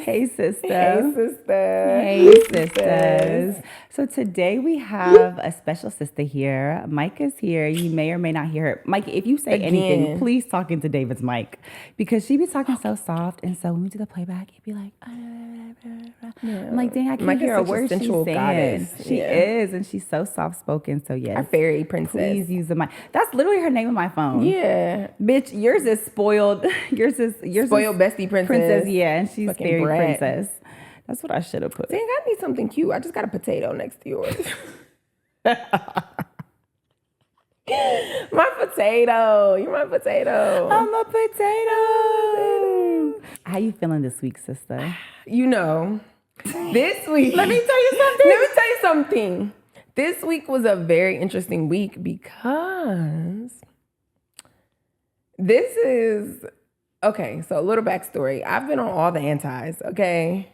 Hey, sister. Hey, sister. Hey, sisters. So today we have a special sister here. Mike is here. You may or may not hear her. Mike, if you say anything, please talk into David's mic because she be talking so soft. And so when we do the playback, he'd be like, I'm like, dang, I can't hear a word she's saying. Goddess. She is, and she's so soft spoken. So yes, our fairy princess. Please use the mic. That's literally her name on my phone. Yeah, bitch, yours is spoiled. Yours is spoiled bestie princess. Yeah, and she's fucking fairy brat. Princess. That's what I should have put. Dang, I need something cute. I just got a potato next to yours. My potato. You're my potato. I'm a potato. How you feeling this week, sister? You know, this week. Let me tell you something. This week was a very interesting week because this is, okay, so a little backstory. I've been on all the antis, okay?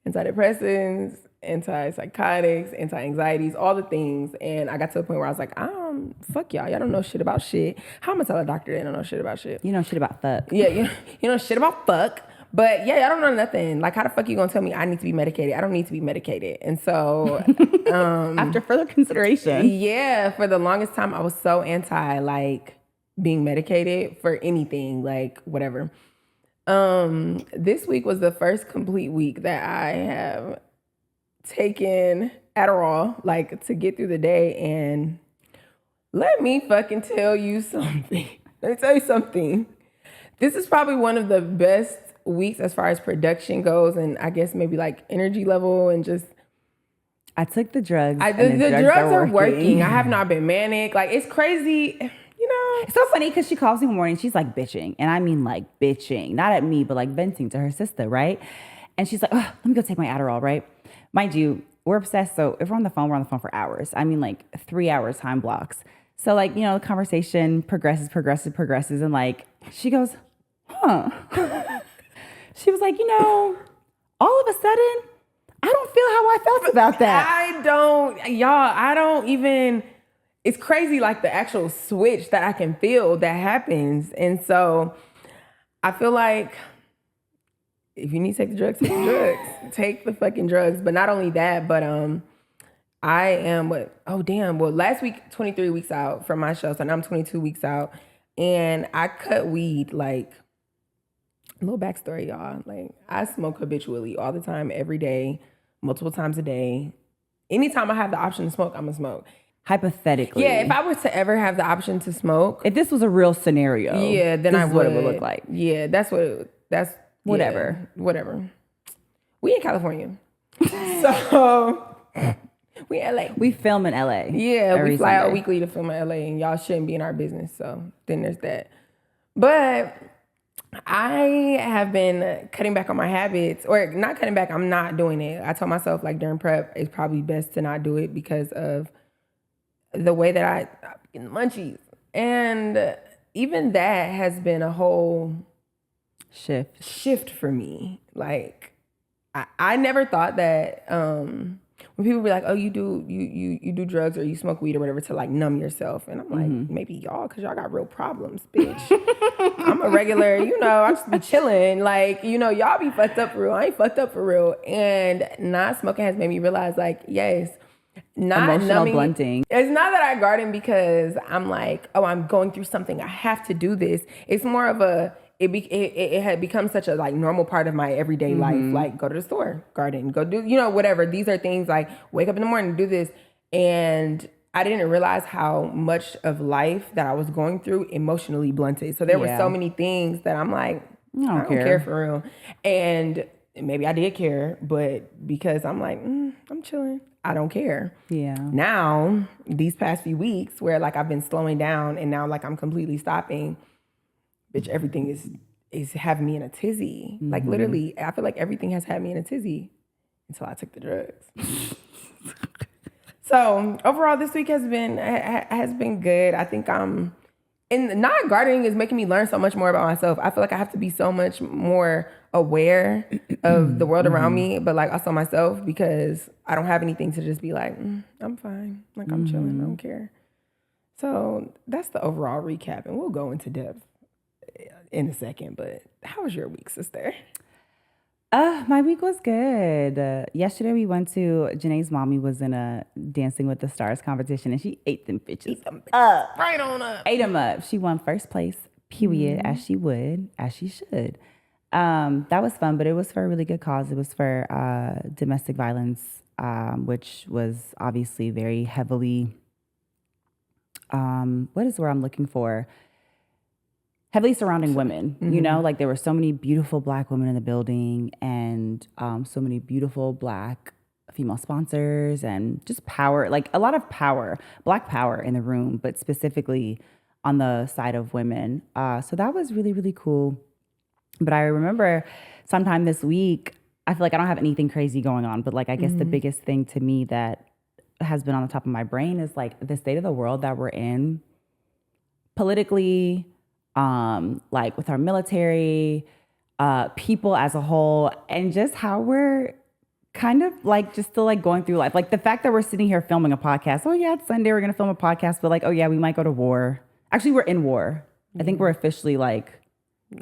Antidepressants, antipsychotics, anti-anxieties, all the things. And I got to a point where I was like, fuck y'all. Y'all don't know shit about shit. How am I gonna tell a doctor they don't know shit about shit? You know shit about fuck. Yeah, you know shit about fuck. But yeah, y'all don't know nothing. Like, how the fuck you gonna tell me I need to be medicated? I don't need to be medicated. And so after further consideration. Yeah, for the longest time, I was so anti, like, being medicated for anything, like, whatever. This week was the first complete week that I have taken Adderall, like, to get through the day. And let me fucking tell you something. Let me tell you something. This is probably one of the best weeks as far as production goes, and I guess maybe like energy level and just. I took the drugs. The drugs are working. I have not been manic. Like, it's crazy. You know, it's so funny because she calls me in the morning. She's like bitching, and I mean like bitching, not at me, but like venting to her sister, right? And she's like, "Oh, let me go take my Adderall," right? Mind you, we're obsessed. So if we're on the phone for hours. I mean, like 3 hour time blocks. So like, you know, the conversation progresses, and like she goes, "Huh." She was like, you know, all of a sudden, I don't feel how I felt about that. I don't even, it's crazy, like the actual switch that I can feel that happens. And so I feel like if you need to take the drugs, take the drugs. Take the fucking drugs. But not only that, but I am last week, 23 weeks out from my show. So now I'm 22 weeks out. And I cut weed, like, a little backstory, y'all. Like, I smoke habitually all the time, every day, multiple times a day. Anytime I have the option to smoke, I'm gonna smoke. Hypothetically. Yeah, if I were to ever have the option to smoke. If this was a real scenario. Yeah, then this is what it would look like. Yeah, whatever. Whatever. We in California. So, we in LA. We film in LA. Yeah, we fly out weekly to film in LA, and y'all shouldn't be in our business. So then there's that. But I have been cutting back on my habits, or not cutting back, I'm not doing it. I told myself, like, during prep, it's probably best to not do it because of the way that I'm getting munchies. And even that has been a whole shift for me. Like, I never thought that when people be like, oh, you do drugs or you smoke weed or whatever to like numb yourself. And I'm like, maybe y'all, because y'all got real problems, bitch. I'm a regular, I just be chilling. Like, y'all be fucked up for real. I ain't fucked up for real. And not smoking has made me realize, like, yes, not emotional numbing, blunting. It's not that I garden because I'm like, oh, I'm going through something. I have to do this. It's more of it had become such a like normal part of my everyday life. Like, go to the store, garden, go do, whatever. These are things like wake up in the morning, do this. And I didn't realize how much of life that I was going through emotionally blunted. So there were so many things that I'm like, I don't care for real. And maybe I did care, but because I'm like, I'm chilling, I don't care. Yeah. Now, these past few weeks where like I've been slowing down and now like I'm completely stopping, bitch, everything is having me in a tizzy. Like, literally, I feel like everything has had me in a tizzy until I took the drugs. So overall, this week has been good. I think and not gardening is making me learn so much more about myself. I feel like I have to be so much more aware of the world around me, but like also myself, because I don't have anything to just be like, I'm fine. Like, I'm chilling. I don't care. So that's the overall recap, and we'll go into depth in a second. But how was your week, sister? My week was good. Yesterday we went to Janai's mommy was in a Dancing with the Stars competition and she ate them bitches up. Right on up. Ate them up. She won first place, period, as she would, as she should. That was fun, but it was for a really good cause. It was for domestic violence, which was obviously very heavily, what is the word I'm looking for? Heavily surrounding women, you know, like there were so many beautiful Black women in the building and so many beautiful Black female sponsors and just power, like a lot of power, Black power in the room, but specifically on the side of women. So that was really, really cool. But I remember sometime this week, I feel like I don't have anything crazy going on, but like I guess the biggest thing to me that has been on the top of my brain is like the state of the world that we're in politically, like with our military, people as a whole, and just how we're kind of like just still like going through life. Like the fact that we're sitting here filming a podcast. Oh yeah, it's Sunday, we're gonna film a podcast, but like, oh yeah, we might go to war. Actually, we're in war. I think we're officially like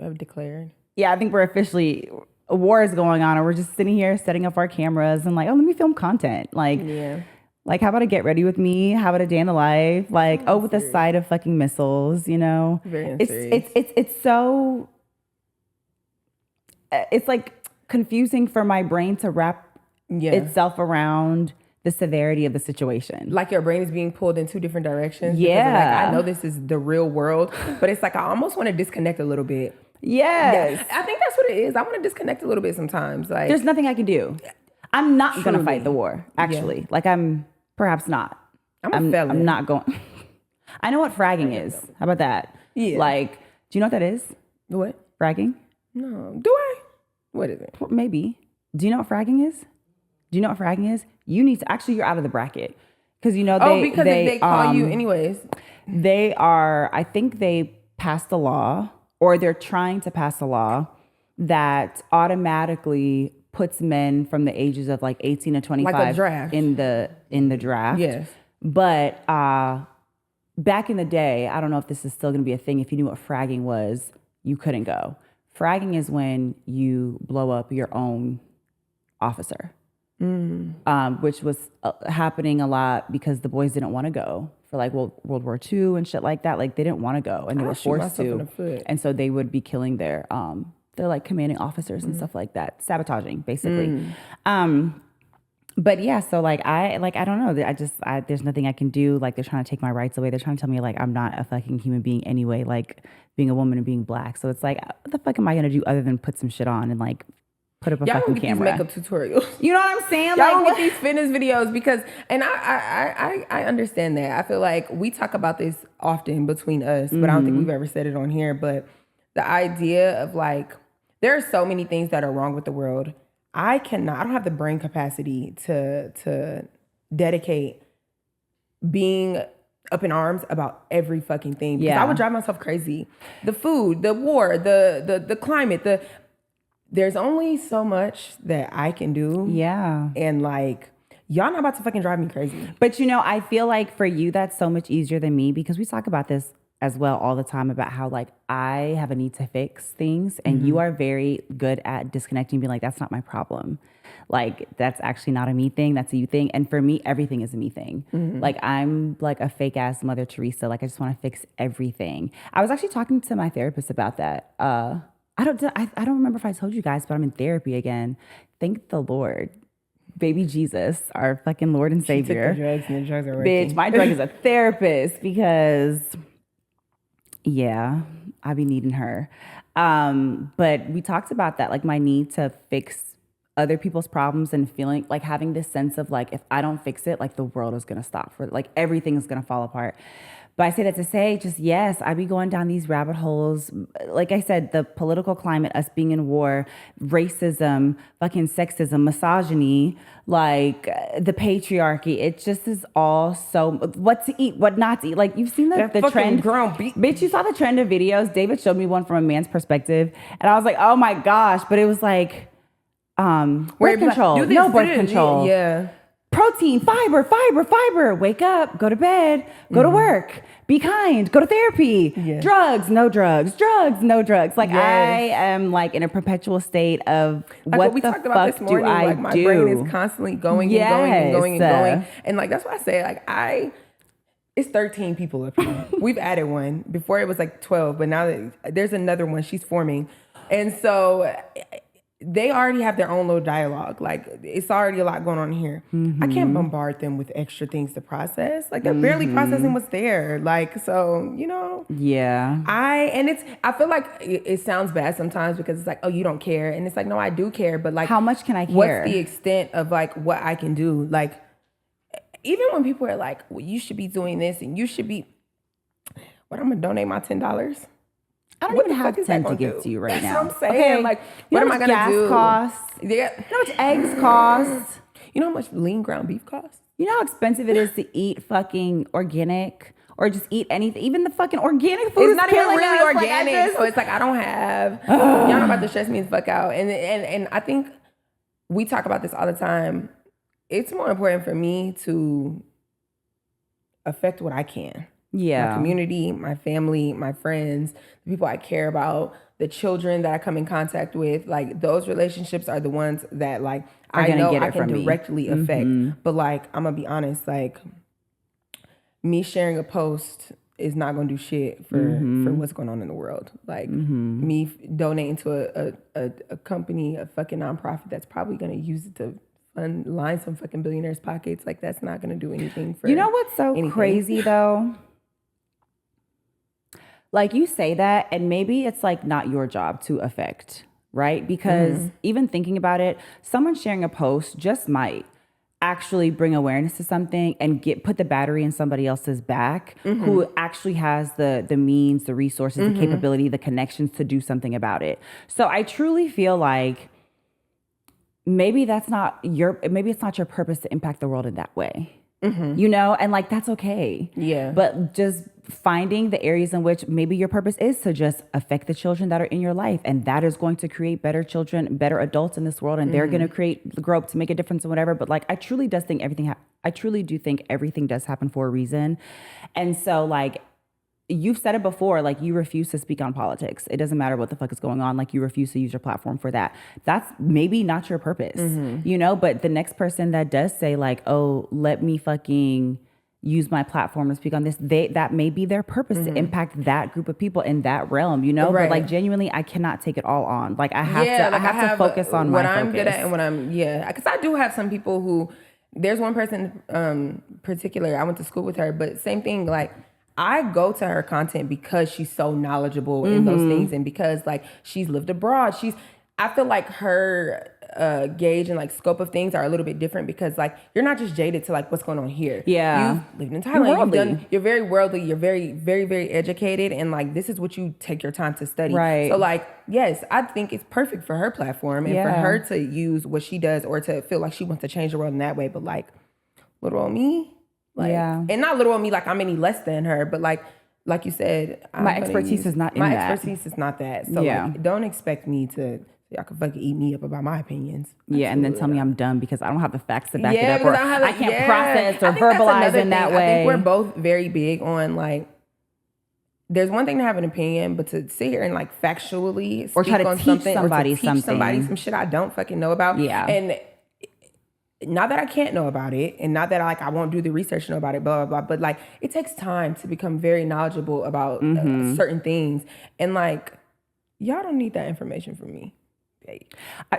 I've declared. Yeah, I think we're officially, a war is going on and we're just sitting here setting up our cameras and like, oh, let me film content. Like, like, how about a get ready with me? How about a day in the life? Like, oh, with a side of fucking missiles, you know? Very it's so, it's like confusing for my brain to wrap itself around the severity of the situation. Like your brain is being pulled in two different directions. Yeah. Like, I know this is the real world, but it's like I almost want to disconnect a little bit. Yes. I think that's what it is. I want to disconnect a little bit sometimes. Like there's nothing I can do. I'm not going to fight the war, actually. Like I'm perhaps not. I'm a felon. I'm not going. I know what fragging is. How about that? Yeah. Like, do you know what that is? What? Fragging? No. Do I? What is it? Maybe. Do you know what fragging is? Do you know what fragging is? You need to, actually, you're out of the bracket. Because, you know, because they call you anyways. They are, I think they passed a law, or they're trying to pass a law that automatically puts men from the ages of like 18 to 25 like a draft. in the draft. Yes. But back in the day, I don't know if this is still going to be a thing. If you knew what fragging was, you couldn't go. Fragging is when you blow up your own officer, which was happening a lot because the boys didn't want to go for like World War II and shit like that. Like they didn't want to go and they were forced to. And so they would be killing their like commanding officers and stuff like that, sabotaging basically. But yeah, so like I don't know. There's nothing I can do. Like they're trying to take my rights away. They're trying to tell me like I'm not a fucking human being anyway. Like being a woman and being Black. So it's like, what the fuck am I gonna do other than put some shit on and like put up a fucking camera? These makeup tutorials. You know what I'm saying? Y'all get these fitness videos because, and I understand that. I feel like we talk about this often between us, but I don't think we've ever said it on here. But the idea of like, there are so many things that are wrong with the world. I don't have the brain capacity to dedicate being up in arms about every fucking thing. Because I would drive myself crazy. The food, the war, the climate, there's only so much that I can do. Yeah. And like, y'all not about to fucking drive me crazy. But you know, I feel like for you, that's so much easier than me because we talk about this as well all the time about how like I have a need to fix things and you are very good at disconnecting, being like, that's not my problem. Like, that's actually not a me thing. That's a you thing. And for me, everything is a me thing. Like, I'm like a fake ass Mother Teresa. Like, I just want to fix everything. I was actually talking to my therapist about that. I don't remember if I told you guys, but I'm in therapy again. Thank the Lord. Baby Jesus, our fucking Lord and Savior. She took the drugs and the drugs are working. Bitch, my drug is a therapist because, yeah, I be needing her. But we talked about that, like my need to fix other people's problems and feeling like having this sense of like, if I don't fix it, like the world is going to stop, for like everything is going to fall apart. But I say that to say just, yes, I be going down these rabbit holes. Like I said, the political climate, us being in war, racism, fucking sexism, misogyny, like the patriarchy. It just is all so, what to eat, what not to eat. Like you've seen the trend. Bitch, you saw the trend of videos. David showed me one from a man's perspective. And I was like, oh my gosh. But it was like, birth control. No birth control. Yeah. protein, fiber, fiber, fiber. Wake up, go to bed, go to work, be kind, go to therapy. Yes. Drugs, no drugs, drugs, no drugs. Like Yes. I am like in a perpetual state of Like what we the talked about fuck this morning, do I like my do? brain is constantly going and going and going and Yes. going. And like that's why I say like it's 13 people up here. We've added one. Before it was like 12, but now there's another one. She's forming. And so they already have their own little dialogue. Like it's already a lot going on here. I can't bombard them with extra things to process. Like they're barely processing what's there. Like, so, you know. Yeah. I feel like it sounds bad sometimes because it's like, oh, you don't care. And it's like, no, I do care. But like, How much can I care? What's the extent of like what I can do? Like, even when people are like, well, you should be doing this and you should be, what, I'm going to donate my $10? I don't What even the have fuck is that 10 to gonna give do? to you right That's now. what I'm saying. Okay. Like, You what know am I how much gonna gas do? costs? Yeah. You know how much eggs cost? You know how much lean ground beef costs? You know how expensive it is to eat fucking organic or just eat anything? Even the fucking organic food It's is not even killing really us. Like, organic. So it's like, I don't have, y'all about to stress me the fuck out. And I think we talk about this all the time. It's more important for me to affect what I can. Yeah. My community, my family, my friends, the people I care about, the children that I come in contact with, like those relationships are the ones that like I know I can directly affect. But like, I'm gonna be honest, like me sharing a post is not gonna do shit for what's going on in the world. Like me donating to a company, a fucking nonprofit that's probably gonna use it to line some fucking billionaires' pockets. Like that's not gonna do anything for You know what's so anything. crazy though? Like you say that, and maybe it's like not your job to affect, right? Because even thinking about it, someone sharing a post just might actually bring awareness to something and put the battery in somebody else's back who actually has the means, the resources, the capability, the connections to do something about it. So I truly feel like maybe it's not your purpose to impact the world in that way. You know, and like that's okay. Yeah. But just finding the areas in which maybe your purpose is to just affect the children that are in your life, and that is going to create better children, better adults in this world, and they're going to grow up to make a difference and whatever. But like, I truly do think everything does happen for a reason, and so like. You've said it before, like you refuse to speak on politics. It doesn't matter what the fuck is going on. Like you refuse to use your platform for that. That's maybe not your purpose, you know, but the next person that does say like, oh, let me fucking use my platform to speak on this, that may be their purpose to impact that group of people in that realm, you know, but like genuinely, I cannot take it all on. Like I have to focus on what my I'm focus. good at and what I'm, because I do have some people who, there's one person particular, I went to school with her, but same thing, like, I go to her content because she's so knowledgeable in those things and because like she's lived abroad. I feel like her gauge and like scope of things are a little bit different because like you're not just jaded to like what's going on here. Yeah. You've lived in Thailand. You're very worldly. You're very, very, very educated. And like this is what you take your time to study. Right. So like, yes, I think it's perfect for her platform and for her to use what she does or to feel like she wants to change the world in that way. But like little old me. Like, and not little on me like I'm any less than her, but like you said, my expertise is not in that. My expertise is not that. So like, don't expect me to, y'all can fucking eat me up about my opinions. Absolutely. And then tell me I'm dumb because I don't have the facts to back it up, or I can't process or verbalize in that way. I think we're both very big on like, there's one thing to have an opinion, but to sit here and like factually or try to teach somebody some shit I don't fucking know about. Yeah. And not that I can't know about it and not that I won't do the research to know about it, blah, blah, blah. But like, it takes time to become very knowledgeable about certain things. And like, y'all don't need that information from me.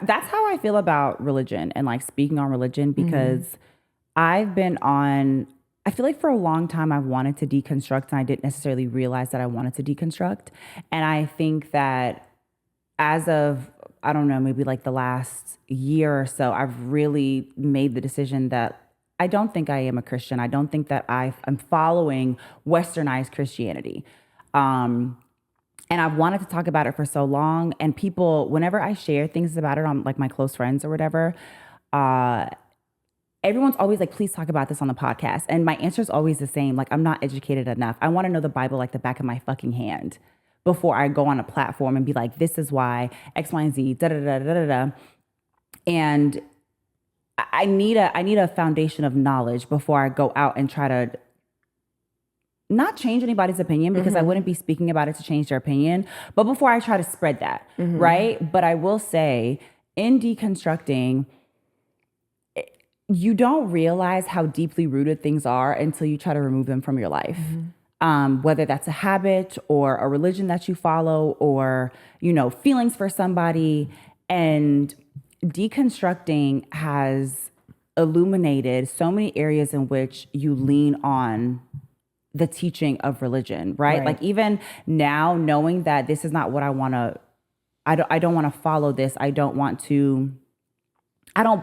That's how I feel about religion and like speaking on religion because I feel like for a long time I've wanted to deconstruct and I didn't necessarily realize that I wanted to deconstruct. And I think that as of, I don't know, maybe like the last year or so, I've really made the decision that I don't think I am a Christian. I don't think that I'm following westernized Christianity. And I've wanted to talk about it for so long. And people, whenever I share things about it on like my close friends or whatever, everyone's always like, please talk about this on the podcast. And my answer is always the same. Like, I'm not educated enough. I want to know the Bible like the back of my fucking hand before I go on a platform and be like, this is why X, Y, and Z, da, da, da, da, da, da. And I need a foundation of knowledge before I go out and try to not change anybody's opinion, because I wouldn't be speaking about it to change their opinion, but before I try to spread that, right? But I will say, in deconstructing, you don't realize how deeply rooted things are until you try to remove them from your life. Whether that's a habit or a religion that you follow, or, feelings for somebody. And deconstructing has illuminated so many areas in which you lean on the teaching of religion, right? Like, even now, knowing that this is not what I want to, I don't want to follow this. I don't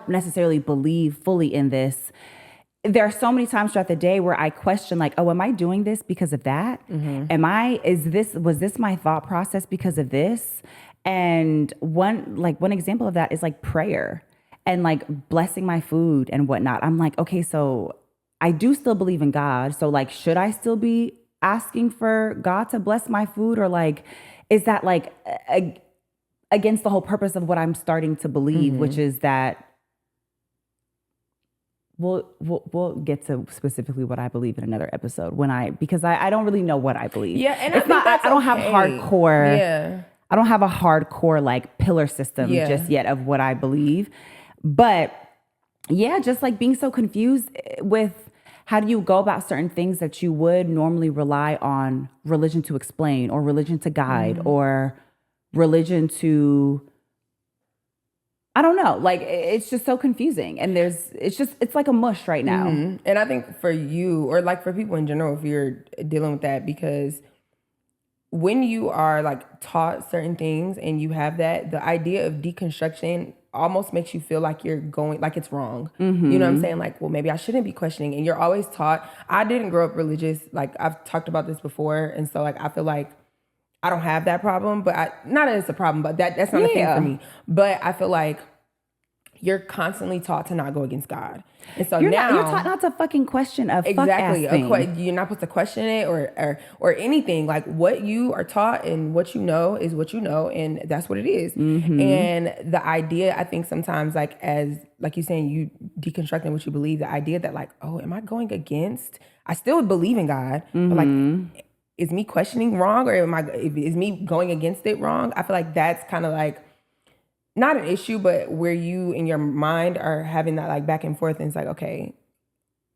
necessarily believe fully in this. There are so many times throughout the day where I question, like, oh, am I doing this because of that? Was this my thought process because of this? And one example of that is like prayer and like blessing my food and whatnot. I'm like, okay, so I do still believe in God. So like, should I still be asking for God to bless my food? Or like, is that like against the whole purpose of what I'm starting to believe, which is that we'll get to specifically what I believe in another episode because I don't really know what I believe. Yeah, and I don't have hardcore. Yeah. I don't have a hardcore like pillar system just yet of what I believe. But yeah, just like being so confused with how do you go about certain things that you would normally rely on religion to explain, or religion to guide, or religion to, I don't know. Like, it's just so confusing. And it's like a mush right now. And I think for you, or like for people in general, if you're dealing with that, because when you are like taught certain things and you have that, the idea of deconstruction almost makes you feel like you're going, like it's wrong. You know what I'm saying? Like, well, maybe I shouldn't be questioning. And you're always taught. I didn't grow up religious. Like, I've talked about this before. And so like, I feel like I don't have that problem, but not that it's a problem, but that's not a thing for me. But I feel like you're constantly taught to not go against God. And so you're taught not to fucking question a fuck-ass thing. You're not supposed to question it or anything. Like, what you are taught and what you know is what you know, and that's what it is. And the idea, I think sometimes, like, as like you're saying, you deconstructing what you believe, the idea that like, oh, am I going against? I still believe in God, but like, is me questioning wrong, or is me going against it wrong? I feel like that's kind of like not an issue, but where you in your mind are having that like back and forth, and it's like, okay,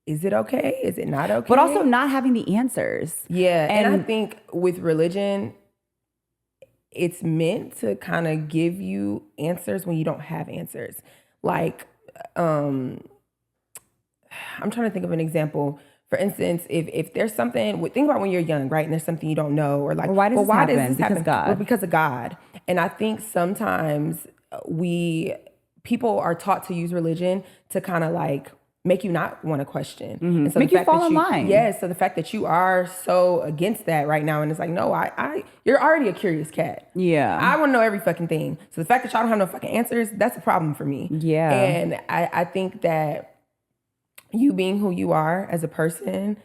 is it okay? Is it not okay? But also not having the answers. Yeah. And I think with religion, it's meant to kind of give you answers when you don't have answers. Like, I'm trying to think of an example. For instance, if there's something, think about when you're young, right? And there's something you don't know, or like, why does this happen? Because God. Well, because of God. And I think sometimes people are taught to use religion to kind of like make you not want to question. And so make you fall in line. Yeah. So the fact that you are so against that right now, and it's like, no, you're already a curious cat. Yeah. I want to know every fucking thing. So the fact that y'all don't have no fucking answers, that's a problem for me. Yeah. And I think that you being who you are as a person,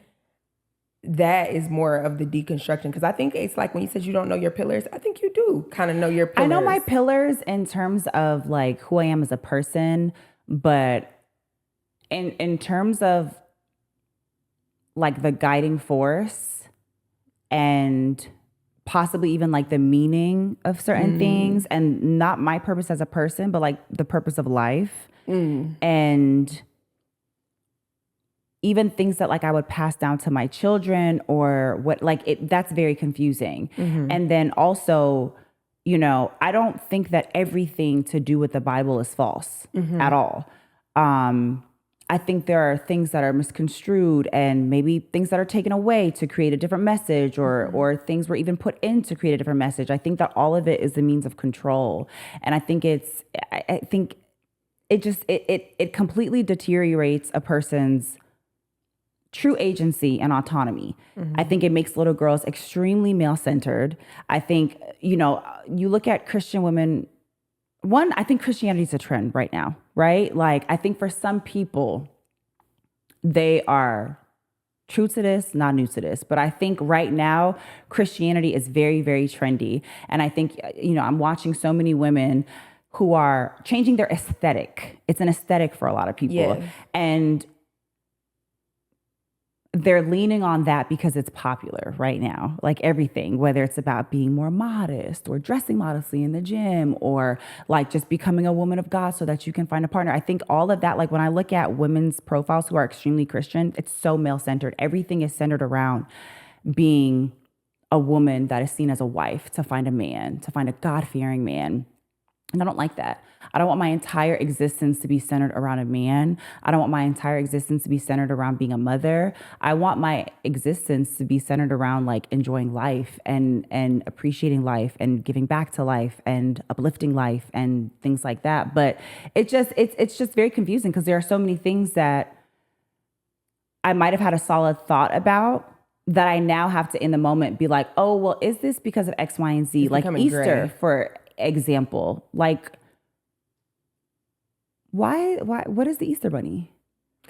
that is more of the deconstruction. Because I think it's like when you said you don't know your pillars, I think you do kind of know your pillars. I know my pillars in terms of like who I am as a person, but in terms of like the guiding force and possibly even like the meaning of certain things, and not my purpose as a person, but like the purpose of life, and even things that like I would pass down to my children, or what, like that's very confusing. And then also, I don't think that everything to do with the Bible is false at all. I think there are things that are misconstrued, and maybe things that are taken away to create a different message, or things were even put in to create a different message. I think that all of it is a means of control. And I think it completely deteriorates a person's true agency and autonomy. I think it makes little girls extremely male-centered. I think, you look at Christian women, I think Christianity is a trend right now, right? Like, I think for some people, they are true to this, not new to this. But I think right now, Christianity is very, very trendy. And I think, I'm watching so many women who are changing their aesthetic. It's an aesthetic for a lot of people. Yes. And they're leaning on that because it's popular right now. Like everything, whether it's about being more modest or dressing modestly in the gym or like just becoming a woman of God so that you can find a partner. I think all of that, like when I look at women's profiles who are extremely Christian, it's so male-centered. Everything is centered around being a woman that is seen as a wife, to find a man, to find a God-fearing man. And I don't like that. I don't want my entire existence to be centered around a man. I don't want my entire existence to be centered around being a mother. I want my existence to be centered around like enjoying life and appreciating life and giving back to life and uplifting life and things like that. But it's just very confusing because there are so many things that I might have had a solid thought about that I now have to in the moment be like, oh, well, is this because of X, Y, and Z? It's like Easter, gray. for example, like why what is the Easter bunny?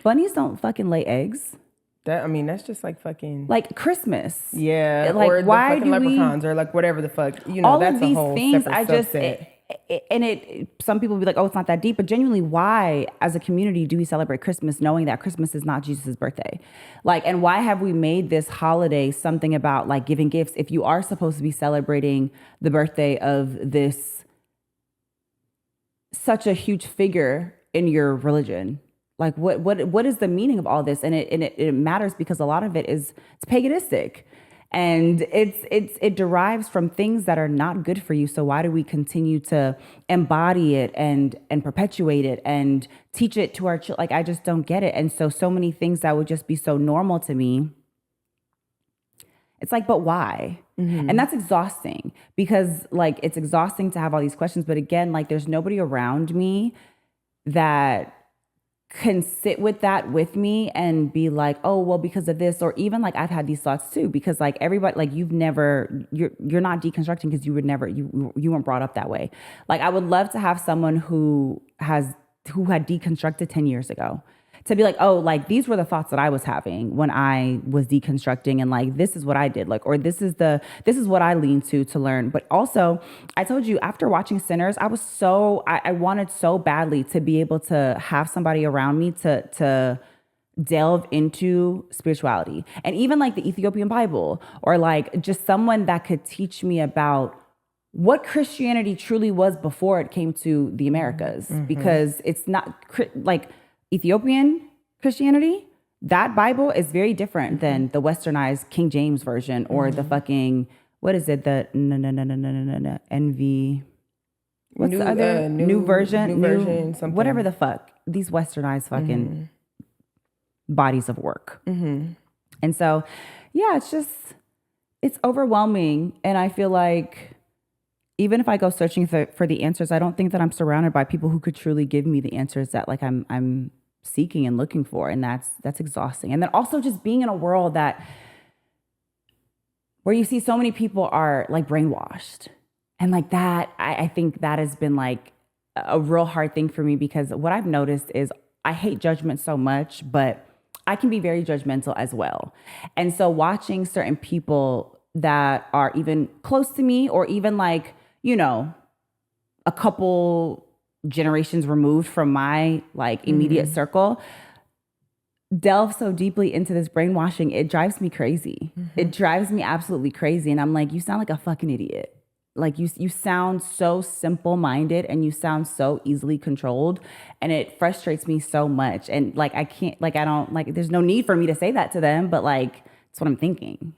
Bunnies don't fucking lay eggs. That's just like fucking like Christmas. Yeah. Like or why the fucking do leprechauns or like whatever the fuck. all that's of these a whole things separate I just subset. some people will be like, oh, it's not that deep, but genuinely, why as a community do we celebrate Christmas knowing that Christmas is not Jesus' birthday? Like, and why have we made this holiday something about like giving gifts if you are supposed to be celebrating the birthday of this such a huge figure in your religion? Like what is the meaning of all this? And it matters because a lot of it's paganistic. And it derives from things that are not good for you. So why do we continue to embody it and perpetuate it and teach it to our children? Like, I just don't get it. And so many things that would just be so normal to me. It's like, but why? Mm-hmm. And that's exhausting because like, it's exhausting to have all these questions. But again, like there's nobody around me that can sit with that with me and be like, oh, well, because of this, or even like I've had these thoughts too, because like everybody, like you're not deconstructing because you weren't brought up that way. Like I would love to have someone who had deconstructed 10 years ago to be like, oh, like these were the thoughts that I was having when I was deconstructing, and like this is what I did, like, or this is what I leaned to learn. But also, I told you after watching Sinners, I wanted so badly to be able to have somebody around me to delve into spirituality, and even like the Ethiopian Bible, or like just someone that could teach me about what Christianity truly was before it came to the Americas, because it's not like Ethiopian Christianity, that Bible is very different than the westernized King James version or the fucking, what is it? The NV. What's the other new version? Something. Whatever the fuck. These westernized fucking bodies of work. And so, yeah, it's overwhelming. And I feel like even if I go searching for the answers, I don't think that I'm surrounded by people who could truly give me the answers that like I'm seeking and looking for. And that's exhausting. And then also just being in a world where you see so many people are like brainwashed. And like that, I think that has been like a real hard thing for me, because what I've noticed is I hate judgment so much, but I can be very judgmental as well. And so watching certain people that are even close to me, or even like, a couple generations removed from my like immediate circle, delve so deeply into this brainwashing, it drives me crazy. It drives me absolutely crazy. And I'm like, you sound like a fucking idiot. Like you sound so simple-minded and you sound so easily controlled, and it frustrates me so much. And like, I can't, like, I don't like, there's no need for me to say that to them, but like, it's what I'm thinking.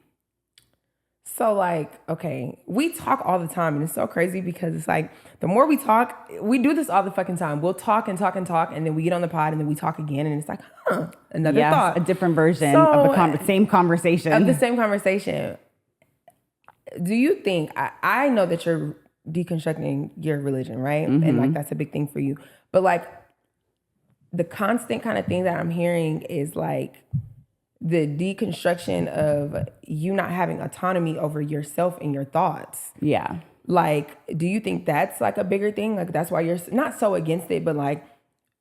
So like, okay, we talk all the time, and it's so crazy because it's like, the more we talk, we do this all the fucking time. We'll talk and talk and talk, and then we get on the pod and then we talk again, and it's like, another thought. A different version of the same conversation. Of the same conversation. Do you think, I know that you're deconstructing your religion, right? And like, that's a big thing for you. But like, the constant kind of thing that I'm hearing is like, the deconstruction of you not having autonomy over yourself and your thoughts. Yeah. Like, do you think that's like a bigger thing? Like, that's why you're not so against it, but like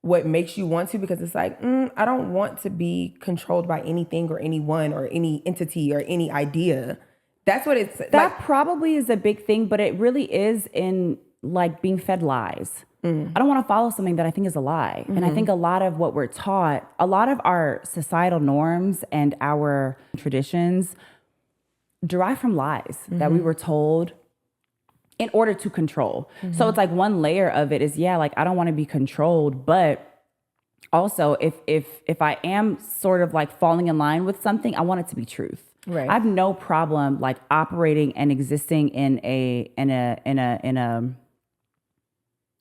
what makes you want to? Because it's like, I don't want to be controlled by anything or anyone or any entity or any idea. That's what it's that like, probably is a big thing, but it really is in like being fed lies. I don't want to follow something that I think is a lie. And I think a lot of what we're taught, a lot of our societal norms and our traditions derive from lies that we were told in order to control. So it's like one layer of it is, like, I don't want to be controlled, but also if I am sort of like falling in line with something, I want it to be truth. Right. I have no problem like operating and existing in a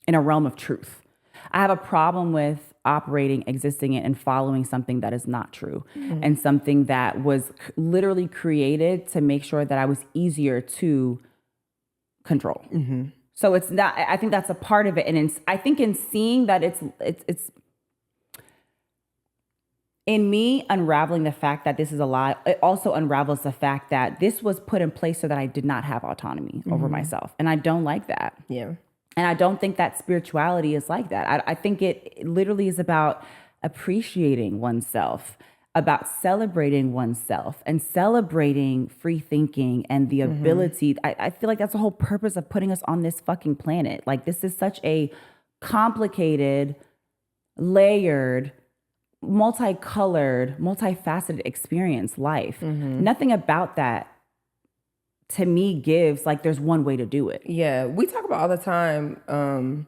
realm of truth. I have a problem with operating, existing in, and following something that is not true, and something that was literally created to make sure that I was easier to control. So it's not. I think that's a part of it, and I think in seeing that it's in me unraveling the fact that this is a lie. It also unravels the fact that this was put in place so that I did not have autonomy over myself, and I don't like that. Yeah. And I don't think that spirituality is like that. I think it literally is about appreciating oneself, about celebrating oneself and celebrating free thinking and the ability. I feel like that's the whole purpose of putting us on this fucking planet. Like, this is such a complicated, layered, multicolored, multifaceted experience, life. Nothing about that to me gives like there's one way to do it. Yeah, we talk about all the time.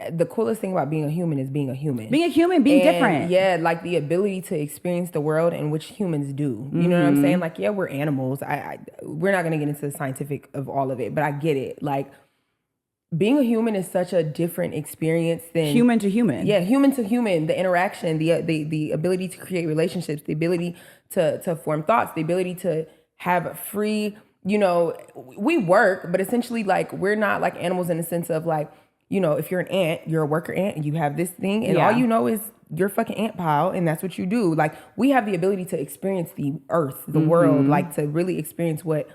The coolest thing about being a human is being a human. Being a human, being different. Yeah, like the ability to experience the world in which humans do. You know what I'm saying? Like, yeah, we're animals. We're not gonna get into the scientific of all of it, but I get it. Like, being a human is such a different experience than human to human. Yeah, human to human. The interaction, the ability to create relationships, the ability to form thoughts, the ability to have free. You know, we work, but essentially, like, we're not like animals in the sense of like, you know, if you're an ant, you're a worker ant, and you have this thing, and all you know is your fucking ant pile, and that's what you do. Like, we have the ability to experience the earth, the world, like to really experience what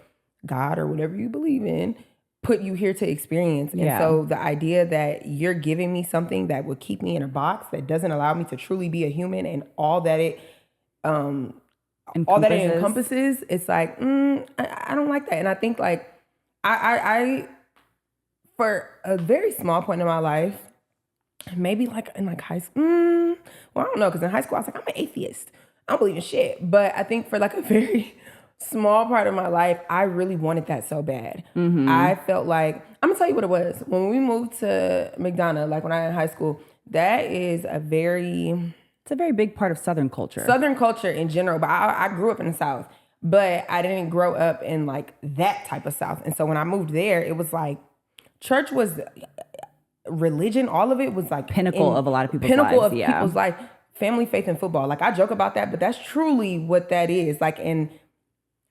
God or whatever you believe in put you here to experience. And so the idea that you're giving me something that would keep me in a box that doesn't allow me to truly be a human and all that it encompasses, it's like, I don't like that. And I think like, I for a very small point in my life, maybe like in like high school, well, I don't know, because in high school I was like, I'm an atheist. I don't believe in shit. But I think for like a very small part of my life, I really wanted that so bad. I felt like, I'm gonna tell you what it was. When we moved to McDonough, like when I was in high school, that is it's a very big part of Southern culture. Southern culture in general, but I grew up in the South, but I didn't grow up in like that type of South. And so when I moved there, it was like, church was religion, all of it was like pinnacle of a lot of people's people's life, family, faith, and football. Like, I joke about that, but that's truly what that is. Like, in,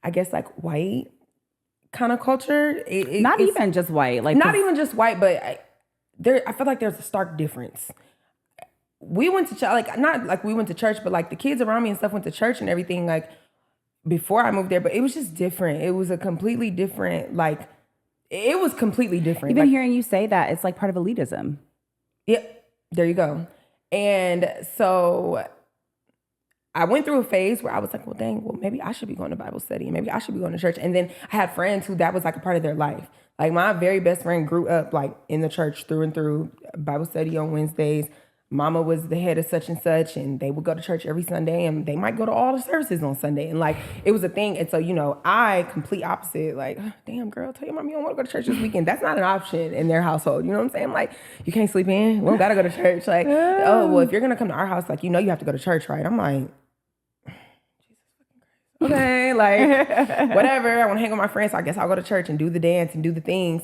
I guess, like white kind of culture. Not even just white. Like, not even just white, but I feel like there's a stark difference. We went to church, like, not like we went to church, but like the kids around me and stuff went to church and everything, like, before I moved there, but it was just different. It was a completely different, like, it was completely different. Even like, hearing you say that, it's like part of elitism. Yeah, there you go. And so I went through a phase where I was like, well, dang, well, maybe I should be going to Bible study and maybe I should be going to church. And then I had friends who that was like a part of their life. Like, my very best friend grew up like in the church through and through, Bible study on Wednesdays. Mama was the head of such and such, and they would go to church every Sunday, and they might go to all the services on Sunday. And like, it was a thing. And so, you know, I complete opposite, like, damn girl, tell your mom you don't want to go to church this weekend. That's not an option in their household. You know what I'm saying? Like, you can't sleep in. We don't got to go to church. Like, oh, well, if you're going to come to our house, like, you know, you have to go to church, right? I'm like, okay, like, whatever. I want to hang with my friends, so I guess I'll go to church and do the dance and do the things.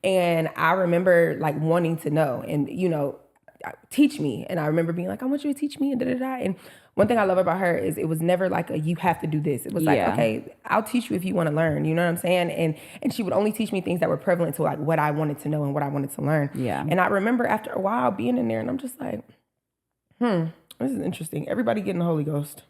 And I remember like wanting to know and, you know, teach me. And I remember being like, I want you to teach me and da-da-da. And one thing I love about her is it was never like you have to do this. It was like, okay, I'll teach you if you want to learn. You know what I'm saying? And she would only teach me things that were prevalent to like what I wanted to know and what I wanted to learn. Yeah. And I remember after a while being in there and I'm just like, this is interesting. Everybody getting the Holy Ghost.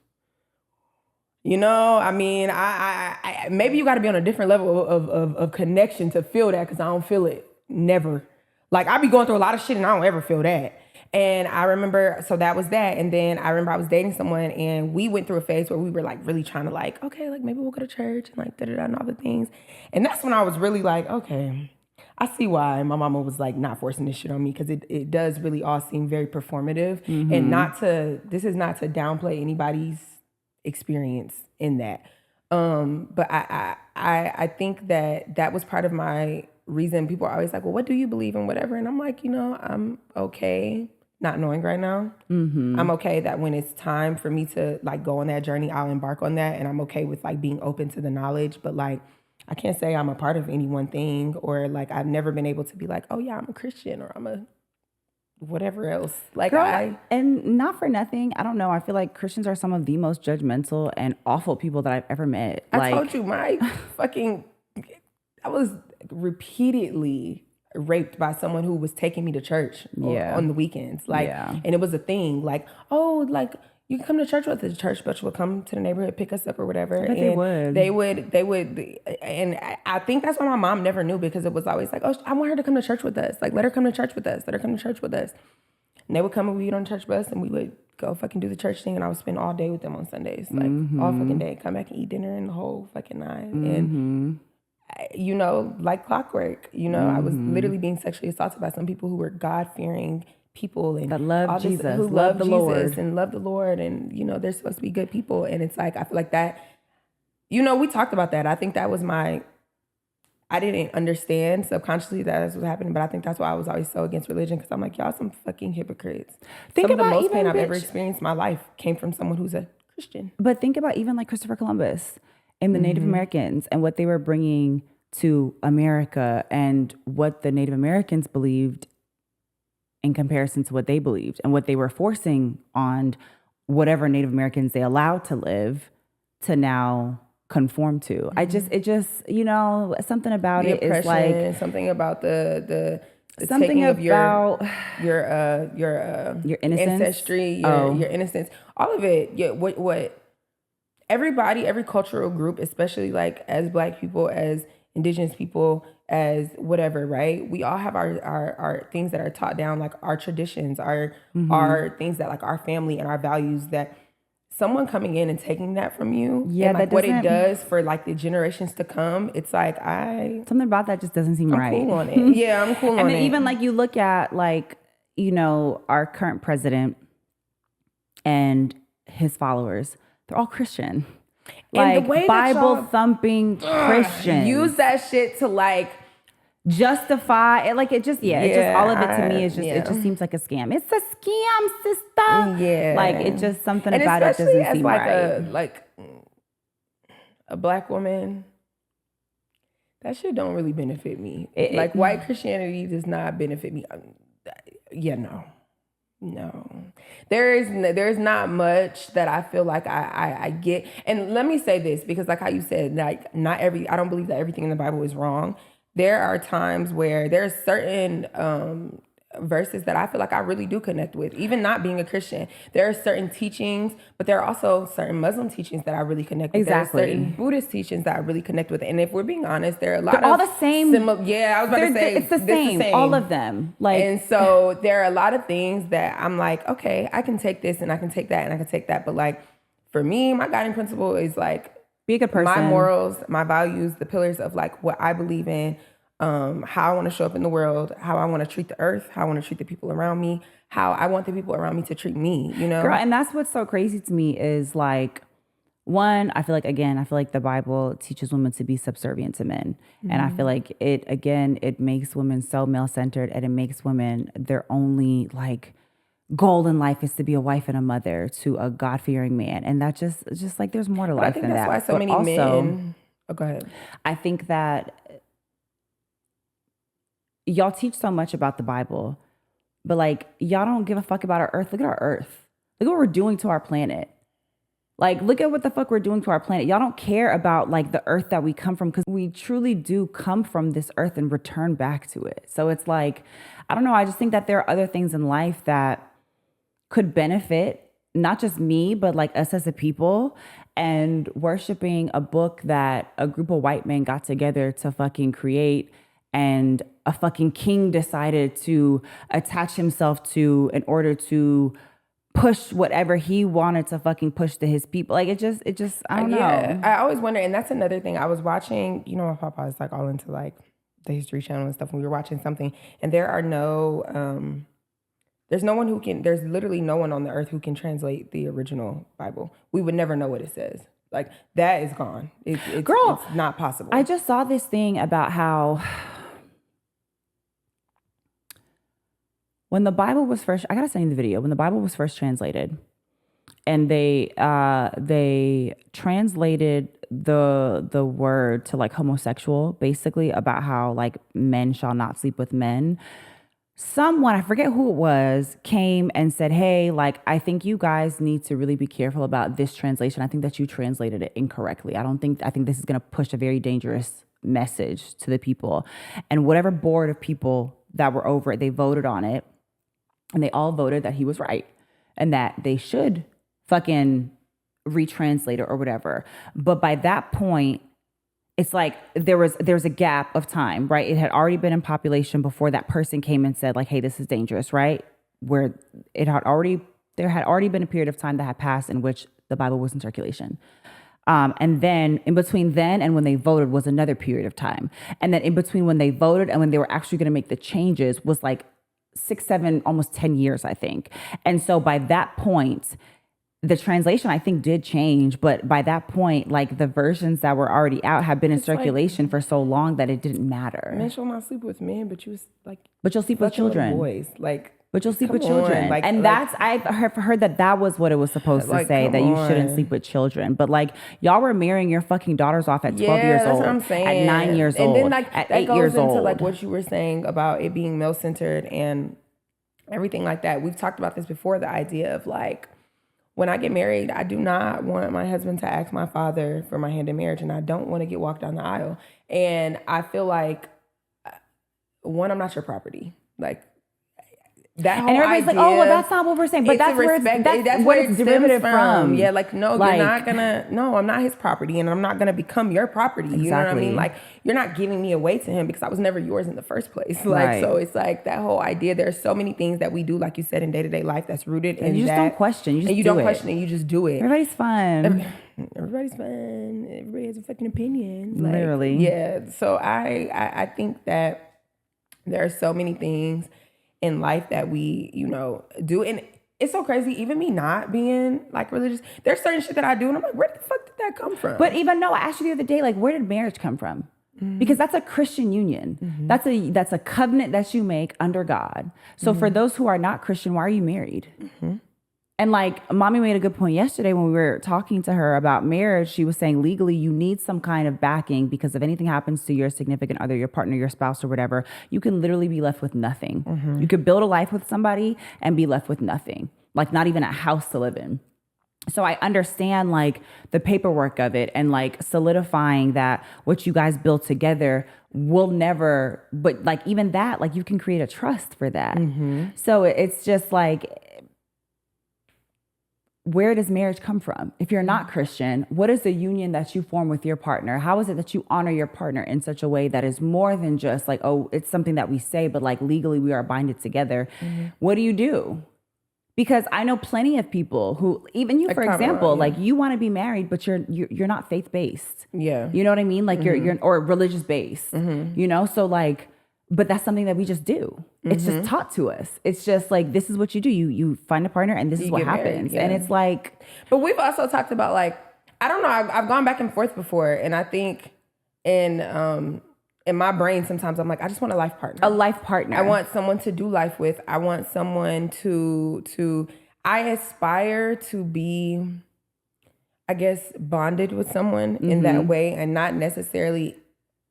You know, I mean, I maybe you got to be on a different level of connection to feel that, because I don't feel it. Never. Like, I be going through a lot of shit and I don't ever feel that. And I remember, so that was that. And then I remember I was dating someone and we went through a phase where we were like really trying to like, okay, like maybe we'll go to church and like da-da-da and all the things. And that's when I was really like, okay, I see why my mama was like not forcing this shit on me, because it does really all seem very performative, and this is not to downplay anybody's experience in that. But I think that was part of my reason. People are always like, well, what do you believe in, whatever? And I'm like, I'm okay not knowing right now. I'm okay that when it's time for me to like go on that journey, I'll embark on that. And I'm okay with like being open to the knowledge, but like, I can't say I'm a part of any one thing, or like I've never been able to be like, oh yeah, I'm a Christian, or I'm a whatever else. Like, Girl, and not for nothing, I don't know, I feel like Christians are some of the most judgmental and awful people that I've ever met. I told you, I was repeatedly raped by someone who was taking me to church on the weekends. Like, and it was a thing, like, oh, like, you can come to church with the church, but you'll come to the neighborhood, pick us up or whatever. But and they would. And I think that's why my mom never knew, because it was always like, oh, I want her to come to church with us. Like, let her come to church with us. Let her come to church with us. And they would come and we'd get on the church bus and we would go fucking do the church thing. And I would spend all day with them on Sundays, like all fucking day. Come back and eat dinner and the whole fucking night. And, like clockwork, I was literally being sexually assaulted by some people who were God-fearing people and that love Jesus, who love the Lord and love the Lord, and they're supposed to be good people. And it's like, I feel like that, we talked about that. I think that was I didn't understand subconsciously that that's what happened, but I think that's why I was always so against religion, because I'm like, y'all some fucking hypocrites. Some of the most pain I've ever experienced in my life came from someone who's a Christian. But think about even like Christopher Columbus and the Native Americans and what they were bringing to America and what the Native Americans believed in comparison to what they believed, and what they were forcing on whatever Native Americans they allowed to live to now conform to. It just, something about the it is like something about the something of about your innocence, ancestry, your innocence, all of it. Yeah, what every cultural group, especially like as Black people, as Indigenous people, as whatever, right? We all have our things that are taught down, like our traditions, our things that like our family and our values, that someone coming in and taking that from you, and like what it does for like the generations to come, it's like something about that just doesn't seem right. I'm cool on it. Yeah, I'm cool on it. And then even like you look at like, our current president and his followers, they're all Christian. Like, the way Bible thumping Christians use that shit to like justify it, like it just all of it to me is just it just seems like a scam. It's a scam, sister. Yeah, like it just something and about it doesn't seem like right. A Black woman, that shit don't really benefit me. White Christianity does not benefit me. No, there's not much that I feel like I get. And let me say this, because like how you said, like I don't believe that everything in the Bible is wrong. There are times where there's certain verses that I feel like I really do connect with, even not being a Christian. There are certain teachings, but there are also certain Muslim teachings that I really connect with. Exactly. There are certain Buddhist teachings that I really connect with. And if we're being honest, there are a lot They're all the same. I was about to say it's the same. All of them. Like, and so there are a lot of things that I'm like, okay, I can take this and I can take that and I can take that. But like for me, my guiding principle is like, be a good person. My morals, my values, the pillars of like what I believe in, how I want to show up in the world, how I want to treat the earth, how I want to treat the people around me, how I want the people around me to treat me, Girl, and that's what's so crazy to me is like, one, I feel like the Bible teaches women to be subservient to men. And I feel like it makes women so male-centered, and it makes women, their only like goal in life is to be a wife and a mother to a God-fearing man. And that just like there's more to life than that. I think that's why so many men... Oh, go ahead. I think that y'all teach so much about the Bible, but like y'all don't give a fuck about our earth. Look at our earth. Look at what we're doing to our planet. Like, look at what the fuck we're doing to our planet. Y'all don't care about like the earth that we come from, because we truly do come from this earth and return back to it. So it's like, I don't know. I just think that there are other things in life that could benefit not just me, but like us as a people. And worshiping a book that a group of white men got together to fucking create, and a fucking king decided to attach himself to in order to push whatever he wanted to fucking push to his people. Like it just I don't know. I always wonder, and that's another thing. I was watching, my papa is like all into like the History Channel and stuff, when we were watching something, and there are no, there's no one who can, there's literally no one on the earth who can translate the original Bible. We would never know what it says. Like, that is gone. Girl, it's not possible. I just saw this thing about how when the Bible was first, I gotta send you the video, when the Bible was first translated, and they translated the word to like homosexual, basically about how like men shall not sleep with men. Someone, I forget who it was, came and said, hey, like, I think you guys need to really be careful about this translation. I think that you translated it incorrectly. I think this is going to push a very dangerous message to the people. And whatever board of people that were over it, they voted on it. And they all voted that he was right and that they should fucking retranslate it or whatever. But by that point, it's like there's a gap of time, right? It had already been in population before that person came and said like, hey, this is dangerous, right? Where there had already been a period of time that had passed in which the Bible was in circulation. And then in between then and when they voted was another period of time. And then in between when they voted and when they were actually going to make the changes was like 6, 7, almost 10 years, I think. And so by that point, the translation, I think, did change. But by that point, like the versions that were already out have been in circulation for so long that it didn't matter. Men shall not sleep with men, but you'll sleep with children. Boys. But you'll sleep with children. I've heard that was what it was supposed to say, that you shouldn't sleep with children. But like, y'all were marrying your fucking daughters off at 12 years old. That's what I'm saying. At 9 years old. And then like, at 8 years old. That goes into like what you were saying about it being male-centered and everything like that. We've talked about this before, the idea of like, when I get married, I do not want my husband to ask my father for my hand in marriage, and I don't want to get walked down the aisle. And I feel like, one, I'm not your property. Like, that whole and everybody's idea, like, oh, well, that's not what we're saying. But that's where it's derivative from. Yeah, like, no, like, you're not gonna, no, I'm not his property, and I'm not gonna become your property. You know what I mean? Like, you're not giving me away to him because I was never yours in the first place. Like, right. So it's like that whole idea. There's so many things that we do, like you said, in day-to-day life that's rooted in that. You just don't question. You don't question it. You just do it. Everybody's fun. Everybody's fun. Everybody has a fucking opinion. Like, literally. Yeah. So I think that there are so many things in life that we, do. And it's so crazy, even me not being like religious, there's certain shit that I do and I'm like, where the fuck did that come from? But even no, I asked you the other day, like, where did marriage come from? Mm-hmm. Because that's a Christian union. Mm-hmm. That's a covenant that you make under God. So for those who are not Christian, why are you married? Mm-hmm. And like, mommy made a good point yesterday when we were talking to her about marriage. She was saying legally you need some kind of backing because if anything happens to your significant other, your partner, your spouse or whatever, you can literally be left with nothing. Mm-hmm. You could build a life with somebody and be left with nothing, like not even a house to live in. So I understand like the paperwork of it and like solidifying that what you guys built together will never, but like even that, like you can create a trust for that. Mm-hmm. So it's just like, where does marriage come from? If you're not Christian, what is the union that you form with your partner? How is it that you honor your partner in such a way that is more than just like, oh, it's something that we say, but like legally we are binded together. Mm-hmm. What do you do? Because I know plenty of people who, even you, for example, like you want to be married, but you're not faith-based. Yeah. You know what I mean? Like you're or religious-based, so like, but that's something that we just do. It's just taught to us. It's just like, this is what you do. You find a partner and this is what happens. Married, and it's like. But we've also talked about like, I don't know, I've gone back and forth before. And I think in my brain, sometimes I'm like, I just want a life partner. A life partner. I want someone to do life with. I want someone I aspire to be, I guess, bonded with someone in that way and not necessarily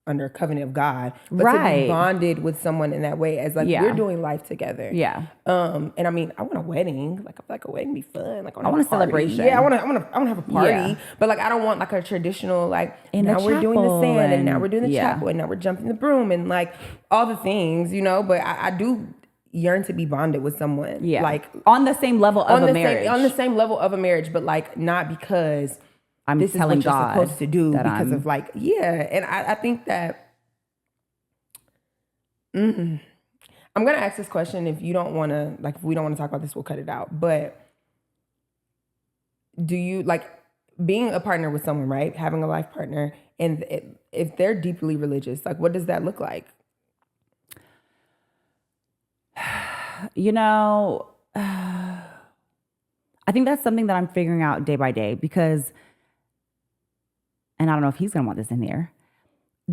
under a covenant of God, but to be bonded with someone in that way as like we're doing life together. Yeah. And I mean, I want a wedding. Like I feel like a wedding be fun. Like I want a celebration. Yeah, I want to have a party. Yeah. But like I don't want like a traditional like in now we're doing the sand and now we're doing the chapel and now we're jumping the broom and like all the things, But I do yearn to be bonded with someone. Yeah. Like on the same level of a marriage. On the same level of a marriage, but like not because this telling is what God you're supposed to do because of like, and I think that I'm going to ask this question. If you don't want to, like, if we don't want to talk about this, we'll cut it out. But do you like being a partner with someone, right? Having a life partner, and if they're deeply religious, like, what does that look like? You know, I think that's something that I'm figuring out day by day because, and I don't know if he's going to want this in here.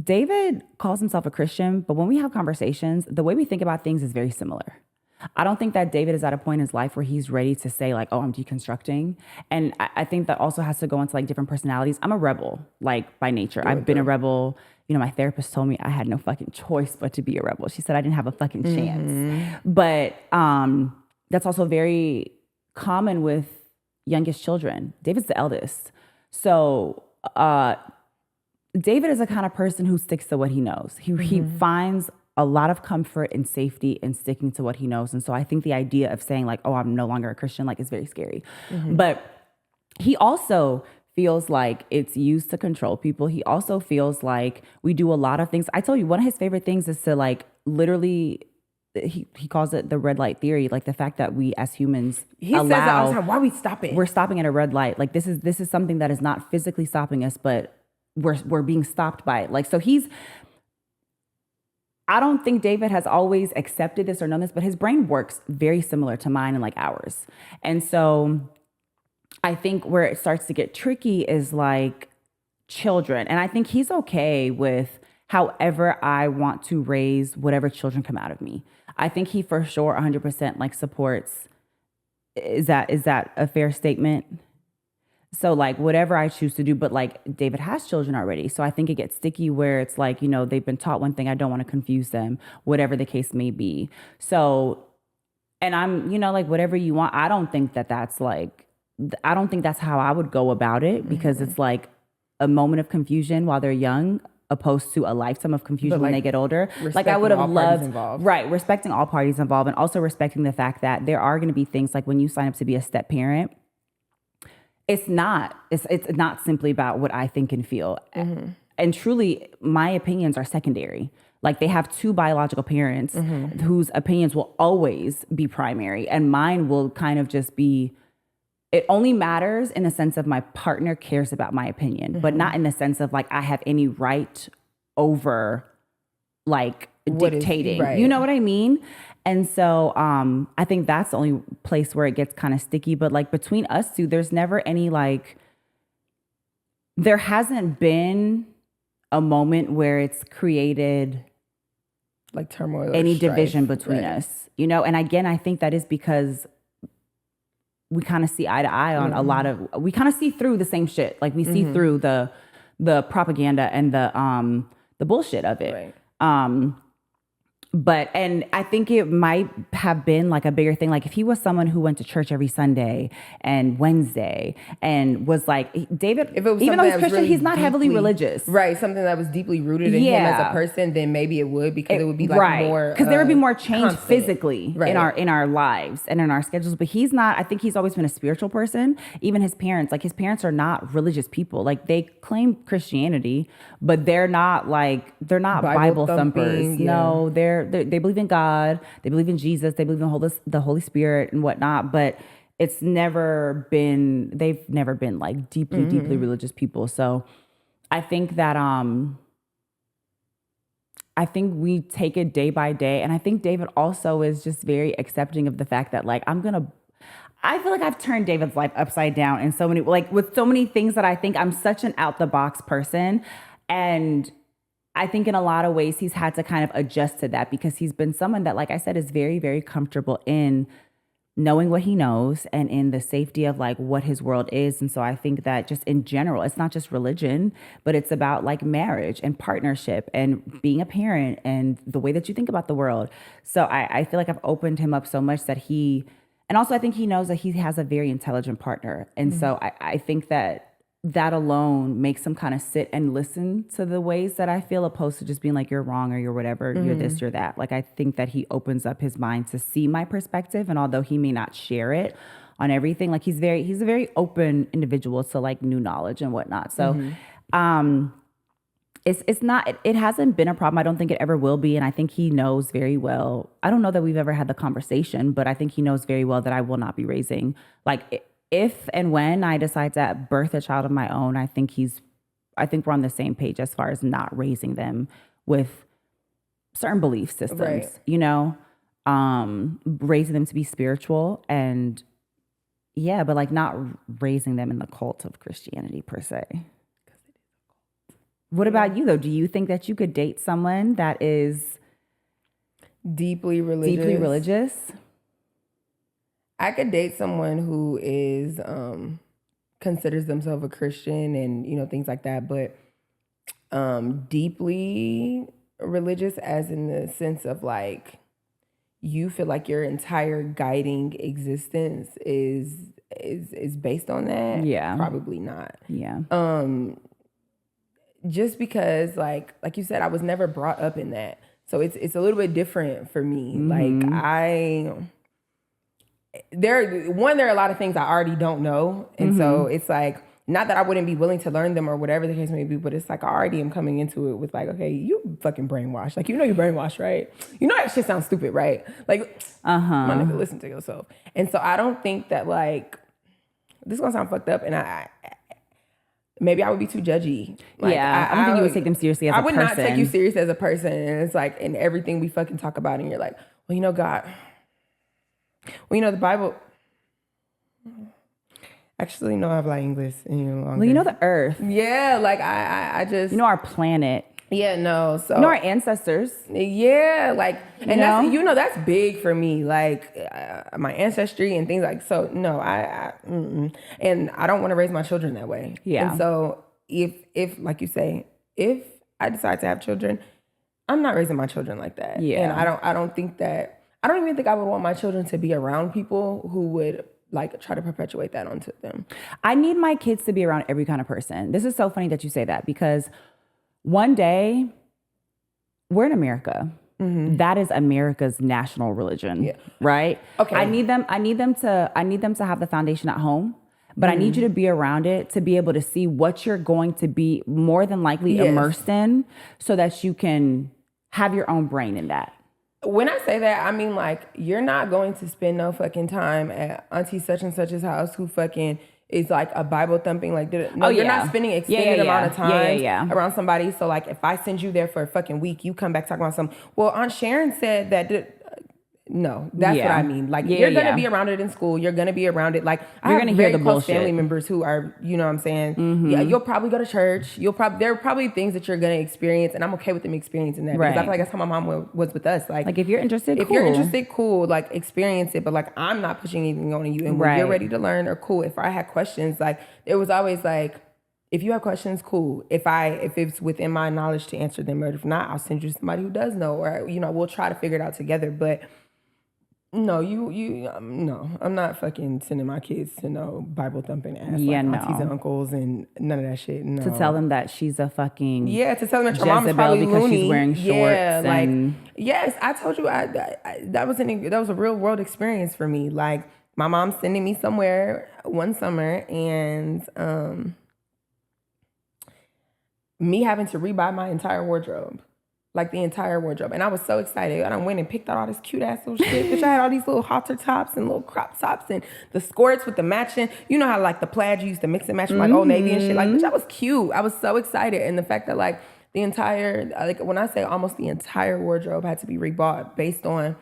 David calls himself a Christian, but when we have conversations, the way we think about things is very similar. I don't think that David is at a point in his life where he's ready to say like, oh, I'm deconstructing. And I think that also has to go into like different personalities. I'm a rebel, like by nature. I've been a rebel. You know, my therapist told me I had no fucking choice but to be a rebel. She said I didn't have a fucking chance. But that's also very common with youngest children. David's the eldest. So David is the kind of person who sticks to what he knows. He finds a lot of comfort and safety in sticking to what he knows. And so I think the idea of saying like, oh, I'm no longer a Christian, like is very scary. But he also feels like it's used to control people. He also feels like we do a lot of things. I told you, one of his favorite things is to like literally, he calls it the red light theory. Like the fact that we as humans says that all the time. Why are we stopping? We're stopping at a red light. Like this is something that is not physically stopping us, but we're being stopped by it. Like, so I don't think David has always accepted this or known this, but his brain works very similar to mine and like ours. And so I think where it starts to get tricky is like children. And I think he's okay with however I want to raise whatever children come out of me. I think he for sure 100% like supports. Is that a fair statement? So like whatever I choose to do, but like David has children already. So I think it gets sticky where it's like, you know, they've been taught one thing. I don't want to confuse them, whatever the case may be. So, and I'm, you know, like whatever you want. I don't think that's how I would go about it because it's like a moment of confusion while they're young opposed to a lifetime of confusion when they get older. Like I would have loved, right, respecting all parties involved and also respecting the fact that there are going to be things like when you sign up to be a step parent, it's not simply about what I think and feel. And truly, my opinions are secondary. Like they have two biological parents whose opinions will always be primary. And mine will kind of just be, it only matters in the sense of my partner cares about my opinion, but not in the sense of like I have any right over like dictating. You know what I mean? And so I think that's the only place where it gets kind of sticky. But like between us two, there's never any like, there hasn't been a moment where it's created like turmoil, any division between us, you know? And again, I think that is because we kind of see eye to eye on a lot of, we kind of see through the same shit. Like we see through the propaganda and the bullshit of it. Right. But, and I think it might have been like a bigger thing. Like if he was someone who went to church every Sunday and Wednesday and was like, David, even though he's Christian, really he's not heavily religious. Right. Something that was deeply rooted in him as a person, then maybe it would, because it would be like more. Because there would be more change physically in our lives and in our schedules. But he's not, I think he's always been a spiritual person. Even his parents are not religious people. Like they claim Christianity, but they're not Bible thumpers. Yeah. No, they believe in God, they believe in Jesus, they believe in the Holy Spirit and whatnot, but they've never been like deeply religious people. So I think that I think we take it day by day. And I think David also is just very accepting of the fact that like I feel like I've turned David's life upside down in so many, like with so many things that I think I'm such an out the box person. And I think in a lot of ways he's had to kind of adjust to that because he's been someone that, like I said, is very, very comfortable in knowing what he knows and in the safety of like what his world is. And so I think that just in general, it's not just religion, but it's about like marriage and partnership and being a parent and the way that you think about the world. So I feel like I've opened him up so much that and also I think he knows that he has a very intelligent partner. And so I think that alone makes him kind of sit and listen to the ways that I feel, opposed to just being like, you're wrong or you're whatever, you're this, you're that. Like, I think that he opens up his mind to see my perspective. And although he may not share it on everything, like he's a very open individual to like new knowledge and whatnot. So, it hasn't been a problem. I don't think it ever will be. And I think he knows very well. I don't know that we've ever had the conversation, but I think he knows very well that I will not be raising like if and when I decide to birth a child of my own. I think we're on the same page as far as not raising them with certain belief systems, you know? raising them to be spiritual and yeah, but like not raising them in the cult of Christianity per se. What about you though? Do you think that you could date someone that is deeply religious? Deeply religious? I could date someone who is considers themselves a Christian and, you know, things like that, but deeply religious as in the sense of like you feel like your entire guiding existence is based on that. Yeah. Probably not. Yeah. Just because like you said, I was never brought up in that. So it's a little bit different for me. Like there are a lot of things I already don't know. And so it's like, not that I wouldn't be willing to learn them or whatever the case may be, but it's like I already am coming into it with like, okay, you fucking brainwashed. Like, you know you're brainwashed, right? You know that shit sounds stupid, right? Like, my nigga, listen to yourself. And so I don't think that like, this is gonna sound fucked up and I maybe I would be too judgy. Like, yeah, I don't think you would take them seriously as a person. I would not take you serious as a person. And it's like, in everything we fucking talk about and you're like, well, you know, God, well, you know, the Bible... Actually, no, I have like English. Well, you know the earth. Yeah, like I just... You know our planet. Yeah, no, so... You know our ancestors. Yeah, like... And that's, you know, that's big for me. Like, my ancestry and things like... So, no, and I don't want to raise my children that way. Yeah. And so, if like you say, if I decide to have children, I'm not raising my children like that. Yeah. And I don't think that... I don't even think I would want my children to be around people who would... like try to perpetuate that onto them. I need my kids to be around every kind of person. This is so funny that you say that because one day we're in America. That is America's national religion, right? Okay. I need them to have the foundation at home, but I need you to be around it to be able to see what you're going to be more than likely immersed in so that you can have your own brain in that. When I say that, I mean, like, you're not going to spend no fucking time at Auntie such and such's house who fucking is like a Bible thumping. Like, you're not spending extended amount of time around somebody. So, like, if I send you there for a fucking week, you come back talking about something. Well, Aunt Sharon said that... No, that's what I mean. Like, you're going to be around it in school. You're going to be around it. Like, you're going to hear the close family members who are, you know what I'm saying? Yeah, you'll probably go to church. There are probably things that you're going to experience, and I'm okay with them experiencing that. Because I feel like that's how my mom was with us. Like if you're interested, cool. If you're interested, cool. Like, experience it. But, like, I'm not pushing anything on you. And when you're ready to learn, or cool. If I had questions, like, it was always like, if you have questions, cool. If it's within my knowledge to answer them, or if not, I'll send you to somebody who does know. Or, you know, we'll try to figure it out together. But... No, no, I'm not fucking sending my kids to no Bible thumping ass aunties and uncles and none of that shit. No. To tell them that she's a fucking to tell them that your mom is probably because loony. She's wearing shorts. Like yes, I told you that was a real world experience for me. Like my mom sending me somewhere one summer and me having to rebuy my entire wardrobe. Like the entire wardrobe. And I was so excited. And I went and picked out all this cute ass little shit. Bitch, I had all these little halter tops and little crop tops and the skirts with the matching. You know how like the plaid you used to mix and match with like Old Navy and shit. Like, bitch, I was cute. I was so excited. And the fact that like the entire, like when I say almost the entire wardrobe had to be rebought based on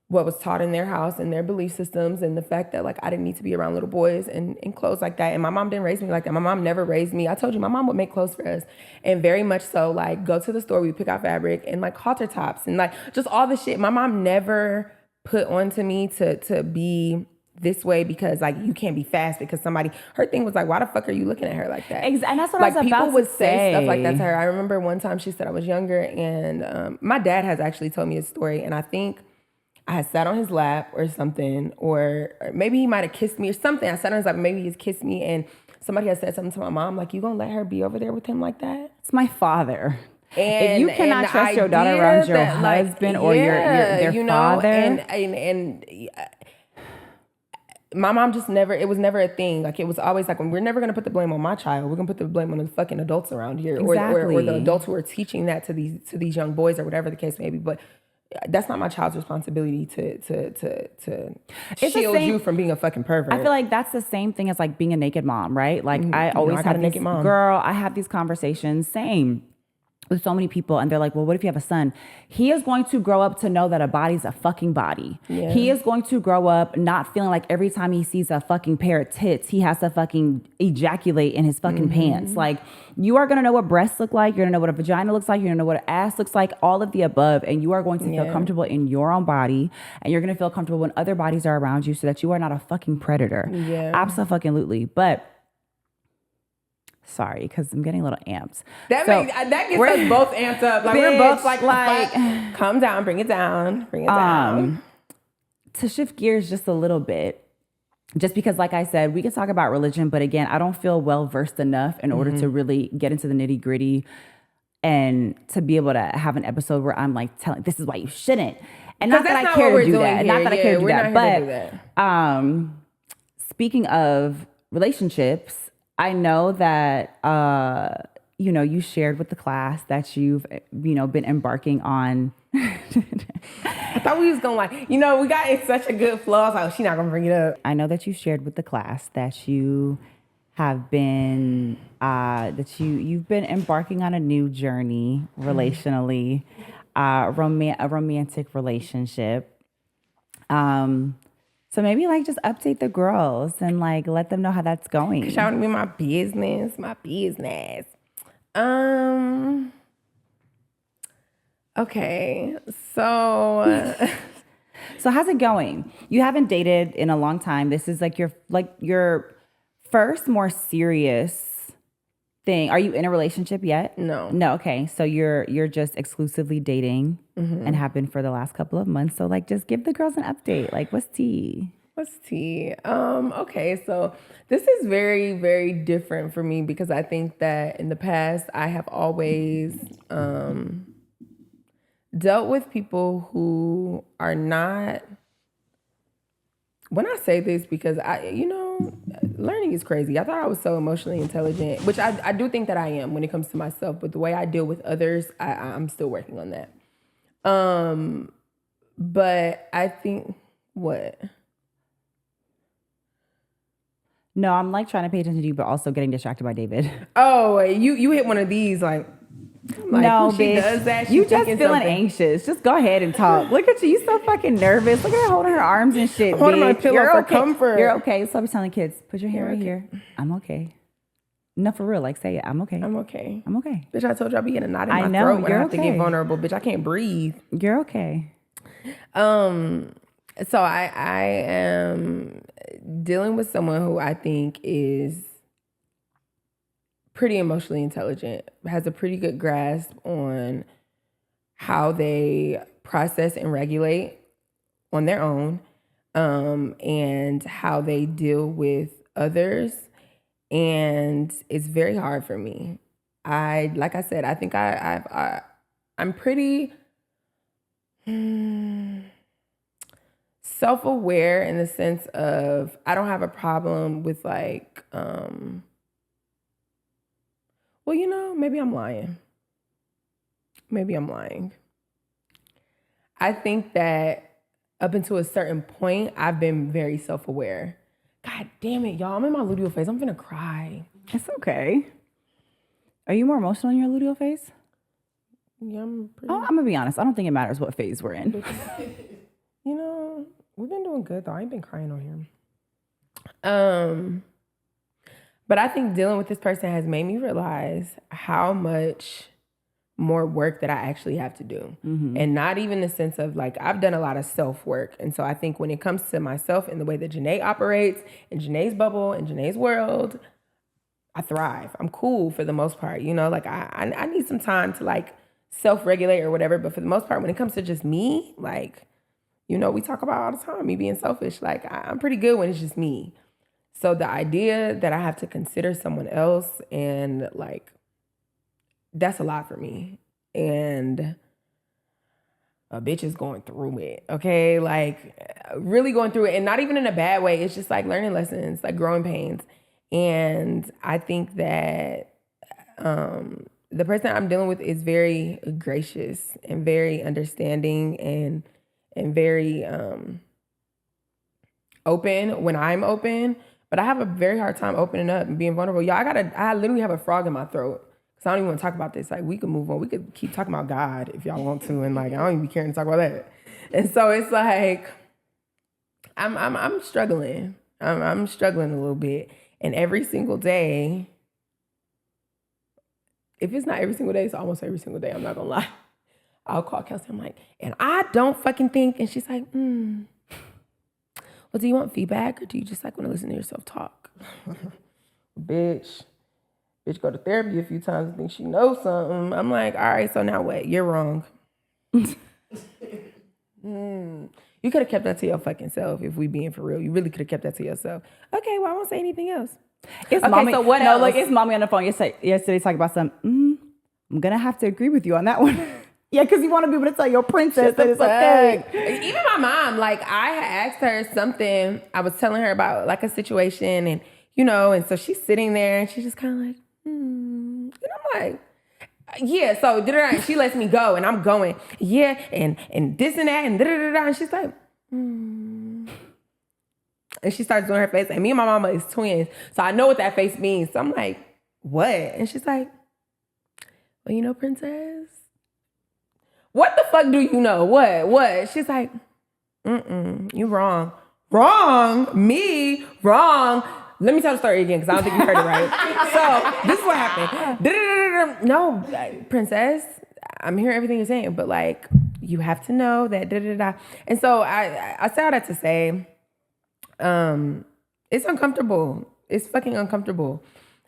what was taught in their house and their belief systems, and the fact that like I didn't need to be around little boys and clothes like that. And my mom didn't raise me like that. My mom never raised me. I told you my mom would make clothes for us, and very much so like go to the store, we pick out fabric and like halter tops and like just all the shit. My mom never put onto me to be this way because like you can't be fast because somebody. Her thing was like, why the fuck are you looking at her like that? And that's what like, I was about to say. People would say stuff like that to her. I remember one time she said I was younger, and my dad has actually told me a story, and I think I had sat on his lap or something, or maybe he might have kissed me or something. I sat on his lap, maybe he's kissed me, and somebody had said something to my mom, like, you gonna let her be over there with him like that? It's my father. And if you cannot trust your daughter around your husband or their father. And my mom just never, it was never a thing. Like, it was always like, we're never gonna put the blame on my child. We're gonna put the blame on the fucking adults around here. Exactly. Or the adults who are teaching that to these young boys or whatever the case may be. But that's not my child's responsibility to shield you from being a fucking pervert. I feel like that's the same thing as like being a naked mom, right? Like I always had a naked mom. Girl, I have these conversations. Same. with so many people, and they're like, well, what if you have a son? He is going to grow up to know that a body's a fucking body. Yeah. He is going to grow up not feeling like every time he sees a fucking pair of tits, he has to fucking ejaculate in his fucking pants. Like, you are going to know what breasts look like. You're going to know what a vagina looks like. You're going to know what an ass looks like, all of the above. And you are going to feel comfortable in your own body. And you're going to feel comfortable when other bodies are around you so that you are not a fucking predator. Yeah. Absolutely. But sorry, because I'm getting a little amped. That gets us both amped up. Like, we're both like calm down, bring it down, bring it down. To shift gears just a little bit, just because, like I said, we can talk about religion, but again, I don't feel well versed enough in order to really get into the nitty gritty and to be able to have an episode where I'm like telling, this is why you shouldn't. And not that I care to do that. Not that I care to do that. But speaking of relationships, I know that, you shared with the class that you've, been embarking on. I thought we was going to we got in such a good flow. I was like, she's not going to bring it up. I know that you shared with the class that you have been, you've been embarking on a new journey relationally, a romantic relationship. So maybe just update the girls and let them know how that's going. Y'all want to be my business. Okay, so so how's it going? You haven't dated in a long time. This is your first more serious thing. Are you in a relationship yet? No. Okay. So you're just exclusively dating and have been for the last couple of months. So just give the girls an update. What's tea? Okay, so this is very, very different for me because I think that in the past I have always dealt with people who are not. When I say this, because learning is crazy. I thought I was so emotionally intelligent, which I do think that I am when it comes to myself, but the way I deal with others, I'm still working on that. But I think what? No, I'm trying to pay attention to you, but also getting distracted by David. Oh, you hit one of these no, she bitch. Does that. You just feeling anxious. Just go ahead and talk. Look at you. You so fucking nervous. Look at her holding her arms and shit. Holding my pillow You're for okay. comfort. You're okay. So I be telling kids, put your hand right here. I'm okay. No, for real. Say it. I'm okay. I'm okay. I'm okay. Bitch, I told you I'll be getting a knot in my throat when I have to get vulnerable. Bitch, I can't breathe. You're okay. So I am dealing with someone who I think is pretty emotionally intelligent, has a pretty good grasp on how they process and regulate on their own, and how they deal with others. And it's very hard for me. Like I said, I think I'm pretty self-aware in the sense of I don't have a problem with maybe I'm lying. I think that up until a certain point, I've been very self-aware. God damn it, y'all. I'm in my luteal phase. I'm finna cry. It's okay. Are you more emotional in your luteal phase? Yeah, I'm pretty. I'm going to be honest. I don't think it matters what phase we're in. We've been doing good, though. I ain't been crying on here. But I think dealing with this person has made me realize how much more work that I actually have to do. And not even the sense of I've done a lot of self-work. And so I think when it comes to myself and the way that Janai operates in Janai's bubble, in Janai's world, I thrive. I'm cool for the most part. I need some time to self-regulate or whatever. But for the most part, when it comes to just me, we talk about all the time, me being selfish. I'm pretty good when it's just me. So the idea that I have to consider someone else and that's a lot for me. And a bitch is going through it, okay? Really going through it, and not even in a bad way. It's just learning lessons, growing pains. And I think that the person I'm dealing with is very gracious and very understanding and very open when I'm open. But I have a very hard time opening up and being vulnerable. Y'all, I literally have a frog in my throat Cause I don't even want to talk about this. Like, we could move on. We could keep talking about God if y'all want to, and like, I don't even be caring to talk about that. And so it's like, I'm struggling. I'm struggling a little bit, and every single day. If it's not every single day, it's almost every single day. I'm not gonna lie. I'll call Kelsi. I'm like, and I don't fucking think. And she's like, well, do you want feedback or do you just like want to listen to yourself talk? Bitch, go to therapy a few times and think she knows something. I'm like, all right, so now what? You're wrong. You could have kept that to your fucking self if we being for real. You really could have kept that to yourself. Okay, well, I won't say anything else. It's okay, mommy, so what else? No, like it's mommy on the phone yesterday talking about some, I'm going to have to agree with you on that one. Yeah, because you want to be able to tell your princess that it's okay. Even my mom, like I had asked her something. I was telling her about like a situation and, and so she's sitting there and she's just kind of like, And I'm like, yeah, so she lets me go and I'm going, yeah, and this and that and da-da-da-da. And she's like, And she starts doing her face. And me and my mama is twins. So I know what that face means. So I'm like, what? And she's like, well, princess, what the fuck do you know? What? She's like, you wrong. Wrong? Me? Wrong? Let me tell the story again because I don't think you heard it right. So this is what happened. No, princess, I'm hearing everything you're saying, but like, you have to know that da-da-da. And so I say all that to say, it's uncomfortable. It's fucking uncomfortable.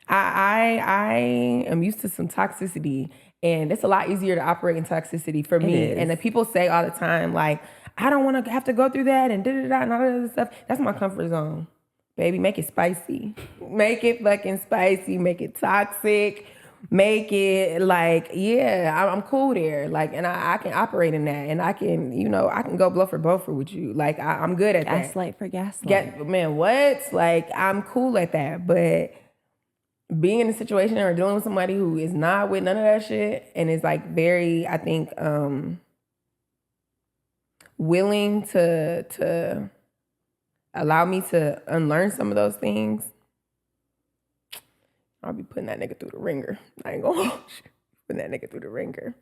I am used to some toxicity, and it's a lot easier to operate in toxicity for me. And the people say all the time, like, I don't want to have to go through that and da-da-da and all that other stuff. That's my comfort zone. Baby, make it spicy. Make it fucking spicy. Make it toxic. Make it like, yeah, I'm cool there. Like, and I can operate in that. And I can, I can go blow for both with you. Like, I'm good at that. Gaslight for gaslight. Man, what? Like, I'm cool at that. But being in a situation or dealing with somebody who is not with none of that shit and is like very, I think, willing to allow me to unlearn some of those things, I'll be putting that nigga through the ringer. I ain't gonna hold you. Putting that nigga through the ringer.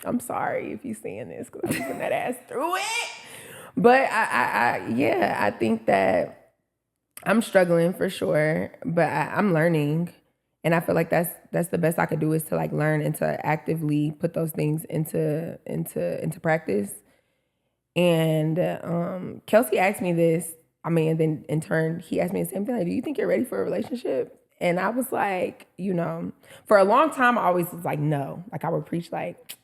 I'm sorry if you seeing this because I'm putting that ass through it. But I think that I'm struggling for sure, but I'm learning. And I feel like that's the best I could do is to like learn and to actively put those things into practice. And Kelsi asked me this. And then in turn, he asked me the same thing. Like, do you think you're ready for a relationship? And I was like, for a long time, I always was like, no. Like I would preach like,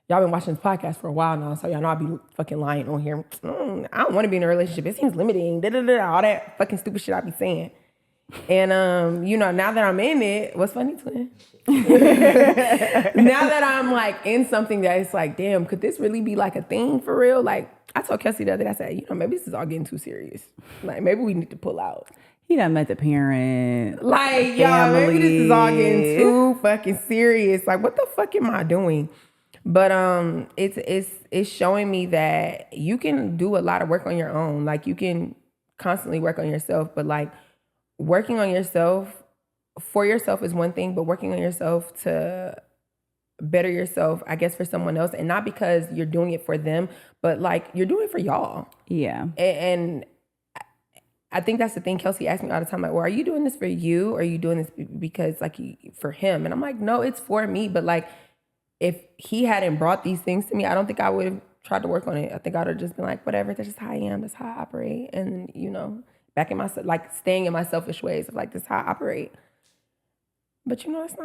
y'all been watching this podcast for a while now, so y'all know I be fucking lying on here. I don't want to be in a relationship. It seems limiting. All that fucking stupid shit I be saying. And now that I'm in it, what's funny, twin? Now that I'm like in something that it's like, damn, could this really be like a thing for real? Like I told Kelsi the other day, I said, maybe this is all getting too serious. Like maybe we need to pull out. He done met the parent. Like, y'all, maybe this is all getting too fucking serious. Like, what the fuck am I doing? But it's showing me that you can do a lot of work on your own. Like you can constantly work on yourself, but like working on yourself for yourself is one thing, but working on yourself to better yourself, I guess, for someone else, and not because you're doing it for them, but like you're doing it for y'all. Yeah. And I think that's the thing. Kelsi asked me all the time, like, well, are you doing this for you or are you doing this because like for him? And I'm like, no, it's for me. But like, if he hadn't brought these things to me, I don't think I would have tried to work on it. I think I would have just been like, whatever, that's just how I am. That's how I operate. And, back in myself, like staying in my selfish ways of like, this is how I operate. But it's not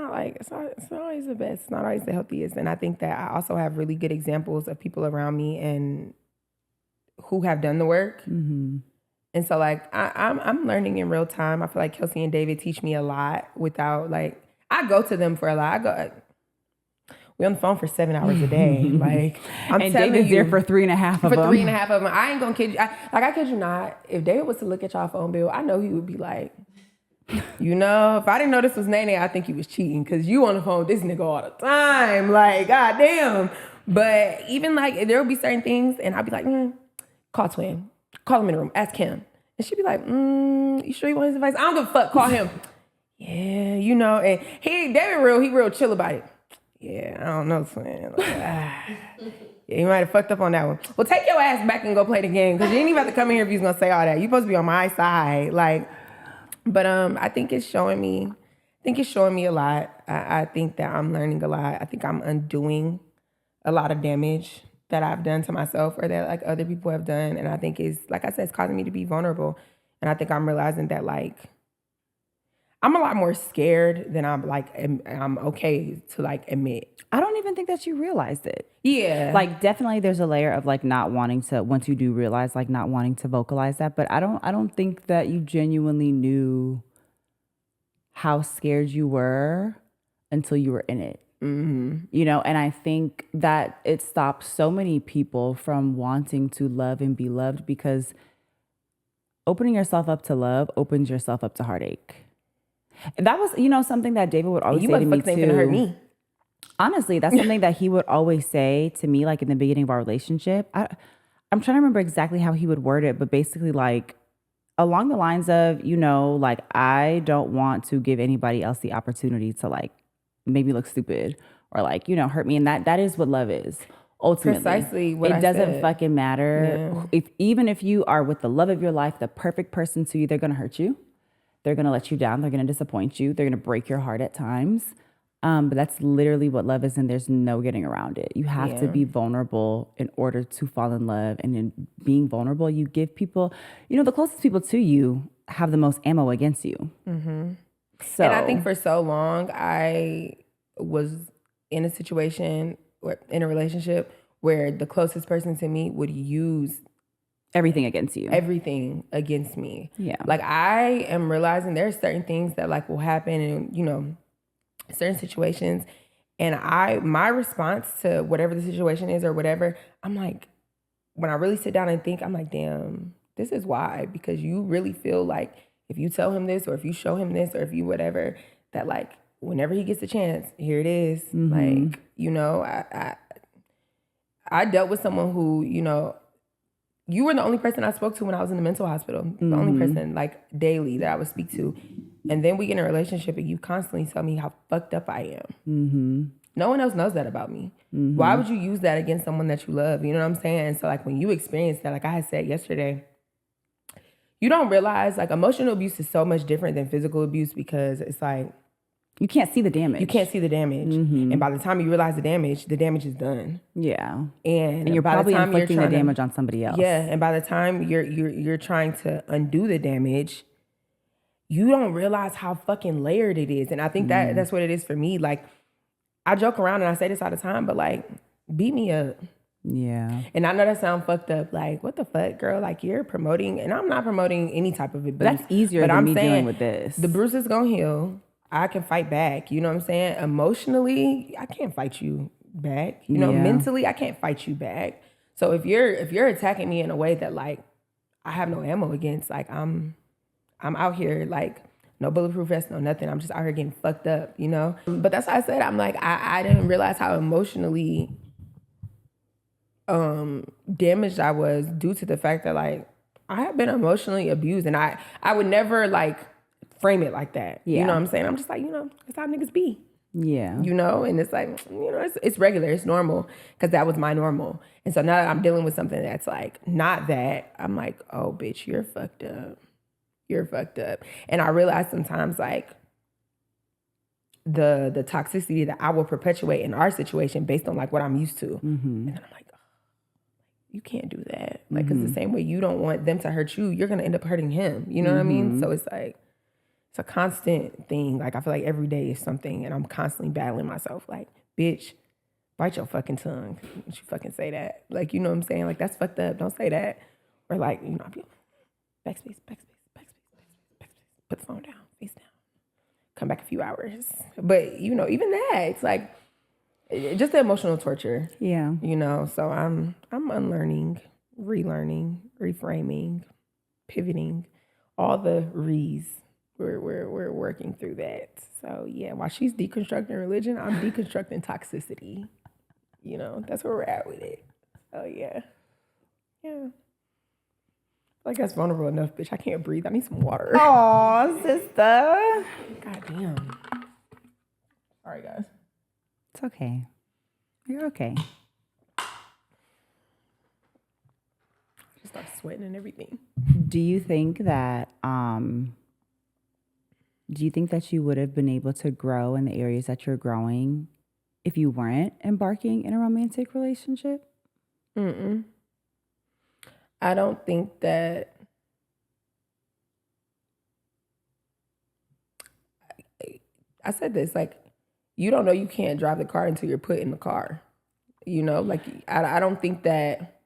always the best. It's not always the healthiest. And I think that I also have really good examples of people around me and who have done the work. Mm-hmm. And so like, I'm learning in real time. I feel like Kelsi and David teach me a lot without like, I go to them for a lot. We on the phone for 7 hours a day. Like I'm and telling David's you, there for 3.5 of them. For 3.5 of them. I ain't gonna kid you. I kid you not. If David was to look at y'all phone bill, I know he would be like, if I didn't know this was Nene, I think he was cheating because you on the phone with this nigga all the time. Like, goddamn. But even like, there will be certain things and I'll be like, call twin. Call him in the room. Ask him. And she'd be like, you sure you want his advice? I don't give a fuck. Call him. Yeah, you know, and he real chill about it. Yeah, I don't know, twin. Like, yeah, you might have fucked up on that one. Well, take your ass back and go play the game, because you ain't even about to come in here if you's gonna say all that. You supposed to be on my side, like. But I think it's showing me. I think it's showing me a lot. I think that I'm learning a lot. I think I'm undoing a lot of damage that I've done to myself or that like other people have done, and I think it's, like I said, it's causing me to be vulnerable. And I think I'm realizing that like I'm a lot more scared than I'm okay to like admit. I don't even think that you realized it. Yeah. Like definitely there's a layer of like not wanting to, once you do realize, like not wanting to vocalize that, but I don't think that you genuinely knew how scared you were until you were in it. Mm-hmm. You know, and I think that it stops so many people from wanting to love and be loved, because opening yourself up to love opens yourself up to heartache. And that was, you know, something that David would always say to me too. Hurt me. Honestly, that's something that he would always say to me, like in the beginning of our relationship. I'm trying to remember exactly how he would word it, but basically like along the lines of, you know, like I don't want to give anybody else the opportunity to like make me look stupid or like, you know, hurt me. And that is what love is. Ultimately, precisely what it I doesn't said. fucking matter. Yeah. Even if you are with the love of your life, the perfect person to you, they're going to hurt you. They're going to let you down. They're going to disappoint you. They're going to break your heart at times. But that's literally what love is, and there's no getting around it. You have to be vulnerable in order to fall in love. And in being vulnerable, you give people, you know, the closest people to you have the most ammo against you. Mm-hmm. So, and I think for so long, I was in a situation, or in a relationship, where the closest person to me would use everything against you. Everything against me. Yeah. Like I am realizing there are certain things that like will happen in, you know, certain situations. And my response to whatever the situation is or whatever, I'm like, when I really sit down and think, I'm like, damn, this is why. Because you really feel like if you tell him this or if you show him this or if you whatever, that like whenever he gets a chance, here it is. Mm-hmm. Like, you know, I dealt with someone who, you know, you were the only person I spoke to when I was in the mental hospital. Mm-hmm. The only person like daily that I would speak to. And then we get in a relationship and you constantly tell me how fucked up I am. Mm-hmm. No one else knows that about me. Mm-hmm. Why would you use that against someone that you love? You know what I'm saying? And so like when you experience that, like I had said yesterday, you don't realize like emotional abuse is so much different than physical abuse, because it's like, you can't see the damage. You can't see the damage. Mm-hmm. And by the time you realize the damage is done. Yeah. And you're probably inflicting the damage on somebody else. Yeah. And by the time you're trying to undo the damage, you don't realize how fucking layered it is. And I think that's what it is for me. Like, I joke around and I say this all the time, but like, beat me up. Yeah. And I know that sounds fucked up. Like, what the fuck, girl? Like, you're promoting, and I'm not promoting any type of abuse. But that's easier than me dealing with this. The bruise is gonna heal. I can fight back. You know what I'm saying? Emotionally, I can't fight you back. You know, mentally, I can't fight you back. So if you're attacking me in a way that like I have no ammo against, like I'm out here like no bulletproof vest, no nothing. I'm just out here getting fucked up, you know? But that's why I said, I'm like, I didn't realize how emotionally damaged I was due to the fact that like I have been emotionally abused, and I would never like frame it like that. Yeah. You know what I'm saying? I'm just like, you know, that's how niggas be. Yeah. You know, and it's like, you know, it's regular, it's normal, because that was my normal. And so now that I'm dealing with something that's like not that, I'm like, oh bitch, you're fucked up. You're fucked up. And I realize sometimes like the toxicity that I will perpetuate in our situation based on like what I'm used to. Mm-hmm. And then I'm like, oh, you can't do that. Like, because the same way you don't want them to hurt you, you're going to end up hurting him. You know what I mean? So it's like, it's a constant thing. Like, I feel like every day is something, and I'm constantly battling myself. Like, bitch, bite your fucking tongue. Don't you fucking say that. Like, you know what I'm saying? Like, that's fucked up. Don't say that. Or like, you know, backspace. Put the phone down, face down. Come back a few hours. But, you know, even that, it's like, just the emotional torture. Yeah. You know, so I'm unlearning, relearning, reframing, pivoting, all the re's. We're working through that. So yeah, while she's deconstructing religion, I'm deconstructing toxicity. You know, that's where we're at with it. So yeah. Yeah. Like that's vulnerable enough, bitch. I can't breathe. I need some water. Aw, sister. God damn. Sorry, guys. It's okay. You're okay. Just start sweating and everything. Do you think that you would have been able to grow in the areas that you're growing if you weren't embarking in a romantic relationship? I don't think that. I said this, like, you don't know you can't drive the car until you're put in the car. You know, like, I don't think that.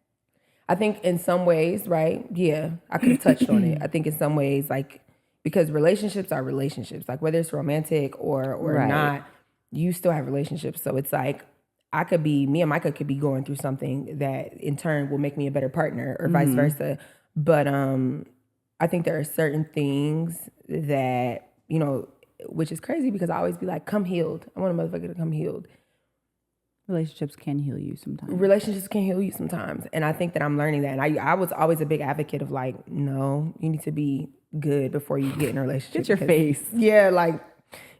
I think in some ways, right? Yeah, I could have touched on it. I think in some ways, like, because relationships are relationships, like whether it's romantic or Right. not, you still have relationships. So it's like, me and Micah could be going through something that in turn will make me a better partner or vice versa. But I think there are certain things that, you know, which is crazy because I always be like, come healed. I want a motherfucker to come healed. Relationships can heal you sometimes. Relationships can heal you sometimes. And I think that I'm learning that. And I was always a big advocate of like, no, you need to be good before you get in a relationship. Get your face. Yeah, like,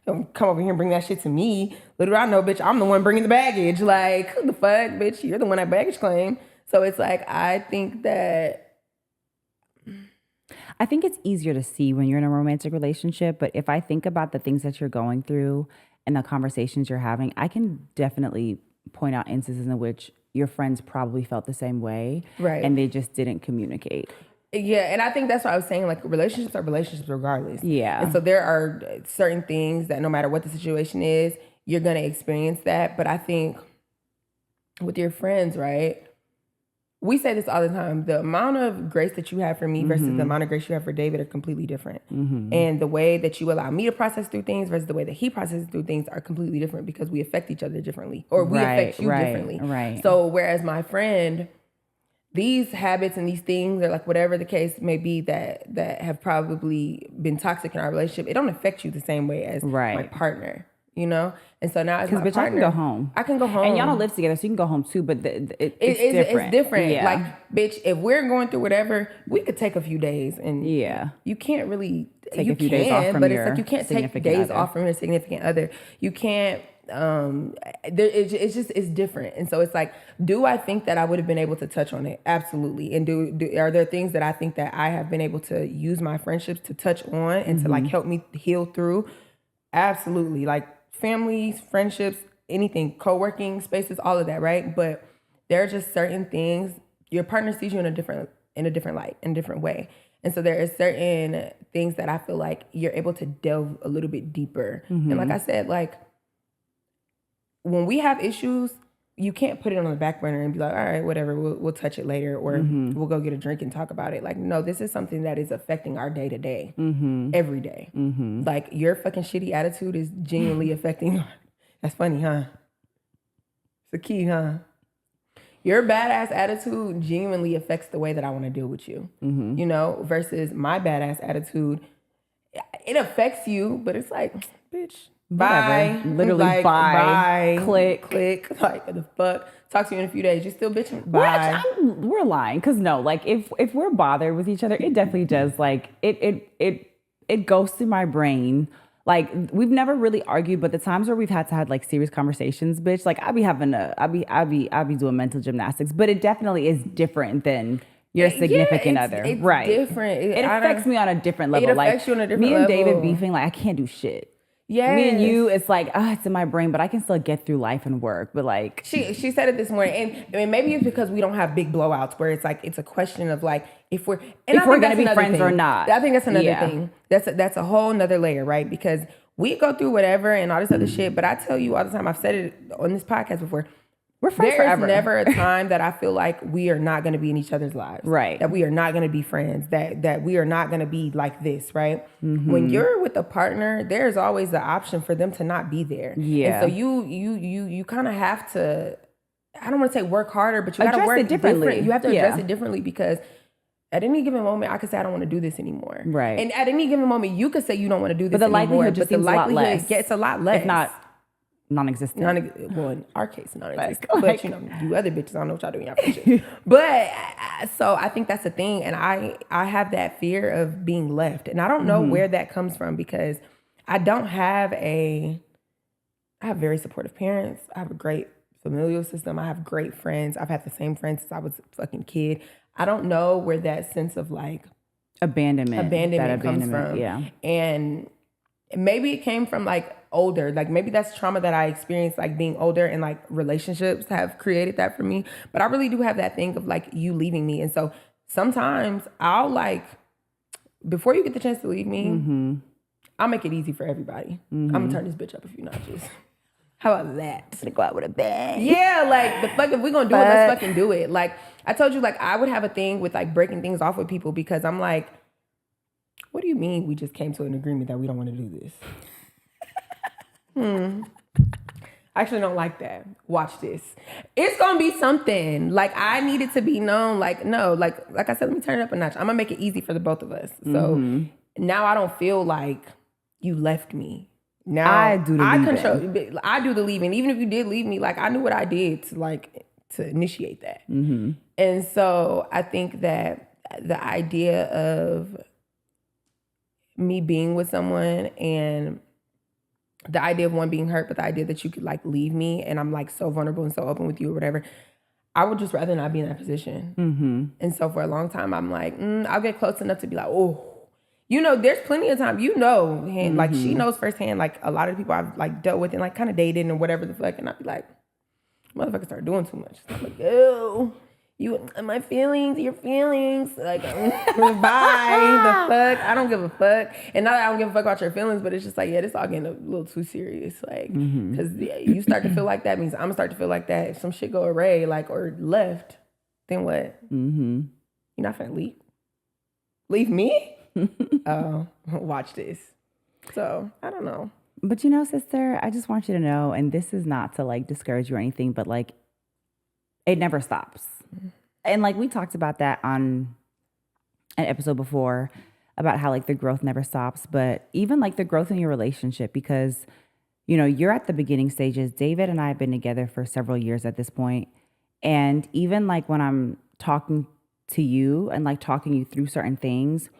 don't come over here and bring that shit to me. Little do I know, bitch, I'm the one bringing the baggage. Like, who the fuck, bitch? You're the one that baggage claim. So it's like, I think it's easier to see when you're in a romantic relationship, but if I think about the things that you're going through and the conversations you're having, I can definitely point out instances in which your friends probably felt the same way. Right. And they just didn't communicate. Yeah, and I think that's what I was saying, like, relationships are relationships regardless. Yeah. And so there are certain things that no matter what the situation is, you're going to experience that. But I think with your friends, right, we say this all the time, the amount of grace that you have for me versus the amount of grace you have for David are completely different. And the way that you allow me to process through things versus the way that he processes through things are completely different because we affect each other differently, or we affect you differently. Right. So whereas my friend, these habits and these things, or like whatever the case may be that have probably been toxic in our relationship, it don't affect you the same way as my partner, you know? And so now as my partner, I can go home. I can go home. And y'all don't live together, so you can go home too, but it's different. It's different. Yeah. Like, bitch, if we're going through whatever, we could take a few days and you can't really take a few days off from but your it's like you can't take days off from your significant other. You can't it's different. And so it's like, do I think that I would have been able to touch on it? Absolutely. And are there things that I think that I have been able to use my friendships to touch on and to like help me heal through? Absolutely. Like families, friendships, anything, co-working spaces, all of that, right? But there are just certain things your partner sees you in a different light, in a different way. And so there are certain things that I feel like you're able to delve a little bit deeper. And like I said, like, when we have issues, you can't put it on the back burner and be like, all right, whatever, we'll touch it later, or we'll go get a drink and talk about it. Like, no, this is something that is affecting our day to day, every day. Like, your fucking shitty attitude is genuinely affecting. That's funny, huh? It's the key, huh? Your badass attitude genuinely affects the way that I want to deal with you, you know, versus my badass attitude. It affects you, but it's like, bitch. Bye. Whatever. Literally, like, bye. Click. Like, what the fuck? Talk to you in a few days. You're still bitching. Bye. We're lying. Because no, like, if we're bothered with each other, it definitely does. Like, it goes through my brain. Like, we've never really argued, but the times where we've had to have like serious conversations, bitch, like I'll be doing mental gymnastics. But it definitely is different than your significant other. It's right. different. It affects me on a different level. It affects you on a different level. Me and level. David beefing, like, I can't do shit. Yes. Me and you, it's like, it's in my brain, but I can still get through life and work. But like, she said it this morning, and I mean, maybe it's because we don't have big blowouts where it's like, it's a question of like, if we're going to be friends or not. I think that's another thing. That's a whole nother layer, right? Because we go through whatever and all this other shit, but I tell you all the time, I've said it on this podcast before, we're friends forever. There is never a time that I feel like we are not going to be in each other's lives. Right. That we are not going to be friends. That we are not going to be like this, right? When you're with a partner, there's always the option for them to not be there. Yeah. And so you kind of have to, I don't want to say work harder, but you got to work it differently. You have to address it differently, because at any given moment, I could say I don't want to do this anymore. Right. And at any given moment, you could say you don't want to do this anymore. But the likelihood just seems a lot less. Gets a lot less. If not non-existent. Well, in our case, non-existent. But you know, you other bitches, I don't know what y'all doing, y'all shit. But so I think that's the thing, and I have that fear of being left, and I don't know where that comes from, because I have very supportive parents. I have a great familial system. I have great friends. I've had the same friends since I was a fucking kid. I don't know where that sense of like abandonment comes from. Yeah. And maybe it came from like older, like maybe that's trauma that I experienced, like being older, and like relationships have created that for me. But I really do have that thing of like you leaving me. And so sometimes I'll like, before you get the chance to leave me, I'll make it easy for everybody. I'm gonna turn this bitch up a few notches. How about that? To go out with a bang. Yeah, like the fuck, if we're gonna do it, let's fucking do it. Like I told you, like I would have a thing with like breaking things off with people because I'm like, what do you mean we just came to an agreement that we don't want to do this? I actually don't like that. Watch this. It's gonna be something. Like I need it to be known. Like no, like I said, let me turn it up a notch. I'm gonna make it easy for the both of us. So now I don't feel like you left me. Now I do the leaving. Even if you did leave me, like I knew what I did to initiate that. And so I think that the idea of me being with someone and the idea of one being hurt, but the idea that you could like leave me and I'm like so vulnerable and so open with you or whatever, I would just rather not be in that position. And so for a long time, I'm like, I'll get close enough to be like, oh, you know, there's plenty of time, you know, and like she knows firsthand, like a lot of people I've like dealt with and like kind of dated and whatever the fuck, and I'd be like, motherfucker start doing too much. So I'm like, oh, my feelings, your feelings, like bye, the fuck, I don't give a fuck, and not that I don't give a fuck about your feelings, but it's just like, yeah, this all getting a little too serious, like, because you start to feel like that means I'm gonna start to feel like that. If some shit go awry, like or left, then what? You're not gonna leave me? Oh, watch this. So I don't know. But you know, sister, I just want you to know, and this is not to like discourage you or anything, but like it never stops. And like we talked about that on an episode before about how like the growth never stops, but even like the growth in your relationship, because you know, you're at the beginning stages. David and I have been together for several years at this point. And even like when I'm talking to you and like talking you through certain things,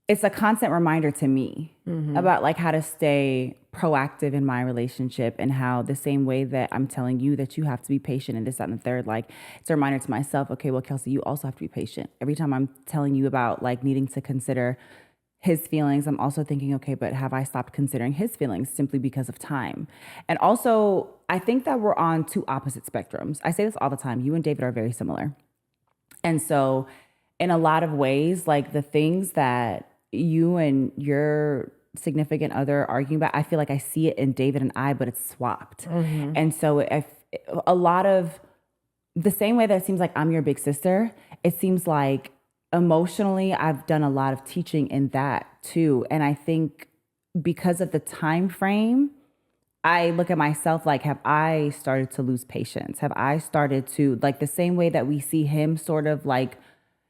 it's a constant reminder to me about like how to stay proactive in my relationship, and how the same way that I'm telling you that you have to be patient and this, that, and the third, like it's a reminder to myself, okay, well, Kelsi, you also have to be patient. Every time I'm telling you about like needing to consider his feelings, I'm also thinking, okay, but have I stopped considering his feelings simply because of time? And also, I think that we're on two opposite spectrums. I say this all the time. You and David are very similar. And so in a lot of ways, like the things that you and your significant other arguing about, I feel like I see it in David and I, but it's swapped. And so if a lot of the same way that it seems like I'm your big sister, it seems like emotionally I've done a lot of teaching in that too. And I think because of the time frame, I look at myself like, have I started to lose patience? Have I started to, like the same way that we see him sort of like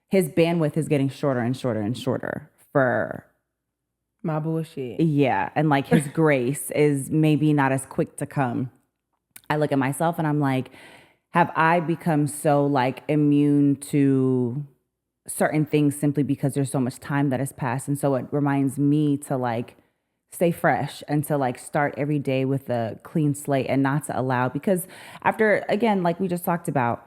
his bandwidth is getting shorter and shorter and shorter for my bullshit. Yeah. And like his grace is maybe not as quick to come. I look at myself and I'm like, have I become so like immune to certain things simply because there's so much time that has passed? And so it reminds me to like stay fresh and to like start every day with a clean slate and not to allow, because after, again, like we just talked about,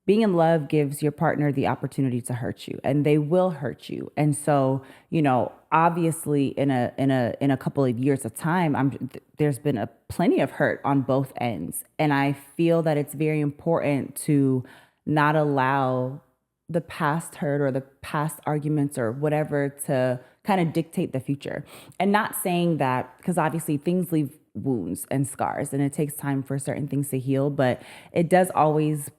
being in love gives your partner the opportunity to hurt you, and they will hurt you. And so, you know, obviously in a couple of years of time, there's been plenty of hurt on both ends. And I feel that it's very important to not allow the past hurt or the past arguments or whatever to kind of dictate the future. And not saying that, because obviously things leave wounds and scars and it takes time for certain things to heal, but it does always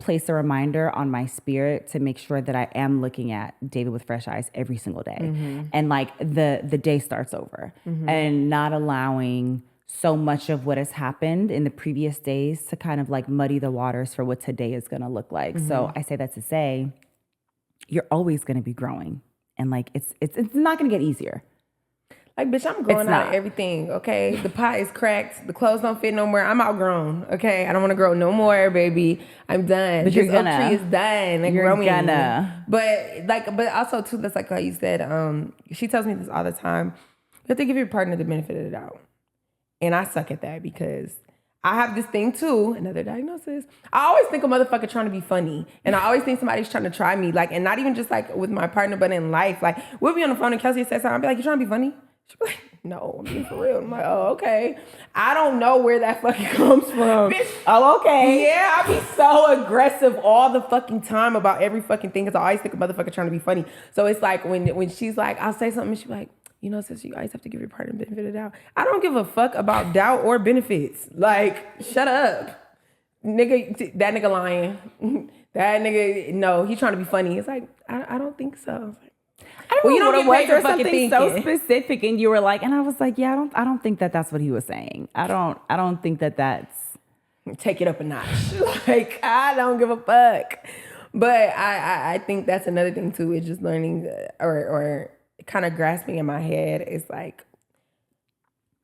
place a reminder on my spirit to make sure that I am looking at David with fresh eyes every single day. And like the day starts over and not allowing so much of what has happened in the previous days to kind of like muddy the waters for what today is going to look like. So I say that to say, you're always going to be growing, and like it's not going to get easier. Like, bitch, I'm growing out of everything, okay? The pot is cracked. The clothes don't fit no more. I'm outgrown, okay? I don't want to grow no more, baby. I'm done. But this oak tree is done. Like, you're growing. gonna. But also, too, that's like how you said, she tells me this all the time. You have to give your partner the benefit of the doubt. And I suck at that because I have this thing, too, another diagnosis. I always think a motherfucker trying to be funny. And I always think somebody's trying to try me. Like, and not even just, like, with my partner, but in life. Like, we'll be on the phone and Kelsi says something. I'll be like, you trying to be funny? She'd be like, no, I'm being for real. I'm like, oh, okay. I don't know where that fucking comes from. Bitch, Oh, okay. yeah, I be so aggressive all the fucking time about every fucking thing because I always think a motherfucker trying to be funny. So it's like when she's like, I'll say something and she's like, you know, sis, you always have to give your partner the benefit of the doubt. I don't give a fuck about doubt or benefits. Like, shut up. Nigga, that nigga lying. That nigga, no, he trying to be funny. It's like, I don't think so. I was like, I don't know what it was. There was fucking something so specific, and you were like, and I was like, yeah, I don't think that's what he was saying. I don't think that's. Take it up a notch. Like, I don't give a fuck. But I think that's another thing too. Is just learning or kind of grasping in my head. It's like,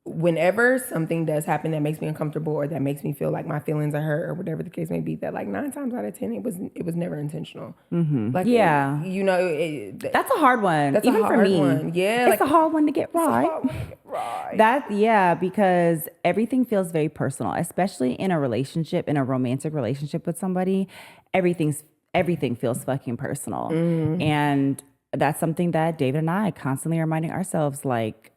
whenever something does happen that makes me uncomfortable or that makes me feel like my feelings are hurt or whatever the case may be, that like 9 times out of 10 it was never intentional. Mm-hmm. Like, yeah, you know, that's a hard one. That's even a hard for me. One. Yeah, it's a hard one to get right. Because everything feels very personal, especially in a relationship, in a romantic relationship with somebody. Everything feels fucking personal, and that's something that David and I constantly are reminding ourselves, like.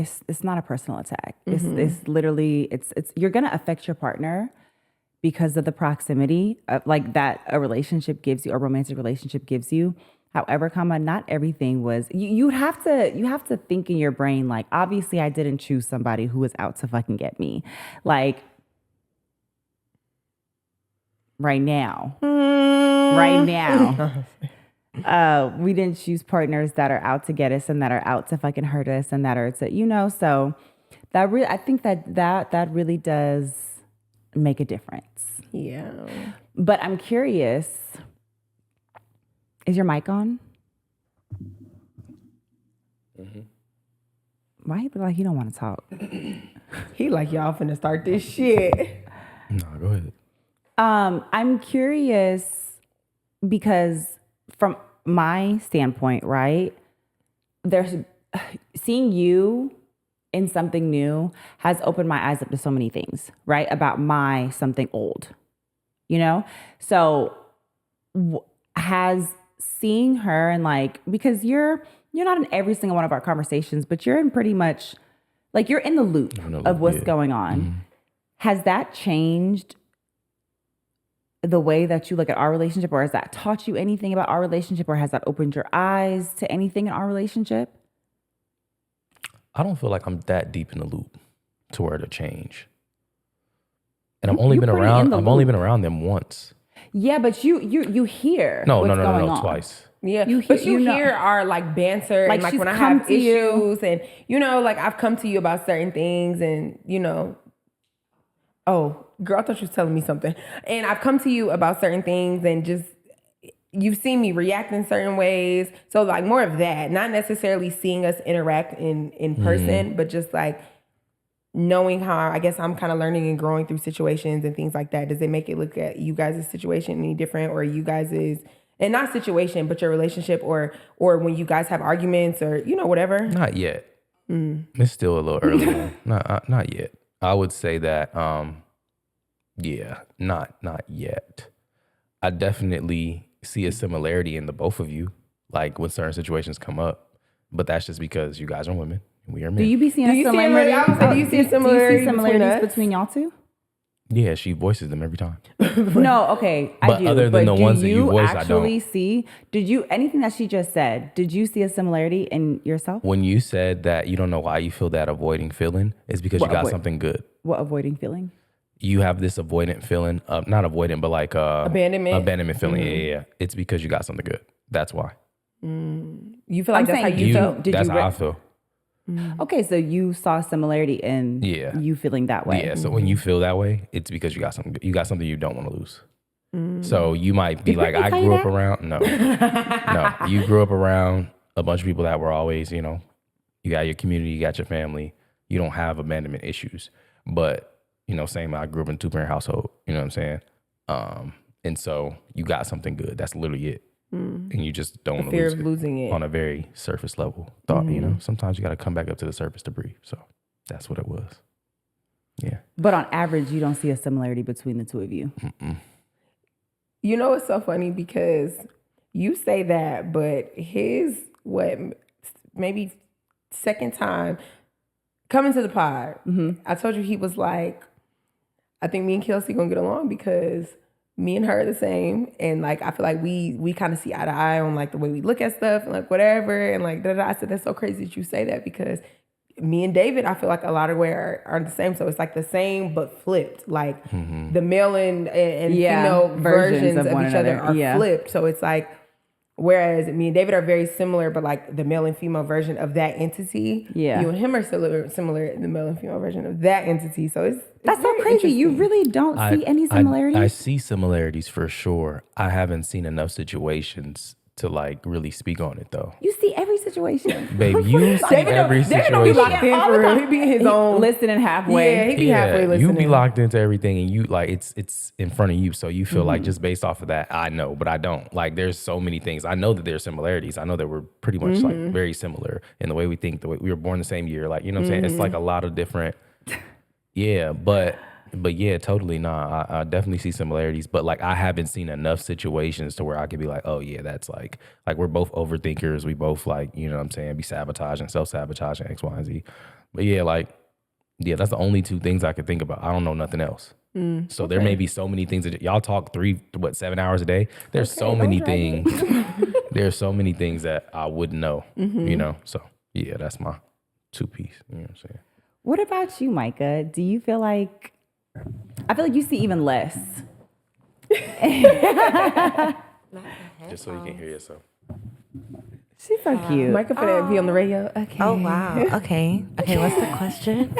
It's not a personal attack. It's literally you're gonna affect your partner because of the proximity of like that a relationship gives you, a romantic relationship gives you. However, not everything was. You have to think in your brain like, obviously I didn't choose somebody who was out to fucking get me, like right now. We didn't choose partners that are out to get us and that are out to fucking hurt us and that are to, so that really, I think that really does make a difference. Yeah. But I'm curious, is your mic on? Mm-hmm. Why he look like he don't want to talk? He like, y'all finna start this shit. No, go ahead. I'm curious because from my standpoint, right, there's seeing you in something new has opened my eyes up to so many things, right, about my something old, so has seeing her and like, because you're not in every single one of our conversations, but you're in pretty much like you're in the loop of what's going on. Mm-hmm. Has that changed the way that you look at our relationship, or has that taught you anything about our relationship, or has that opened your eyes to anything in our relationship? I don't feel like I'm that deep in the loop to where to change. And I've only been around them once. Yeah, but you hear what's going on. Twice. Yeah, you hear our like banter, like, and like when I have issues, and like I've come to you about certain things, and oh, girl, I thought you was telling me something. And I've come to you about certain things and just, you've seen me react in certain ways. So like more of that, not necessarily seeing us interact in person, but just like knowing how, I guess I'm kind of learning and growing through situations and things like that. Does it make it look at you guys' situation any different, or you guys' and not situation, but your relationship, or when you guys have arguments or, whatever? Not yet. It's still a little early. Not yet. I would say that, yeah, not yet. I definitely see a similarity in the both of you, like when certain situations come up, but that's just because you guys are women and we are men. Do you be seeing a similarity? Do you see similarities between y'all two? Yeah, she voices them every time. No, okay, I do. But other than the ones that you voice, I don't. Actually see? Did you, anything that she just said, did you see a similarity in yourself? When you said that you don't know why you feel that avoiding feeling, it's because you got something good. What avoiding feeling? You have this avoidant feeling, not avoidant, but like abandonment feeling. Mm-hmm. Yeah. It's because you got something good. That's why. You feel like that's how you felt? That's how I feel. Okay, so you saw similarity in you feeling that way. Yeah, so when you feel that way, it's because you got something good. You got something you don't want to lose. So you might be like, I grew up around, no, you grew up around a bunch of people that were always, You got your community, you got your family. You don't have abandonment issues. But, you know, same, I grew up in a 2-parent household, you know what I'm saying? And so you got something good. That's literally it. And you just don't want to lose of losing it on a very surface level thought, you know? Sometimes you got to come back up to the surface to breathe. So that's what it was. Yeah. But on average, you don't see a similarity between the two of you. Mm-mm. You know, it's so funny because you say that, but maybe second time coming to the pod, I told you he was like, I think me and Kelsi gonna get along because me and her are the same, and like I feel like we kind of see eye to eye on like the way we look at stuff and like whatever, and like I said that's so crazy that you say that because me and David, I feel like a lot of way are the same. So it's like the same but flipped. Like the male and female versions of each other are flipped. So it's like, whereas me and David are very similar, but like the male and female version of that entity. Yeah. You and him are similar, the male and female version of that entity. So that's so crazy. You really don't see any similarities? I see similarities for sure. I haven't seen enough situations to like really speak on it though. You see every situation. Babe, you see every situation. David don't be locked in for real. He be in his own. Listening halfway. Yeah, he be halfway listening. You be locked into everything and you like, it's in front of you. So you feel like just based off of that, I know, but I don't. Like there's so many things. I know that there's similarities. I know that we're pretty much like very similar in the way we think, the way we were born the same year. Like, you know what I'm saying? It's like a lot of different, But yeah, totally. Nah, I definitely see similarities, but like I haven't seen enough situations to where I could be like, oh yeah, that's like we're both overthinkers. We both like, you know what I'm saying, be sabotaging, self-sabotaging, X, Y, and Z. But yeah, that's the only two things I could think about. I don't know nothing else. So there may be so many things that y'all talk 7 hours a day. There's so many things. There's so many things that I wouldn't know, you know? So yeah, that's my 2-piece. You know what I'm saying? What about you, Micah? Do you feel like, I feel like you see even less. Just so you can hear yourself. She's so cute. Micah finna be on the radio. Okay. Oh, wow. Okay, what's the question?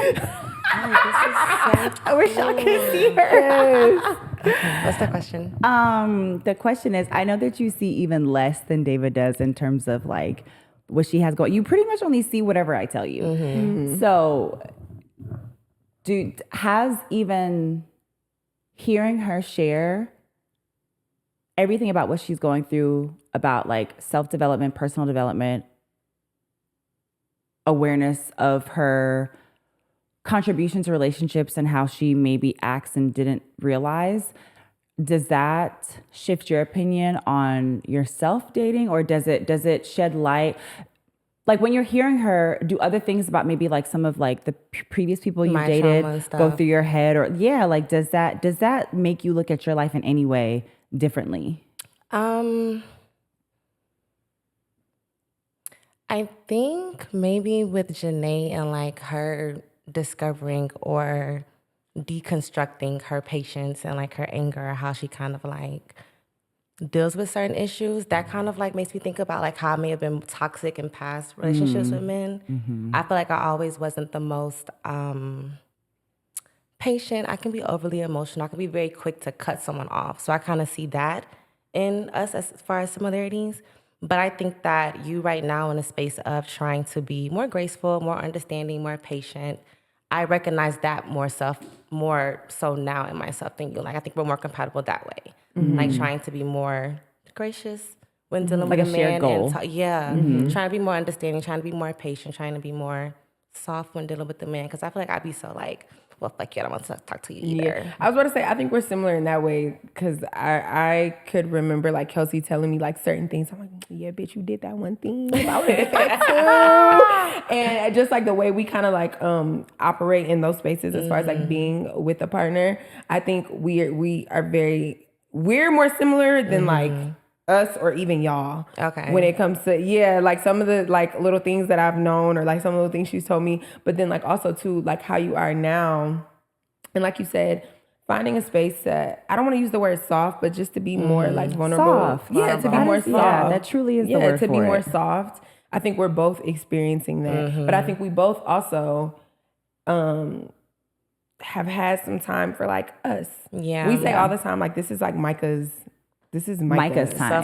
I wish I could see her. Okay, what's the question? The question is, I know that you see even less than David does in terms of like what she has going. You pretty much only see whatever I tell you. So has even hearing her share everything about what she's going through, about like self-development, personal development, awareness of her contribution to relationships and how she maybe acts and didn't realize, does that shift your opinion on yourself dating, or does it shed light? Like when you're hearing her do other things about maybe like some of like the previous people you dated go through your head, or like does that make you look at your life in any way differently? I think maybe with Janai and like her discovering or deconstructing her patience and like her anger, how she kind of like deals with certain issues, that kind of like makes me think about like how I may have been toxic in past relationships with men. I feel like I always wasn't the most patient. I can be overly emotional. I can be very quick to cut someone off. So I kind of see that in us as far as similarities. But I think that you right now in a space of trying to be more graceful, more understanding, more patient, I recognize that more so now in myself than you. Like I think we're more compatible that way. Like trying to be more gracious when dealing with a man. shared goal. And trying to be more understanding, trying to be more patient, trying to be more soft when dealing with the man. Because I feel like I'd be so like, well, fuck you, I don't want to talk to you either. Yeah. I was about to say, I think we're similar in that way, because I could remember like Kelsi telling me like certain things. I'm like, yeah, bitch, you did that one thing. I would have did that too. And just like the way we kind of like operate in those spaces as far as like being with a partner, I think we're more similar than like us or even y'all. Okay. When it comes to, like some of the like little things that I've known, or like some of the things she's told me, but then like also too, like how you are now. And like you said, finding a space that, I don't want to use the word soft, but just to be more like vulnerable. Soft. Yeah, to be more soft. Yeah, that truly is the word to for be more it. soft. I think we're both experiencing that. But I think we both also have had some time for like us. Yeah. We say all the time, like this is Micah's time.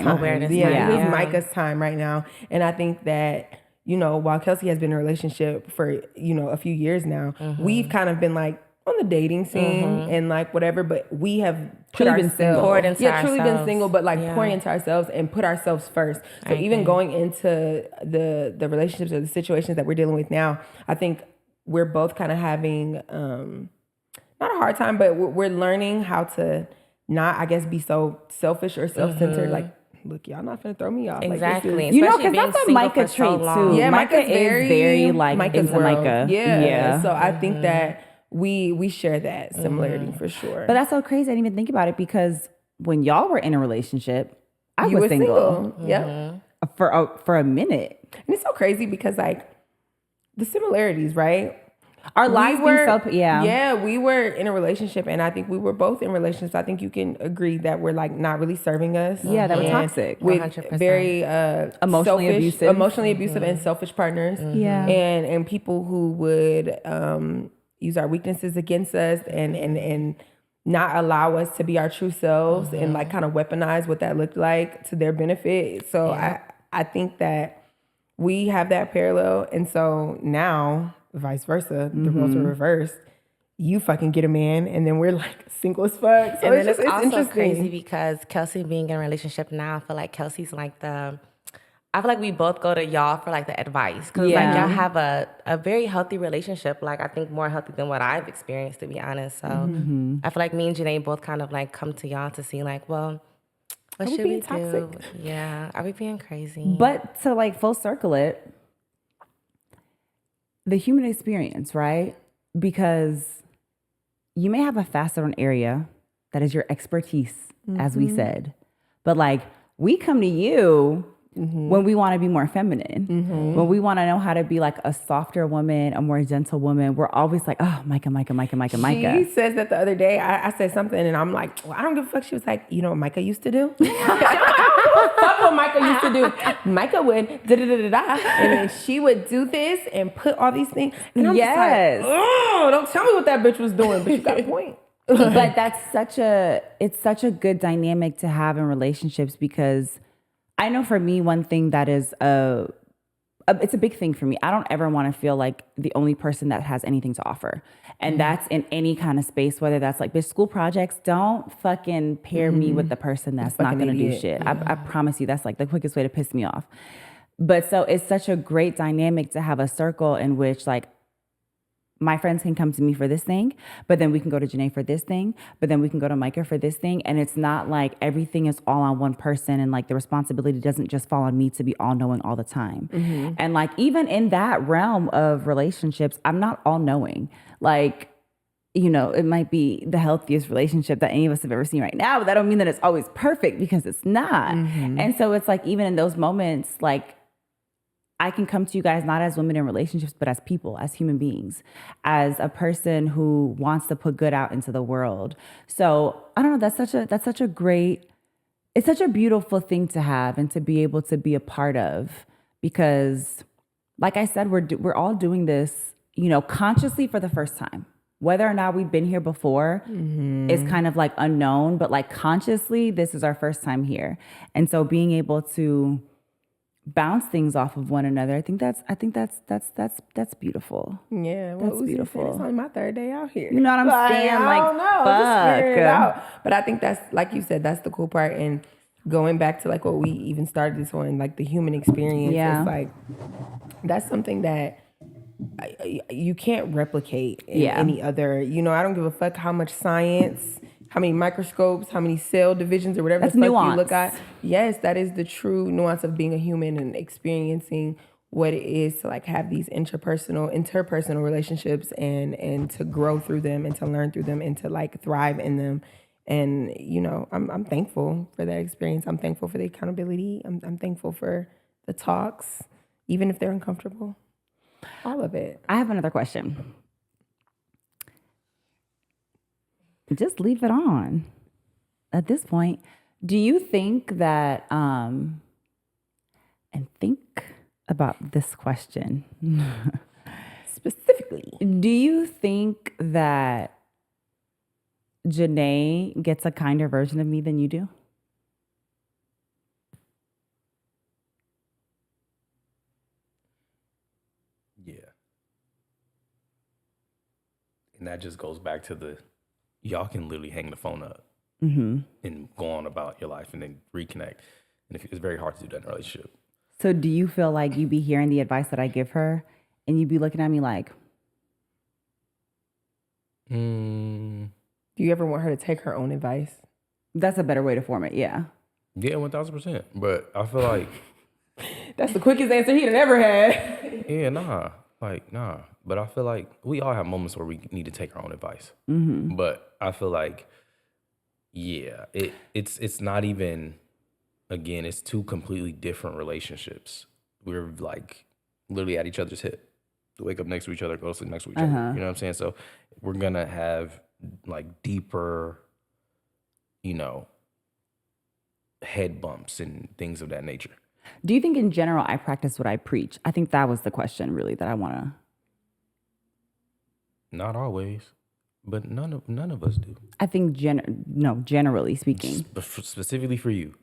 Self-awareness. This is Micah's time right now. And I think that you know, while Kelsi has been in a relationship for, you know, a few years now, we've kind of been like on the dating scene and like whatever, but we have Truly been single. Poured into truly been ourselves. single, but like pouring into ourselves and put ourselves first. So even going into the relationships or the situations that we're dealing with now, I think we're both kind of having not a hard time, but we're learning how to not, I guess, be so selfish or self-centered. Like, look, y'all not finna throw me off. Exactly. Like, You know, Especially because that's a being Micah single for trait so too. long. yeah, Micah is very like Micah's into world. Micah. Yeah. So I think that we share that similarity for sure. But that's so crazy. I didn't even think about it because when y'all were in a relationship, I you was were single, Yep. for a minute. And it's so crazy because like the similarities, right? Our lives being so we were in a relationship, and I think we were both in relationships. I think you can agree that we're like not really serving us. Yeah, that were and toxic. with 100%. very Emotionally abusive. and selfish partners. Yeah. and people who would use our weaknesses against us and not allow us to be our true selves and like kind of weaponize what that looked like to their benefit. So I think that we have that parallel, and so now vice versa, the roles are reversed. You fucking get a man, and then we're like single as fuck. So And then it's it's also interesting. crazy because Kelsi being in a relationship now, I feel like Kelsi's like I feel like we both go to y'all for like the advice. Because like y'all have a very healthy relationship. Like I think more healthy than what I've experienced, to be honest. So I feel like me and Janai both kind of like come to y'all to see like, well, what should we do? Yeah. Are we being crazy? But to like full circle it, the human experience, right? Because you may have a facet or an area that is your expertise, as we said. But like we come to you when we want to be more feminine, when we want to know how to be like a softer woman, a more gentle woman. We're always like, oh, Micah. She says that the other day. I said something, and I'm like, well, I don't give a fuck. She was like, you know what Micah used to do? Fuck what Micah used to do. Micah would da-da-da-da-da, and then she would do this and put all these things. And I'm just like, oh, don't tell me what that bitch was doing, but you got a point. But it's such a good dynamic to have in relationships because I know for me, one thing that is it's a big thing for me. I don't ever want to feel like the only person that has anything to offer. And that's in any kind of space, whether that's like, bitch, school projects, don't fucking pair me with the person that's not going to do shit. I promise you, that's like the quickest way to piss me off. But so it's such a great dynamic to have a circle in which like my friends can come to me for this thing, but then we can go to Janai for this thing, but then we can go to Micah for this thing. And it's not like everything is all on one person and like the responsibility doesn't just fall on me to be all knowing all the time. And like even in that realm of relationships, I'm not all knowing. Like, you know, it might be the healthiest relationship that any of us have ever seen right now, but that don't mean that it's always perfect because it's not. And so it's like even in those moments, like I can come to you guys not as women in relationships, but as people, as human beings, as a person who wants to put good out into the world. So I don't know. That's such a great. It's such a beautiful thing to have and to be able to be a part of, because, like I said, we're all doing this, you know, consciously for the first time. Whether or not we've been here before is kind of like unknown, but like consciously, this is our first time here, and so being able to bounce things off of one another. I think that's beautiful. Yeah, that's beautiful. It's only my third day out here. You know what I'm saying? I don't know. Fuck. Just figuring it out. But I think that's, like you said, that's the cool part. And going back to like what we even started this on, like the human experience. Yeah. It's like that's something that you can't replicate in any other. You know, I don't give a fuck how much science, how many microscopes, how many cell divisions or whatever That's the fuck nuance. you look at. Yes, that is the true nuance of being a human and experiencing what it is to like have these interpersonal relationships and to grow through them and to learn through them and to like thrive in them. And, you know, I'm thankful for that experience. I'm thankful for the accountability. I'm thankful for the talks, even if they're uncomfortable. All of it. I have another question. Just leave it on. At this point, do you think that, and think about this question Specifically, do you think that Janai gets a kinder version of me than you do? And that just goes back to y'all can literally hang the phone up and go on about your life and then reconnect. And it's very hard to do that in a relationship. So do you feel like you be hearing the advice that I give her and you be looking at me like, do you ever want her to take her own advice? that's a better way to form it, yeah. Yeah, 1000%. But I feel like that's the quickest answer he'd ever had. yeah, nah. But I feel like we all have moments where we need to take our own advice. But I feel like, yeah, it's not even, again, it's two completely different relationships. We're like literally at each other's hip. Wake up next to each other, go to sleep next to each other. You know what I'm saying? So we're gonna have like deeper, head bumps and things of that nature. Do you think in general I practice what I preach? I think that was the question really that I want to. Not always, but none of us do. I think generally speaking. Specifically for you.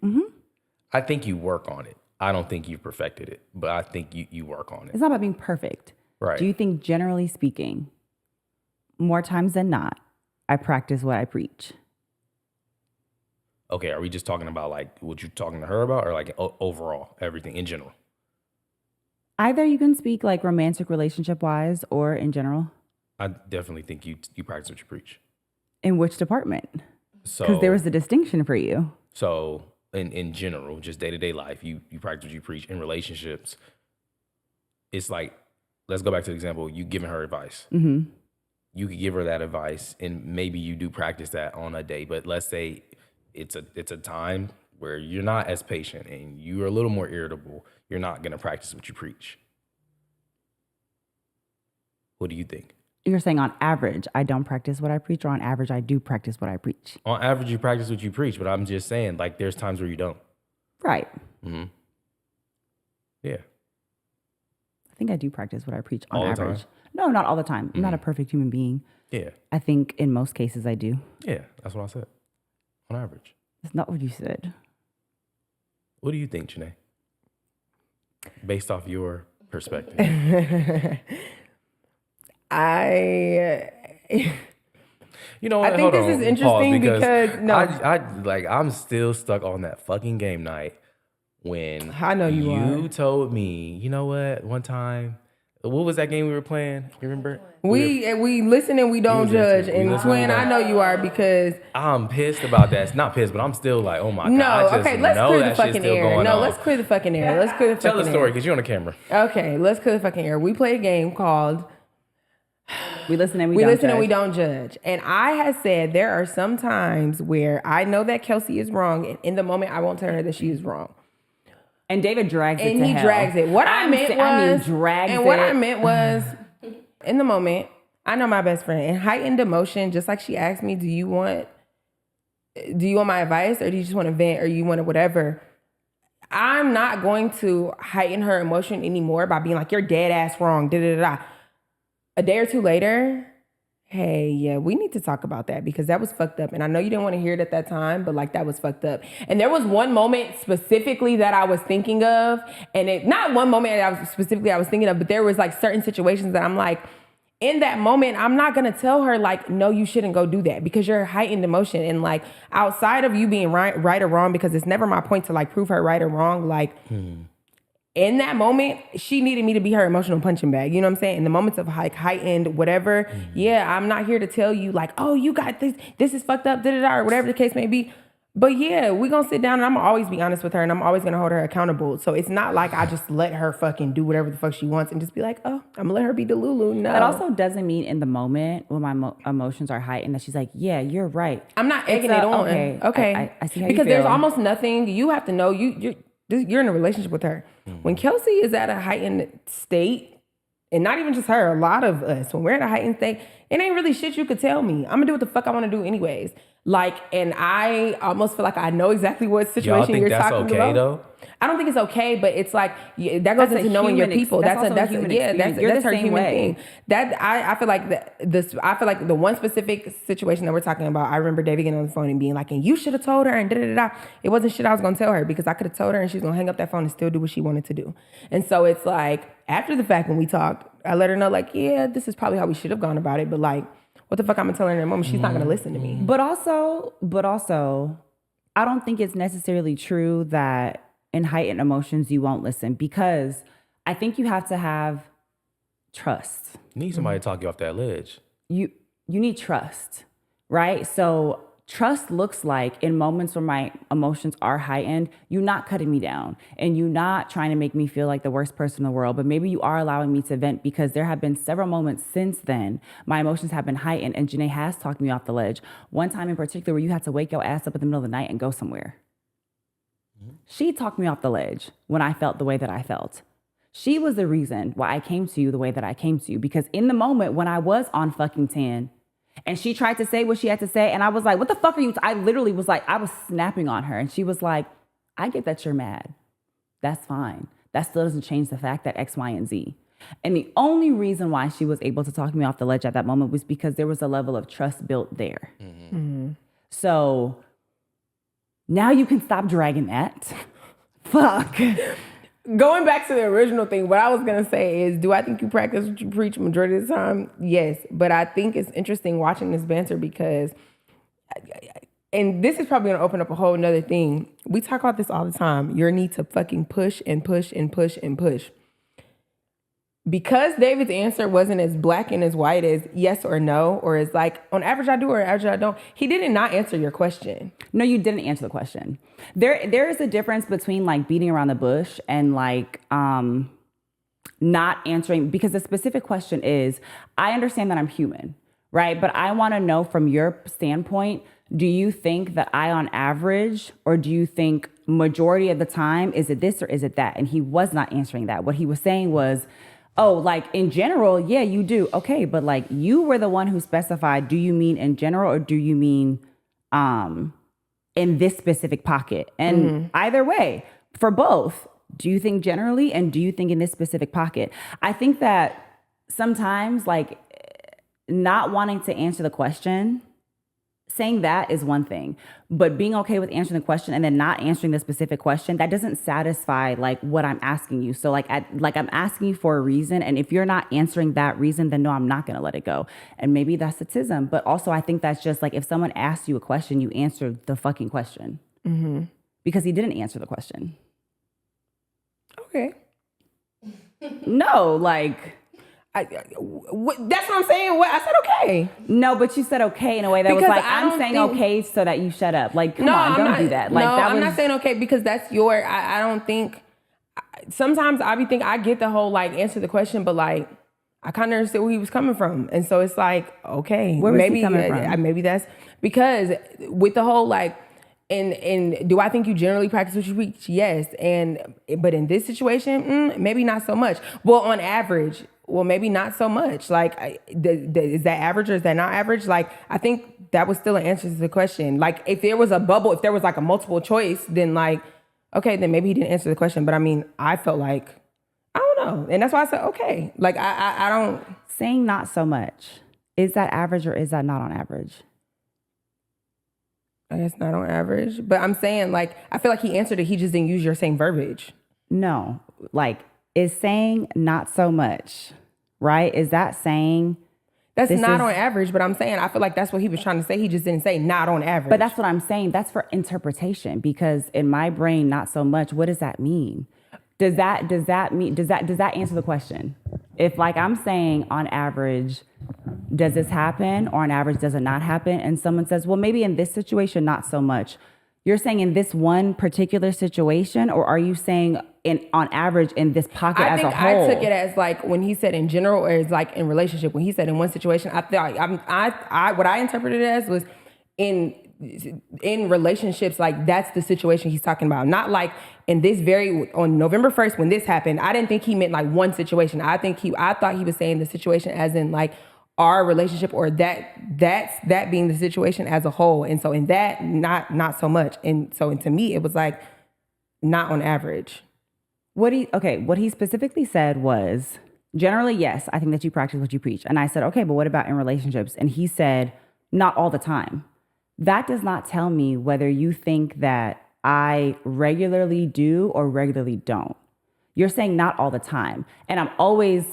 I think you work on it. I don't think you've perfected it, but I think you work on it. It's not about being perfect. Right. Do you think generally speaking, more times than not, I practice what I preach? Okay, are we just talking about like what you're talking to her about, or like overall, everything in general? Either you can speak like romantic relationship wise or in general. I definitely think you practice what you preach. In which department? So Because there was a distinction for you. So in general, just day-to-day life, you practice what you preach. In relationships, it's like, let's go back to the example, you giving her advice. You could give her that advice and maybe you do practice that on a day, but let's say it's a time where you're not as patient and you're a little more irritable. You're not going to practice what you preach. What do you think? You're saying on average, I don't practice what I preach, or on average, I do practice what I preach? On average, you practice what you preach, but I'm just saying, like, there's times where you don't. Right. Yeah. I think I do practice what I preach on All the average. time? No, not all the time. I'm not a perfect human being. Yeah. I think in most cases I do. Yeah, that's what I said. On average. That's not what you said. What do you think, Janai? Based off your perspective. You know what? I think this is interesting because no. I'm still stuck on that fucking game night when I know you are. told me, you know what? One time, what was that game we were playing? You remember? We listen and we don't judge. And twin, I know you are because I'm pissed about that. It's not pissed, but I'm still like, oh my god. No, okay, let's clear the fucking air. No, let's clear the fucking air. Let's clear the fucking air. Tell the story because you're on the camera. Okay, let's clear the fucking air. We play a game called We listen and we don't judge. And I have said there are some times where I know that Kelsi is wrong, and in the moment I won't tell her that she is wrong. And David drags it to And he hell. drags it. What I meant was, in the moment, I know my best friend. In heightened emotion, just like she asked me, do you want my advice, or do you just want to vent, or you want to whatever? I'm not going to heighten her emotion anymore by being like, you're dead ass wrong, da-da-da-da. A day or two later, hey, yeah, we need to talk about that because that was fucked up. And I know you didn't want to hear it at that time, but like that was fucked up. And there was one moment specifically that I was thinking of, and not one moment that I was thinking of, but there was like certain situations that I'm like, in that moment, I'm not going to tell her like, no, you shouldn't go do that because you're heightened emotion. And like outside of you being right or wrong, because it's never my point to like prove her right or wrong. Like, in that moment, she needed me to be her emotional punching bag. You know what I'm saying? In the moments of like heightened whatever, yeah, I'm not here to tell you like, oh, you got this is fucked up, da-da-da, or whatever the case may be. But yeah, we're going to sit down and I'm going to always be honest with her and I'm always going to hold her accountable. So it's not like I just let her fucking do whatever the fuck she wants and just be like, oh, I'm going to let her be Delulu. No. That also doesn't mean in the moment when my emotions are heightened that she's like, yeah, you're right. I'm not egging it on. Okay. I see how you because feel. there's almost nothing you have to know. You're in a relationship with her. When Kelsi is at a heightened state, and not even just her, a lot of us, when we're at a heightened state, it ain't really shit you could tell me. I'm gonna do what the fuck I want to do anyways. Like, and I almost feel like I know exactly what situation you're talking about. Y'all think that's okay though? I don't think it's okay, but it's like that goes into knowing your people. That's her human thing. That I feel like I feel like the one specific situation that we're talking about, I remember David getting on the phone and being like, and you should have told her and da-da-da-da. It wasn't shit I was gonna tell her because I could have told her and she was gonna hang up that phone and still do what she wanted to do. And so it's like after the fact when we talked, I let her know like, yeah, this is probably how we should have gone about it, but like what the fuck I'm gonna tell her in that moment? She's not gonna listen to me. But also, I don't think it's necessarily true that in heightened emotions you won't listen, because I think you have to have trust. You need somebody to talk you off that ledge. You need trust, right? So trust looks like, in moments where my emotions are heightened, you not cutting me down and you not trying to make me feel like the worst person in the world, but maybe you are allowing me to vent, because there have been several moments since then my emotions have been heightened and Janai has talked me off the ledge. One time in particular where you had to wake your ass up in the middle of the night and go somewhere. She talked me off the ledge when I felt the way that I felt. She was the reason why I came to you the way that I came to you, because in the moment when I was on fucking 10, and she tried to say what she had to say, and I was like, what the fuck are you? I literally was like, I was snapping on her. And she was like, I get that you're mad. That's fine. That still doesn't change the fact that X, Y, and Z. And the only reason why she was able to talk me off the ledge at that moment was because there was a level of trust built there. So now you can stop dragging that. Fuck. Going back to the original thing, what I was going to say is, do I think you practice what you preach majority of the time? Yes. But I think it's interesting watching this banter because, and this is probably going to open up a whole nother thing. We talk about this all the time. Your need to fucking push and push and push and push. Because David's answer wasn't as black and as white as yes or no, or as like, on average I do or average I don't, he didn't not answer your question. No, you didn't answer the question. There is a difference between like beating around the bush and like not answering, because the specific question is, I understand that I'm human, right? But I want to know from your standpoint, do you think that I on average, or do you think majority of the time, is it this or is it that? And he was not answering that. What he was saying was, oh, like in general, yeah, you do. Okay, but like you were the one who specified, do you mean in general or do you mean in this specific pocket? And either way, for both, do you think generally and do you think in this specific pocket? I think that sometimes like not wanting to answer the question, saying that is one thing, but being okay with answering the question and then not answering the specific question, that doesn't satisfy like what I'm asking you. So like I'm asking you for a reason, and if you're not answering that reason, then no, I'm not gonna let it go. And maybe that's autism, but also I think that's just like, if someone asks you a question, you answer the fucking question. Because he didn't answer the question. Okay. No, like... that's what I'm saying. I said okay. No, but you said okay in a way that because was like, I'm saying okay so that you shut up. Like, come on, don't do that. Like, I'm not saying okay because that's your, I don't think, sometimes I be thinking, I get the whole like answer the question, but like, I kind of understood where he was coming from. And so it's like, okay, where was he coming from? Maybe that's because with the whole like, and do I think you generally practice what you preach? Yes. But in this situation, maybe not so much. Well, on average, well, maybe not so much. Like, is that average or is that not average? Like, I think that was still an answer to the question. Like, if there was a bubble, if there was like a multiple choice, then like, okay, then maybe he didn't answer the question. But I mean, I felt like, I don't know. And that's why I said, okay. Like, I don't. Saying not so much. Is that average or is that not on average? I guess not on average. But I'm saying, like, I feel like he answered it. He just didn't use your same verbiage. No. Like, is saying not so much, right? Is that saying... That's not on average, but I'm saying, I feel like that's what he was trying to say. He just didn't say not on average. But that's what I'm saying. That's for interpretation, because in my brain, not so much. What does that mean? Does that answer the question? If like I'm saying on average, does this happen, or on average, does it not happen? And someone says, well, maybe in this situation, not so much. You're saying in this one particular situation, or are you saying on average in this pocket as a whole? I took it as like when he said in general, or as like in relationship. When he said in one situation, I thought what I interpreted it as was in relationships, like that's the situation he's talking about. Not like in this on November 1st when this happened. I didn't think he meant like one situation. I thought he was saying the situation as in like our relationship, or that being the situation as a whole. And so in that, not so much. And so to me, it was like not on average. What he specifically said was, generally, yes, I think that you practice what you preach. And I said, okay, but what about in relationships? And he said, not all the time. That does not tell me whether you think that I regularly do or regularly don't. You're saying not all the time. And I'm always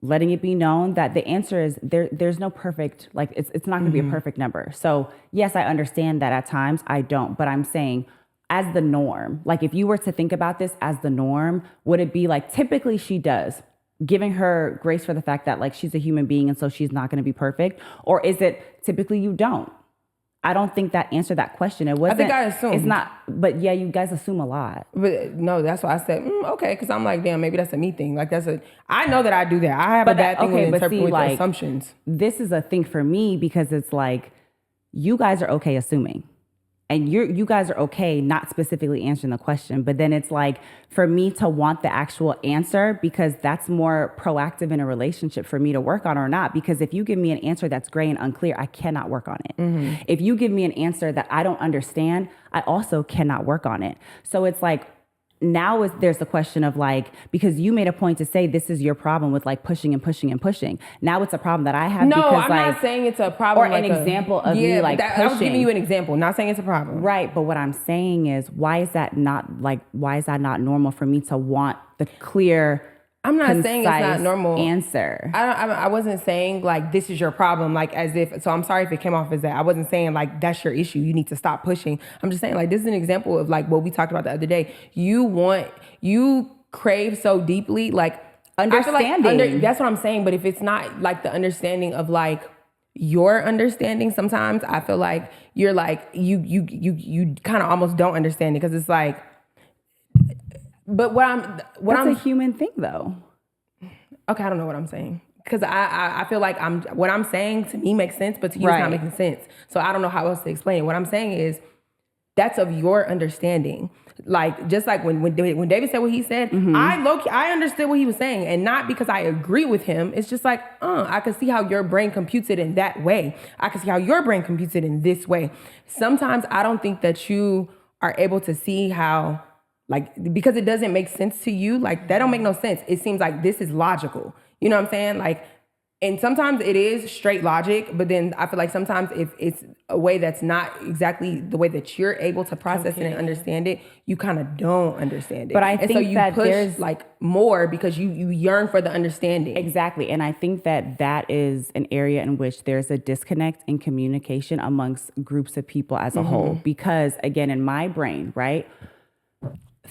letting it be known that the answer is there's no perfect, like it's not going to be a perfect number. So yes, I understand that at times I don't, but I'm saying as the norm, like if you were to think about this as the norm, would it be like typically she does, giving her grace for the fact that like she's a human being and so she's not going to be perfect? Or is it typically you don't? I don't think that answered that question. It wasn't. I think I assumed. It's not, but yeah, you guys assume a lot. But no, that's why I said, okay, because I'm like, damn, maybe that's a me thing. Like I know that I do that. I have a bad thing with assumptions. This is a thing for me because it's like, you guys are okay assuming. And you guys are okay not specifically answering the question, but then it's like for me to want the actual answer because that's more proactive in a relationship for me to work on or not. Because if you give me an answer that's gray and unclear, I cannot work on it. If you give me an answer that I don't understand, I also cannot work on it. So it's like now there's the question of like, because you made a point to say this is your problem with like pushing and pushing and pushing. Now it's a problem that I have. No, because, I'm like, not saying it's a problem. Or like an example of me like pushing. I was giving you an example, not saying it's a problem. Right, but what I'm saying is why is that not normal for me to want the clear, I'm not saying it's not normal answer. I wasn't saying like this is your problem, like as if. So I'm sorry if it came off as that. I wasn't saying like that's your issue. You need to stop pushing. I'm just saying like this is an example of like what we talked about the other day. You crave so deeply like understanding. That's what I'm saying. But if it's not like the understanding of like your understanding, sometimes I feel like you're like you kind of almost don't understand it because it's like. But that's a human thing though. Okay, I don't know what I'm saying. Because I feel like what I'm saying to me makes sense, but to you it's not making sense. So I don't know how else to explain it. What I'm saying is that's of your understanding. Like just like when David said what he said, I understood what he was saying, and not because I agree with him. It's just like, I can see how your brain computes it in that way. I can see how your brain computes it in this way. Sometimes I don't think that you are able to see how. Like, because it doesn't make sense to you, like, that don't make no sense. It seems like this is logical. You know what I'm saying? Like, and sometimes it is straight logic, but then I feel like sometimes if it's a way that's not exactly the way that you're able to process it and understand it, you kind of don't understand it. But I think so you that push there's like more because you yearn for the understanding. Exactly. And I think that is an area in which there's a disconnect in communication amongst groups of people as a whole. Because again, in my brain, right?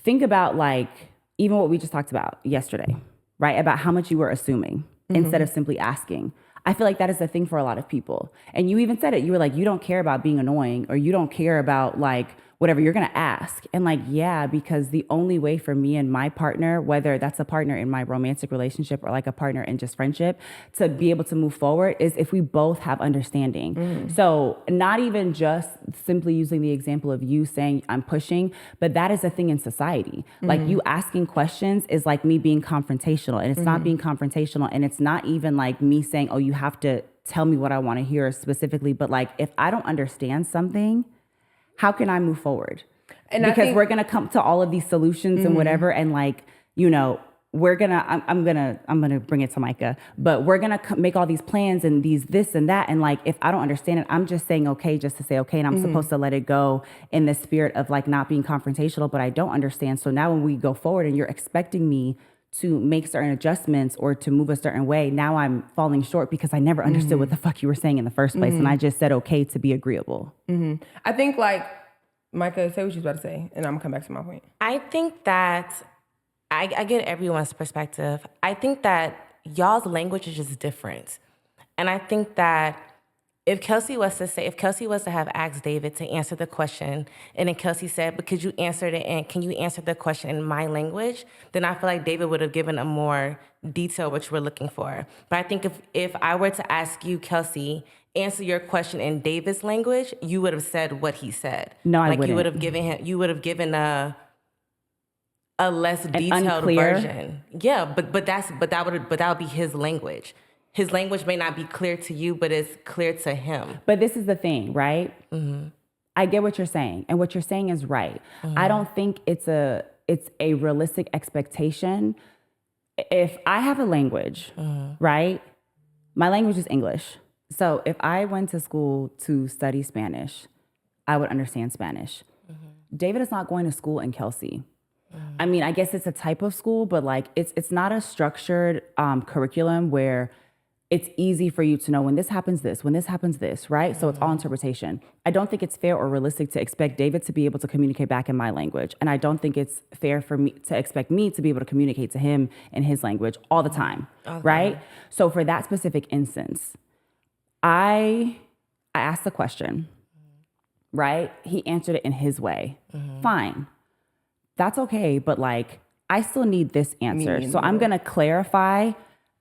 Think about like even what we just talked about yesterday, right? About how much you were assuming instead of simply asking. I feel like that is the thing for a lot of people. And you even said it. You were like, you don't care about being annoying or you don't care about like whatever you're going to ask. And like, yeah, because the only way for me and my partner, whether that's a partner in my romantic relationship or like a partner in just friendship, to be able to move forward is if we both have understanding. So not even just simply using the example of you saying I'm pushing, but that is a thing in society. Like you asking questions is like me being confrontational, and it's not being confrontational. And it's not even like me saying, oh, you have to tell me what I want to hear specifically. But like, if I don't understand something, how can I move forward? And because we're going to come to all of these solutions and whatever. And like, you know, I'm going to bring it to Micah, but we're going to make all these plans and this and that. And like, if I don't understand it, I'm just saying, okay, just to say, okay. And I'm supposed to let it go in the spirit of like not being confrontational, but I don't understand. So now when we go forward and you're expecting me to make certain adjustments or to move a certain way, now I'm falling short because I never understood what the fuck you were saying in the first place. And I just said, okay, to be agreeable. I think like, Micah, say what she's about to say, and I'm gonna come back to my point. I think that I get everyone's perspective. I think that y'all's language is just different. And I think that if Kelsi was to have asked David to answer the question, and then Kelsi said, but could you answer it, and can you answer the question in my language? Then I feel like David would have given a more detail what you were looking for. But I think if I were to ask you, Kelsi, answer your question in David's language, you would have said what he said. No, I wouldn't. You would have given a less detailed version. Yeah, but that would be his language. His language may not be clear to you, but it's clear to him. But this is the thing, right? I get what you're saying, and what you're saying is right. I don't think it's a realistic expectation. If I have a language, right? My language is English. So if I went to school to study Spanish, I would understand Spanish. David is not going to school in Kelsi. I mean, I guess it's a type of school, but like it's not a structured curriculum where it's easy for you to know when this happens, when this happens, this, right? So it's all interpretation. I don't think it's fair or realistic to expect David to be able to communicate back in my language. And I don't think it's fair for me to expect me to be able to communicate to him in his language all the time, right? So for that specific instance, I asked the question, right? He answered it in his way. Fine. That's okay, but like, I still need this answer. So I'm gonna clarify,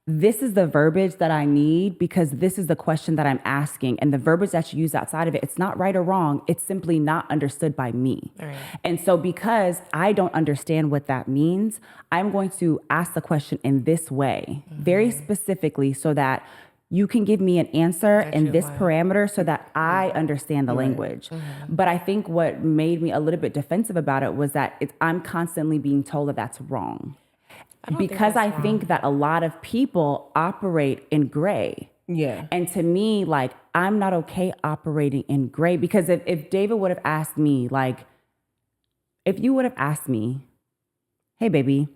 this is the verbiage that I need because this is the question that I'm asking. And the verbiage that you use outside of it, it's not right or wrong. It's simply not understood by me. Right. And so because I don't understand what that means, I'm going to ask the question in this way, very specifically, so that you can give me an answer in this parameter so that I understand the language. But I think what made me a little bit defensive about it was that I'm constantly being told that that's wrong. Because I think that a lot of people operate in gray. Yeah. And to me, like, I'm not okay operating in gray because if David would have asked me, like, if you would have asked me, hey, baby,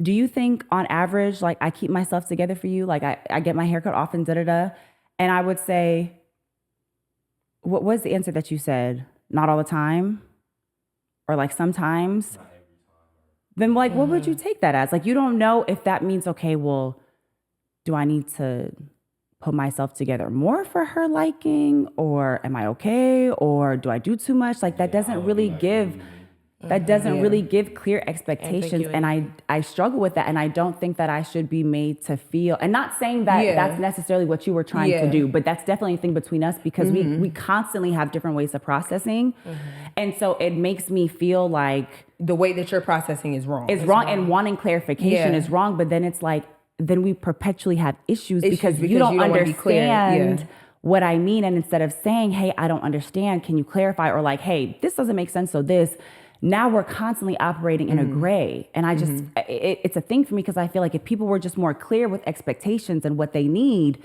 do you think on average, like, I keep myself together for you? Like, I get my haircut often, da-da-da. And I would say, what was the answer that you said? Not all the time? Or like sometimes? Then like, what would you take that as? Like, you don't know if that means, okay, well, do I need to put myself together more for her liking? Or am I okay? Or do I do too much? Like, that doesn't really give... That doesn't really give clear expectations. And I struggle with that. And I don't think that I should be made to feel, and not saying that that's necessarily what you were trying to do, but that's definitely a thing between us because we constantly have different ways of processing. And so it makes me feel like the way that you're processing is wrong. It's wrong. And wanting clarification is wrong. But then it's like, then we perpetually have issues because you don't understand what I mean. And instead of saying, hey, I don't understand, can you clarify? Or like, hey, this doesn't make sense. So this. Now we're constantly operating in a gray. And I just, it's a thing for me because I feel like if people were just more clear with expectations and what they need,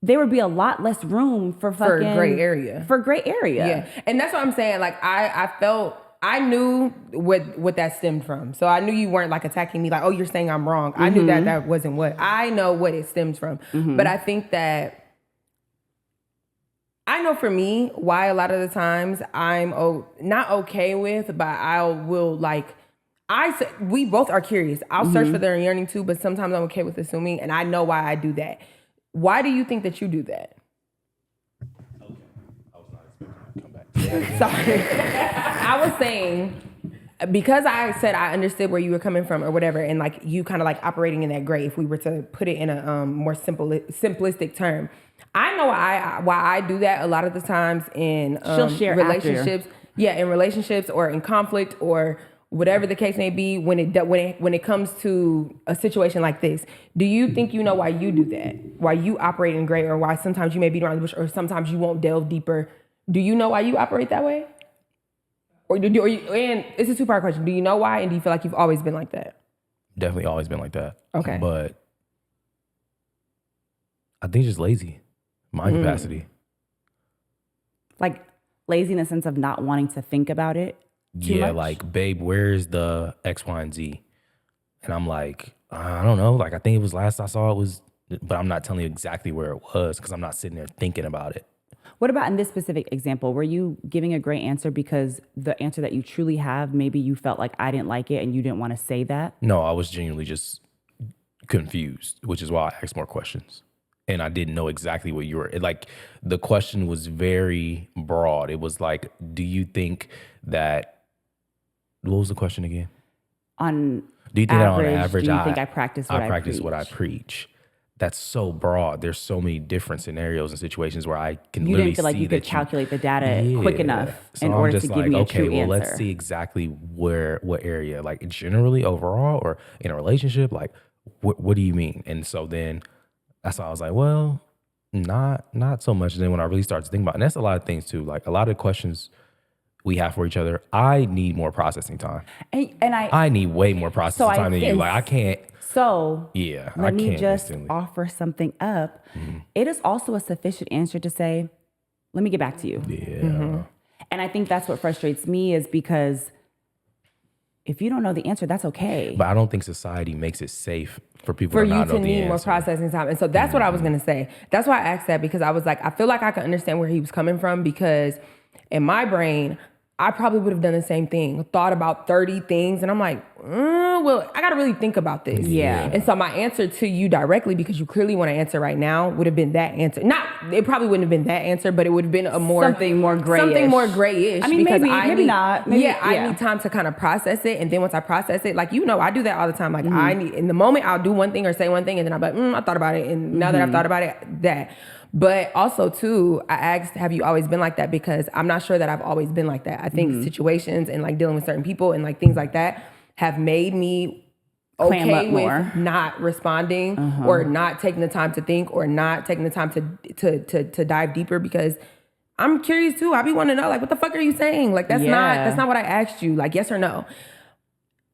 there would be a lot less room for gray area. For gray area. Yeah. And that's what I'm saying. Like, I knew what that stemmed from. So I knew you weren't like attacking me like, oh, you're saying I'm wrong. I knew that wasn't what, I know what it stems from. But I think that, I know for me why a lot of the times I'm not okay with, but we both are curious. I'll search for their yearning too, but sometimes I'm okay with assuming, and I know why I do that. Why do you think that you do that? Okay. I was not expecting to come back. Sorry. I was saying, because I said I understood where you were coming from or whatever, and like you kind of like operating in that gray, if we were to put it in a more simplistic term. I know why I do that a lot of the times in relationships. Yeah, in relationships or in conflict or whatever the case may be. When it comes to a situation like this, do you think you know why you do that? Why you operate in gray, or why sometimes you may beat around the bush, or sometimes you won't delve deeper? Do you know why you operate that way? And it's a two-part question. Do you know why, and do you feel like you've always been like that? Definitely always been like that. Okay, but I think just lazy. Mind capacity. Like lazy in the sense of not wanting to think about it too much? Like, babe, where's the X, Y, and Z? And I'm like, I don't know. Like, I think it was last I saw it was, but I'm not telling you exactly where it was because I'm not sitting there thinking about it. What about in this specific example? Were you giving a great answer because the answer that you truly have, maybe you felt like I didn't like it and you didn't want to say that? No, I was genuinely just confused, which is why I asked more questions. And I didn't know exactly what you were, like, the question was very broad. It was like, do you think that, what was the question again? Do you think that on average, do you think I practice what I preach? That's so broad. There's so many different scenarios and situations where I can literally see that you didn't feel like you could calculate the data quick enough in order to give me a true answer. Let's see exactly what area, like generally overall or in a relationship, like what do you mean? And so then that's why I was like, well, not so much. And then when I really started to think about it, and that's a lot of things too, like a lot of questions we have for each other, I need more processing time. And I need way more processing time than you. Like, I can't. So let me just offer something up. It is also a sufficient answer to say, let me get back to you. Yeah. And I think that's what frustrates me is because if you don't know the answer, that's okay. But I don't think society makes it safe for people for to you not know to the need answer. more processing time. And so that's what I was going to say. That's why I asked that, because I was like, I feel like I can understand where he was coming from, because in my brain, I probably would have done the same thing, thought about 30 things. And I'm like, well, I got to really think about this. Yeah. And so my answer to you directly, because you clearly want to answer right now, would have been that answer. It probably wouldn't have been that answer, but it would have been something more grayish. Something more grayish. I mean, because maybe not. Maybe, I need time to kind of process it. And then once I process it, like, I do that all the time. Like I need, in the moment, I'll do one thing or say one thing, and then I'm like, I thought about it. And now that I've thought about it, that. But also too, I asked, have you always been like that? Because I'm not sure that I've always been like that. I think situations and like dealing with certain people and like things like that have made me okay with more. Not responding or not taking the time to think or not taking the time to dive deeper, because I'm curious too. I be wanting to know, like, what the fuck are you saying? Like, that's not what I asked you. Like, yes or no.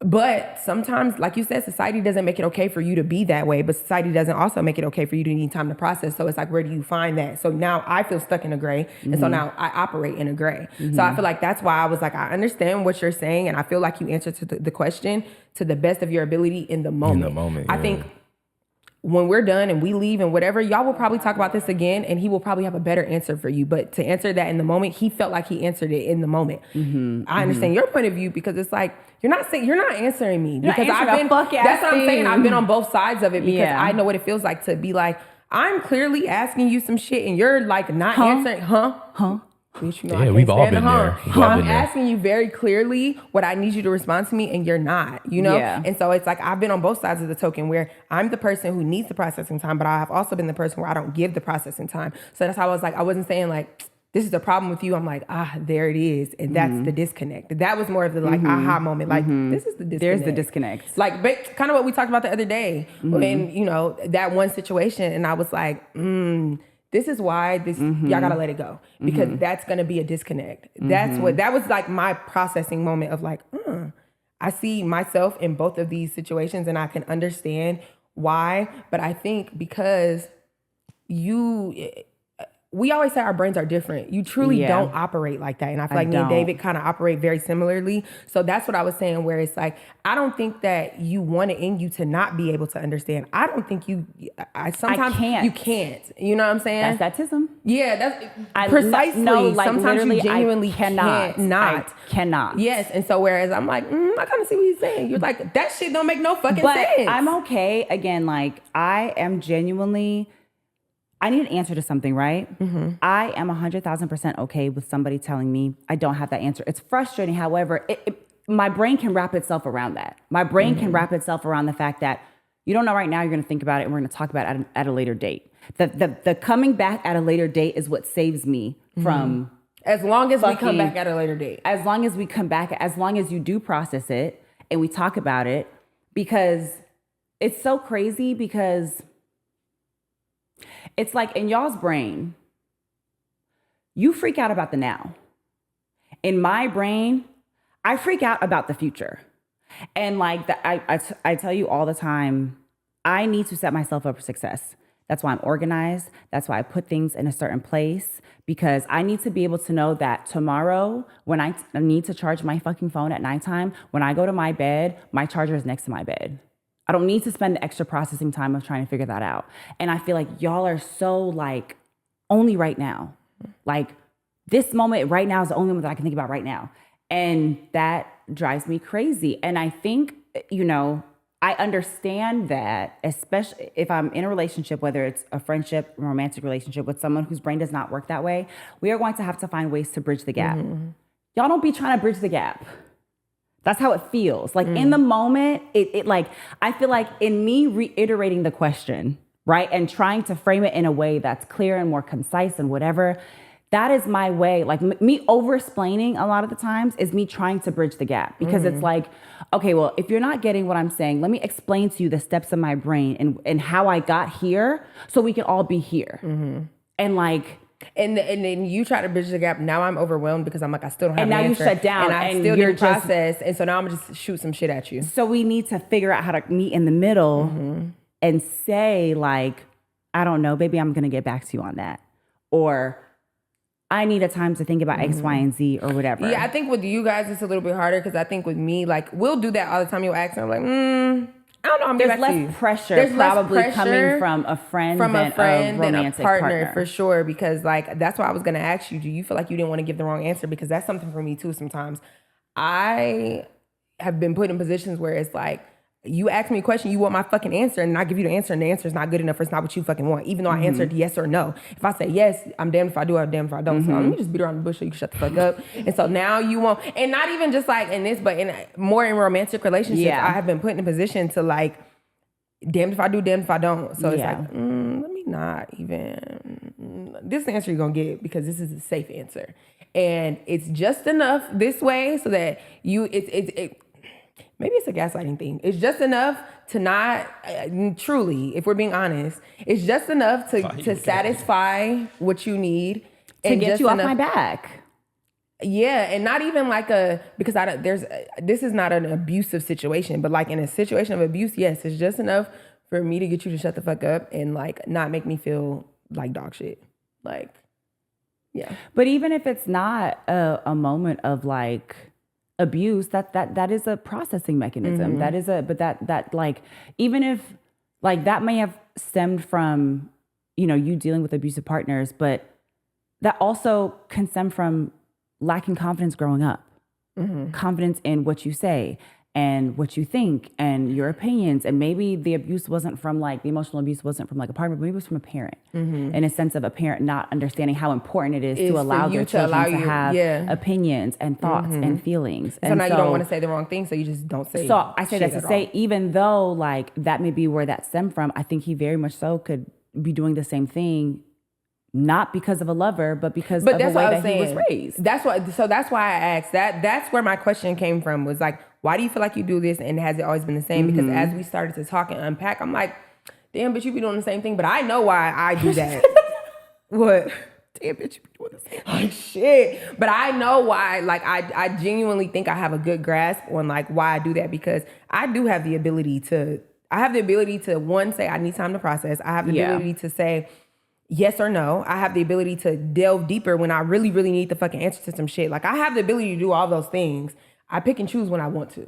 But sometimes, like you said, society doesn't make it okay for you to be that way, but society doesn't also make it okay for you to need time to process. So it's like, where do you find that? So now I feel stuck in a gray. And so now I operate in a gray. So I feel like that's why I was like, I understand what you're saying. And I feel like you answered to the question to the best of your ability in the moment. I think when we're done and we leave and whatever, y'all will probably talk about this again, and he will probably have a better answer for you. But to answer that in the moment, he felt like he answered it in the moment. I understand your point of view, because it's like, you're not answering me, because that's what I'm saying. I've been on both sides of it, because I know what it feels like to be like, I'm clearly asking you some shit and you're like not answering, Bitch, we've all been there. I'm asking you very clearly what I need you to respond to me, and you're not, Yeah. And so it's like, I've been on both sides of the token, where I'm the person who needs the processing time, but I have also been the person where I don't give the processing time. So that's how I was like, I wasn't saying like, this is the problem with you. I'm like, there it is. And that's the disconnect. That was more of the like aha moment. Like, this is the disconnect. There's the disconnect. Like, kind of what we talked about the other day when, that one situation. And I was like, this is why y'all gotta let it go, because that's gonna be a disconnect. That was like my processing moment of like, I see myself in both of these situations and I can understand why. But I think because we always say our brains are different. You truly don't operate like that. And I feel like me and David kind of operate very similarly. So that's what I was saying, where it's like, I don't think that you want it in you to not be able to understand. I don't think sometimes you can't. You know what I'm saying? That's autism. Yeah, that's precisely. No, like sometimes literally, you genuinely cannot. I cannot. Yes. And so whereas I'm like, I kind of see what he's saying. You're like, that shit don't make no fucking sense. I'm okay. Again, like, I am genuinely, I need an answer to something, right? I am 100,000% okay with somebody telling me I don't have that answer. It's frustrating. However, my brain can wrap itself around that. My brain can wrap itself around the fact that you don't know right now, you're going to think about it, and we're going to talk about it at a later date. The coming back at a later date is what saves me from... As long as we come back at a later date. As long as we come back, as long as you do process it and we talk about it, because it's so crazy, because... it's like in y'all's brain, you freak out about the now. In my brain, I freak out about the future. And like I tell you all the time, I need to set myself up for success. That's why I'm organized. That's why I put things in a certain place, because I need to be able to know that tomorrow, when I need to charge my fucking phone at nighttime, when I go to my bed, my charger is next to my bed. I don't need to spend the extra processing time of trying to figure that out. And I feel like y'all are so like, only right now. Like, this moment right now is the only moment that I can think about right now. And that drives me crazy. And I think, I understand that, especially if I'm in a relationship, whether it's a friendship, a romantic relationship with someone whose brain does not work that way, we are going to have to find ways to bridge the gap. Y'all don't be trying to bridge the gap. That's how it feels. Like in the moment, it like, I feel like in me reiterating the question, right? And trying to frame it in a way that's clear and more concise and whatever, that is my way. Like me over-explaining a lot of the times is me trying to bridge the gap, because it's like, okay, well, if you're not getting what I'm saying, let me explain to you the steps of my brain and how I got here so we can all be here. And like, and then you try to bridge the gap. Now I'm overwhelmed because I'm like, I still don't have an answer. And now you shut down. And I still didn't process. And so now I'm just shoot some shit at you. So we need to figure out how to meet in the middle and say like, I don't know, baby, I'm going to get back to you on that. Or I need a time to think about X, Y, and Z or whatever. Yeah, I think with you guys, it's a little bit harder because I think with me, like, we'll do that all the time. You'll ask me, I'm like, I don't know. I'm There's less pressure probably coming from a friend than a romantic partner. For sure. Because like, that's why I was going to ask you, do you feel like you didn't want to give the wrong answer? Because that's something for me too sometimes. I have been put in positions where it's like, you ask me a question, you want my fucking answer, and I give you the answer, and the answer is not good enough, or it's not what you fucking want, even though I answered yes or no. If I say yes, I'm damned if I do, I'm damned if I don't. So let me just beat around the bush so you can shut the fuck up. And so now you want, and not even just like in this, but in more in romantic relationships, I have been put in a position to like, damned if I do, damned if I don't. So it's like, let me not even, this is the answer you're gonna get because this is a safe answer. And it's just enough this way so that you, maybe it's a gaslighting thing. It's just enough to not, truly, if we're being honest, it's just enough to satisfy what you need. To get you off my back. Yeah, and not even like because this is not an abusive situation, but like in a situation of abuse, yes, it's just enough for me to get you to shut the fuck up and like not make me feel like dog shit. Like, yeah. But even if it's not a moment of like abuse, that is a processing mechanism. That is that like, even if like that may have stemmed from, you dealing with abusive partners, but that also can stem from lacking confidence growing up, confidence in what you say and what you think and your opinions. And maybe the abuse wasn't from like, the emotional abuse wasn't from like a partner, but maybe it was from a parent, in a sense of a parent not understanding how important it is to allow their children to have opinions and thoughts and feelings. So now you don't want to say the wrong thing, so you just don't say. So I say that to say, even though like that may be where that stemmed from, I think he very much so could be doing the same thing. Not because of a lover, but because of the way that he was raised. That's why I asked that. That's where my question came from, was like, why do you feel like you do this? And has it always been the same? Because as we started to talk and unpack, I'm like, damn, bitch, you be doing the same thing. But I know why I do that. What? Damn, bitch, you be doing the same thing. Like, shit. But I know why, like, I genuinely think I have a good grasp on like why I do that, because I do have the ability to, one, say I need time to process. I have the ability to say yes or no. I have the ability to delve deeper when I really, really need the fucking answer to some shit. Like, I have the ability to do all those things. I pick and choose when I want to.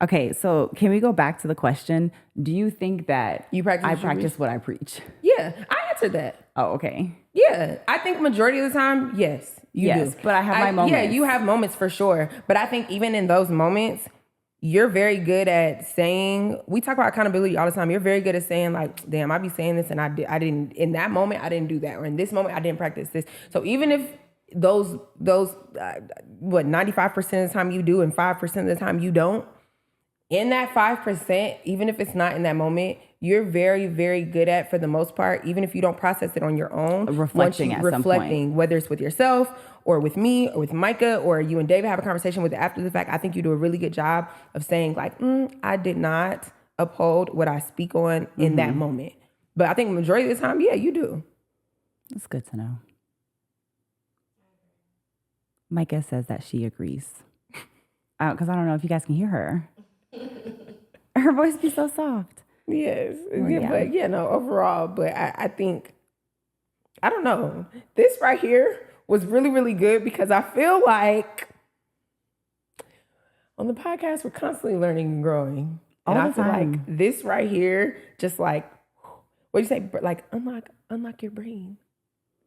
Okay, so can we go back to the question? Do you think that I practice what I preach? Yeah, I answered that. Oh, okay. Yeah, I think majority of the time, yes, you do. But I have my moments. Yeah, you have moments for sure. But I think even in those moments, you're very good at saying, we talk about accountability all the time. You're very good at saying like, damn, I be saying this and I didn't, in that moment, I didn't do that. Or in this moment, I didn't practice this. So even if those 95% of the time you do and 5% of the time you don't, in that 5%, even if it's not in that moment, you're very, very good at, for the most part, even if you don't process it on your own, reflecting at some point. Whether it's with yourself or with me or with Micah, or you and David have a conversation with it after the fact. I think you do a really good job of saying like, I did not uphold what I speak on in that moment. But I think the majority of the time, yeah, you do. That's good to know. Micah says that she agrees. Because I don't know if you guys can hear her. Her voice be so soft. Yes. But yeah, no, overall, but I think, I don't know. This right here was really, really good, because I feel like on the podcast, we're constantly learning and growing. All and the time. I feel like this right here, just like, what do you say? Like, unlock your brain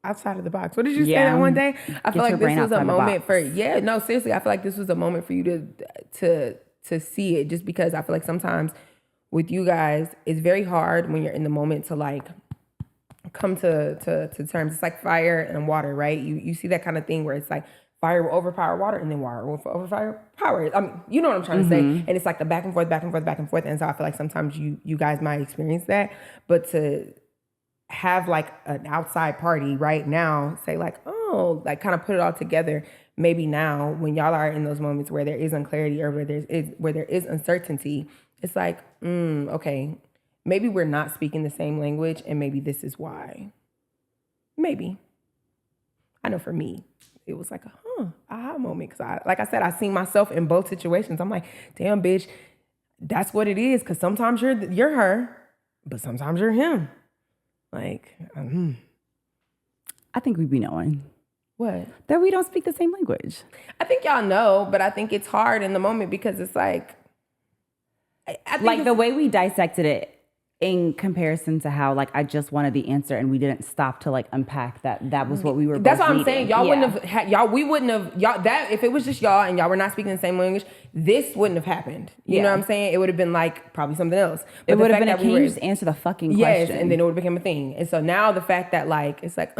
outside of the box. What did you say that one day? I feel like this was a moment for, seriously, I feel like this was a moment for you to see it, just because I feel like sometimes with you guys, it's very hard when you're in the moment to like come to terms. It's like fire and water, right? You see that kind of thing where it's like fire will overpower water, and then water will overpower power. I mean, you know what I'm trying to say? And it's like the back and forth, back and forth, back and forth. And so I feel like sometimes you guys might experience that, but to have like an outside party right now say like, oh, like kind of put it all together. Maybe now when y'all are in those moments where there is unclarity or where there is uncertainty, it's like, okay, maybe we're not speaking the same language, and maybe this is why. Maybe. I know for me, it was like a aha moment, because like I said, I seen myself in both situations. I'm like, damn, bitch, that's what it is. Because sometimes you're her, but sometimes you're him. Like, I think we be knowing. What? That we don't speak the same language. I think y'all know, but I think it's hard in the moment because it's like, I think Like the way we dissected it in comparison to how like I just wanted the answer and we didn't stop to like unpack that was what we were. That's both what I'm needing. saying. Y'all wouldn't have had we wouldn't have y'all that if it was just y'all and y'all were not speaking the same language, this wouldn't have happened. You know what I'm saying? It would have been like probably something else. But it would have been that can you just answer the fucking question? Yes, and then it would have become a thing. And so now the fact that like it's like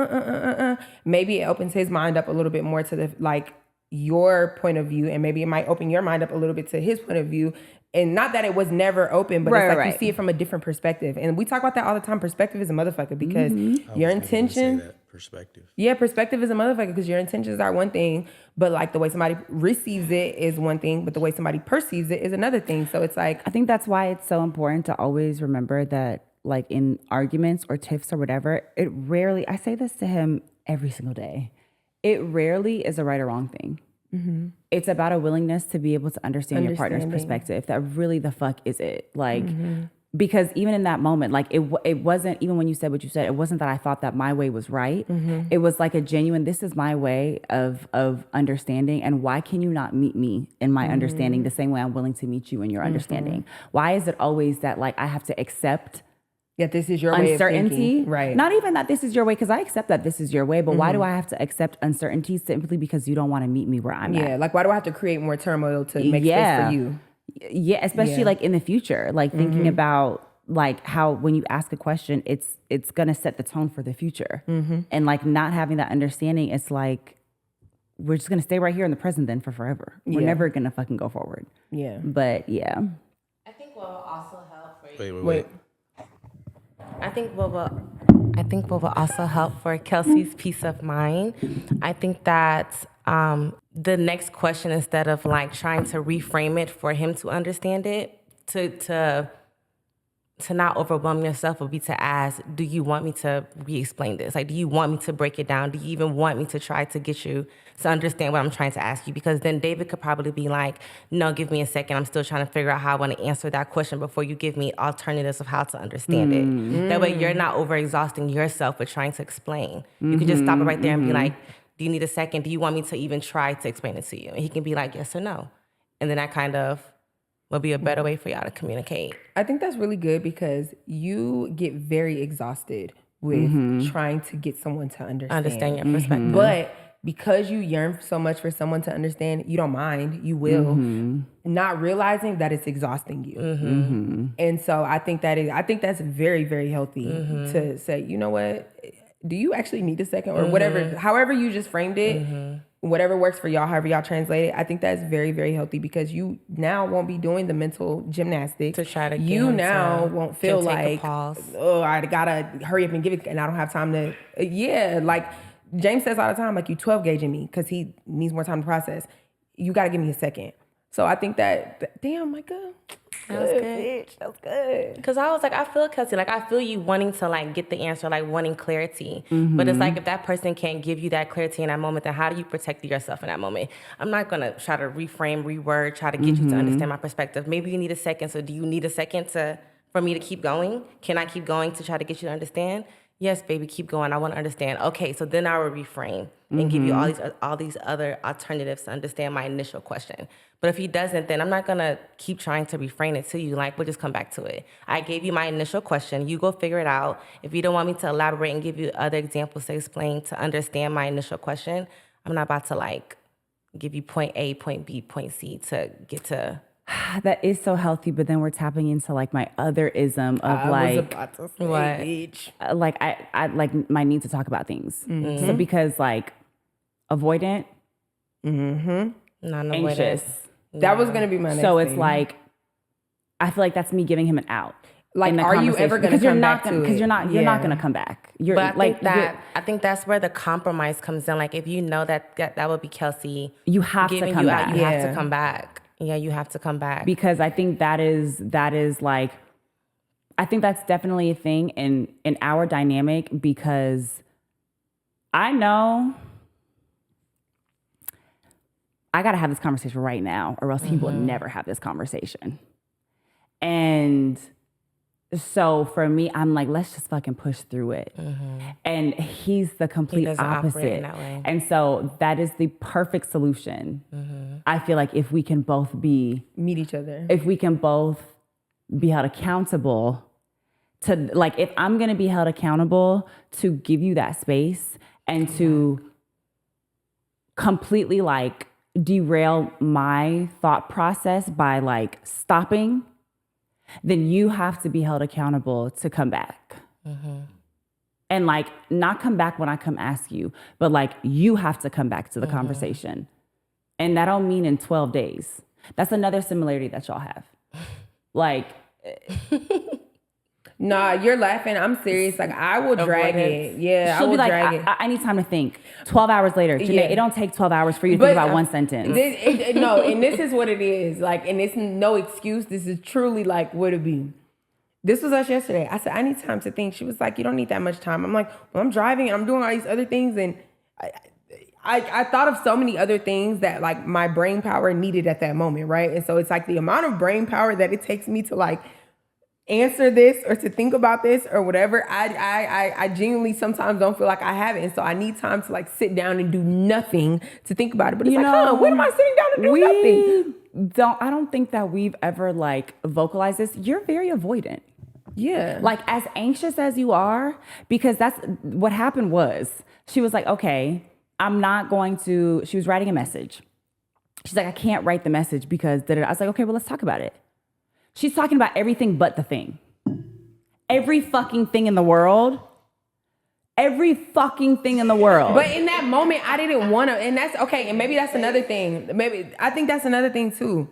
maybe it opens his mind up a little bit more to the like your point of view, and maybe it might open your mind up a little bit to his point of view. And not that it was never open, but it's like you see it from a different perspective. And we talk about that all the time. Perspective is a motherfucker because your intention. Perspective. Yeah, perspective is a motherfucker because your intentions are one thing, but like the way somebody receives it is one thing, but the way somebody perceives it is another thing. So it's like I think that's why it's so important to always remember that like in arguments or tiffs or whatever, it rarely, I say this to him every single day, it rarely is a right or wrong thing. Mm-hmm. It's about a willingness to be able to understand your partner's perspective. That really the fuck is it. Like, because even in that moment, like it wasn't, even when you said what you said, it wasn't that I thought that my way was right. Mm-hmm. It was like a genuine, this is my way of understanding. And why can you not meet me in my understanding the same way I'm willing to meet you in your understanding? Why is it always that like I have to accept this is your way of thinking. Right. Not even that this is your way, because I accept that this is your way, but why do I have to accept uncertainty simply because you don't want to meet me where I'm at? Yeah, like why do I have to create more turmoil to make space for you? Yeah, especially like in the future, like thinking about like how when you ask a question, it's gonna set the tone for the future. And like not having that understanding, it's like we're just gonna stay right here in the present then for forever. We're never gonna fucking go forward. Yeah. But yeah. I think what will also help for you. Wait. I think what will also help for Kelsi's peace of mind. I think that the next question, instead of like trying to reframe it for him to understand it, to not overwhelm yourself, would be to ask, do you want me to re-explain this? Like, do you want me to break it down? Do you even want me to try to get you to understand what I'm trying to ask you? Because then David could probably be like, no, give me a second. I'm still trying to figure out how I want to answer that question before you give me alternatives of how to understand it. That way you're not over-exhausting yourself with trying to explain. You can just stop it right there and be like, do you need a second? Do you want me to even try to explain it to you? And he can be like, yes or no. And then that kind of will be a better way for y'all to communicate. I think that's really good because you get very exhausted with trying to get someone to understand your perspective. But because you yearn so much for someone to understand, you don't mind, you will, not realizing that it's exhausting you. And so I think that's very, very healthy to say, you know what, do you actually need a second or whatever, however you just framed it, whatever works for y'all, however y'all translate it, I think that's very, very healthy because you now won't be doing the mental gymnastics. To try to get you him now to won't feel like, oh, I gotta hurry up and give it, and I don't have time to, like James says all the time, like you 12 gauging me because he needs more time to process. You gotta give me a second. So I think that, damn, my girl. That was good. Bitch, that was good. Because I was like, I feel Kelsi, like I feel you wanting to like get the answer, like wanting clarity. But it's like if that person can't give you that clarity in that moment, then how do you protect yourself in that moment? I'm not gonna try to reframe, reword, try to get you to understand my perspective. Maybe you need a second. So do you need a second for me to keep going? Can I keep going to try to get you to understand? Yes, baby, keep going. I want to understand. Okay, so then I will reframe and give you all these other alternatives to understand my initial question. But if he doesn't, then I'm not going to keep trying to reframe it to you. Like, we'll just come back to it. I gave you my initial question. You go figure it out. If you don't want me to elaborate and give you other examples to explain to understand my initial question, I'm not about to, like, give you point A, point B, point C to get to... That is so healthy, but then we're tapping into like my other ism of like I like my need to talk about things. So because like avoidant, anxious. That was gonna be my next So thing. It's like I feel like that's me giving him an out. Like, are you ever gonna come back to it? Because you're not gonna come back. But I think that's where the compromise comes in. Like if you know that would be Kelsi, you have to come back. You have to come back. Yeah, you have to come back. Because I think that is like, I think that's definitely a thing in our dynamic, because I know I got to have this conversation right now or else he will never have this conversation. And So for me, I'm like, let's just fucking push through it. And he's the complete doesn't operate opposite. in that way. And so that is the perfect solution. I feel like if we can both meet each other, if we can both be held accountable to, like, if I'm going to be held accountable to give you that space and to completely like derail my thought process by like stopping, then you have to be held accountable to come back. And like, not come back when I come ask you, but like, you have to come back to the conversation. And that don't mean in 12 days. That's another similarity that y'all have. Like, nah, you're laughing. I'm serious. Like, I will drag it. Yeah, she'll I will be like, drag it. I need time to think. 12 hours later, Janai, it don't take 12 hours for you to think about one sentence. No, and this is what it is. Like, and it's no excuse. This is truly like what it be. This was us yesterday. I said, I need time to think. She was like, you don't need that much time. I'm like, well, I'm driving and I'm doing all these other things. And I thought of so many other things that like my brain power needed at that moment, right? And so it's like the amount of brain power that it takes me to like answer this or to think about this or whatever. I genuinely sometimes don't feel like I have it. And so I need time to like sit down and do nothing to think about it. But it's when am I sitting down to do nothing? I don't think that we've ever like vocalized this. You're very avoidant. Yeah. Like as anxious as you are, because that's what happened was she was like, okay, I'm not going to, she was writing a message. She's like, I can't write the message because I was like, okay, well, let's talk about it. She's talking about everything but the thing. Every fucking thing in the world. Every fucking thing in the world. But in that moment, I didn't want to, and that's okay. And maybe that's another thing. Maybe I think that's another thing too.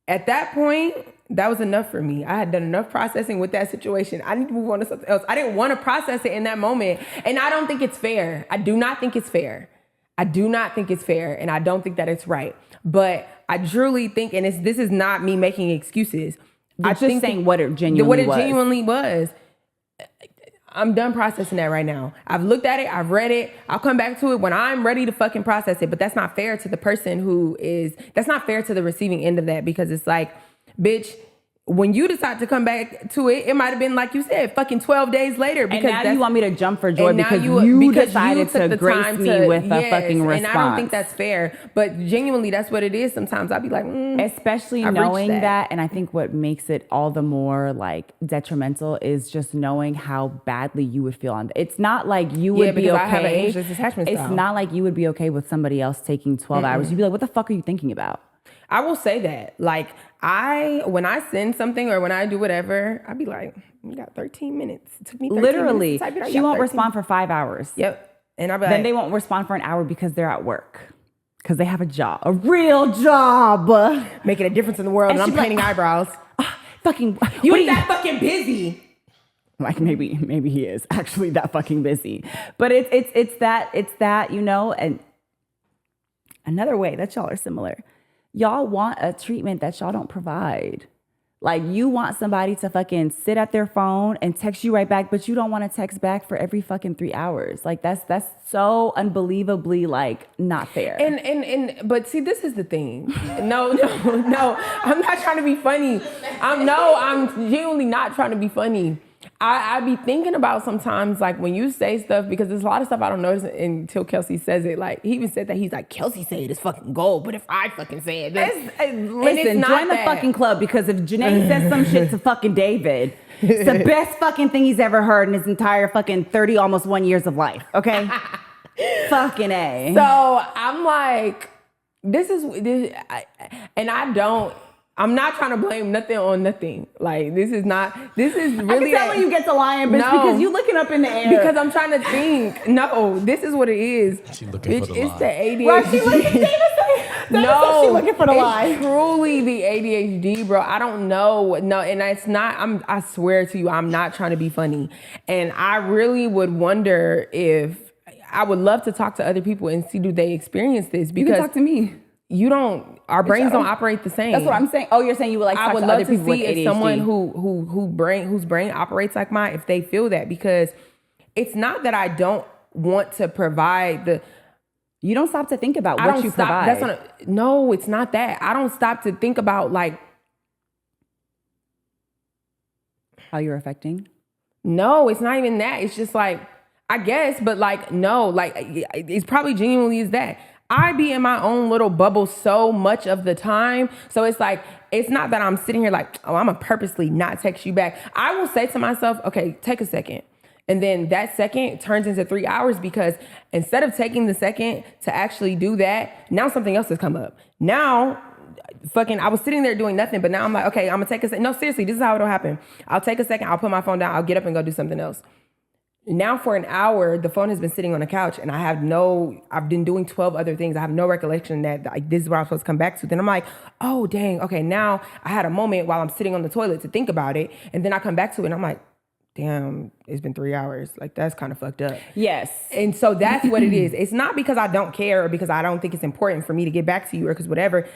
At that point, that was enough for me. I had done enough processing with that situation. I need to move on to something else. I didn't want to process it in that moment. And I don't think it's fair. I do not think it's fair. I do not think it's fair. And I don't think that it's right. But I truly think, and this is not me making excuses. I'm just saying what it genuinely was. I'm done processing that right now. I've looked at it. I've read it. I'll come back to it when I'm ready to fucking process it. But that's not fair to the person that's not fair to the receiving end of that, because it's like, bitch, when you decide to come back to it, it might have been, like you said, fucking 12 days later. Because and now you want me to jump for joy because you decided to grace me with a fucking response. And I don't think that's fair. But genuinely, that's what it is. Sometimes I'll be like, especially knowing that. And I think what makes it all the more like detrimental is just knowing how badly you would feel on. It's not like you would be okay. I have an anxious attachment style. It's not like you would be okay with somebody else taking 12 hours. You'd be like, what the fuck are you thinking about? I will say that. Like, when I send something or when I do whatever, I'll be like, you got 13 minutes. It took me 13 minutes to type it out. She won't respond for 5 hours. Yep. And I'll be then they won't respond for an hour because they're at work. Because they have a job. A real job. Making a difference in the world. And I'm painting eyebrows. You ain't that fucking busy. Like maybe he is actually that fucking busy. But it's that, you know, and another way that y'all are similar. Y'all want a treatment that y'all don't provide. Like, you want somebody to fucking sit at their phone and text you right back, but you don't want to text back for every fucking 3 hours. Like, that's so unbelievably, like, not fair. But see, this is the thing. No, I'm not trying to be funny. I'm genuinely not trying to be funny. I be thinking about sometimes, like, when you say stuff, because there's a lot of stuff I don't notice until Kelsi says it. Like, he even said that, he's like, Kelsi say it is fucking gold, but if I fucking say it, listen, join the fucking club, because if Janai says some shit to fucking David, it's the best fucking thing he's ever heard in his entire fucking 30, almost 1 years of life, okay? Fucking A. So I'm like, I'm not trying to blame nothing on nothing. Like, this is really... I can tell when you get to lying, bitch, because you looking up in the air. Because I'm trying to think. No, this is what it is. She looking for the it's lie. The ADHD. Right, she looking for the lie. It's truly the ADHD, bro. I don't know. No, and it's not... I swear to you, I'm not trying to be funny. And I really would wonder if... I would love to talk to other people and see, do they experience this? Because you can talk to me. You don't. Our brains don't operate the same. That's what I'm saying. Oh, you're saying you would like to talk to other people with ADHD. I would love to see if someone whose brain operates like mine, if they feel that, because it's not that I don't want to provide the. You don't stop to think about what you provide. No, it's not that. I don't stop to think about, like, How you're affecting? No, it's not even that. It's just like, I guess, but like, no, like it's probably genuinely is that. I be in my own little bubble so much of the time. So it's like, it's not that I'm sitting here like, oh, I'm gonna purposely not text you back. I will say to myself, okay, take a second. And then that second turns into 3 hours because instead of taking the second to actually do that, now something else has come up. Now, I was sitting there doing nothing, but now I'm like, okay, I'm gonna take a second. No, seriously, this is how it'll happen. I'll take a second, I'll put my phone down, I'll get up and go do something else. Now for an hour, the phone has been sitting on the couch and I've been doing 12 other things. I have no recollection that like, this is what I'm supposed to come back to. Then I'm like, oh, dang, okay, now I had a moment while I'm sitting on the toilet to think about it. And then I come back to it and I'm like, damn, it's been 3 hours. Like, that's kind of fucked up. Yes. And so that's what it is. It's not because I don't care or because I don't think it's important for me to get back to you or because whatever.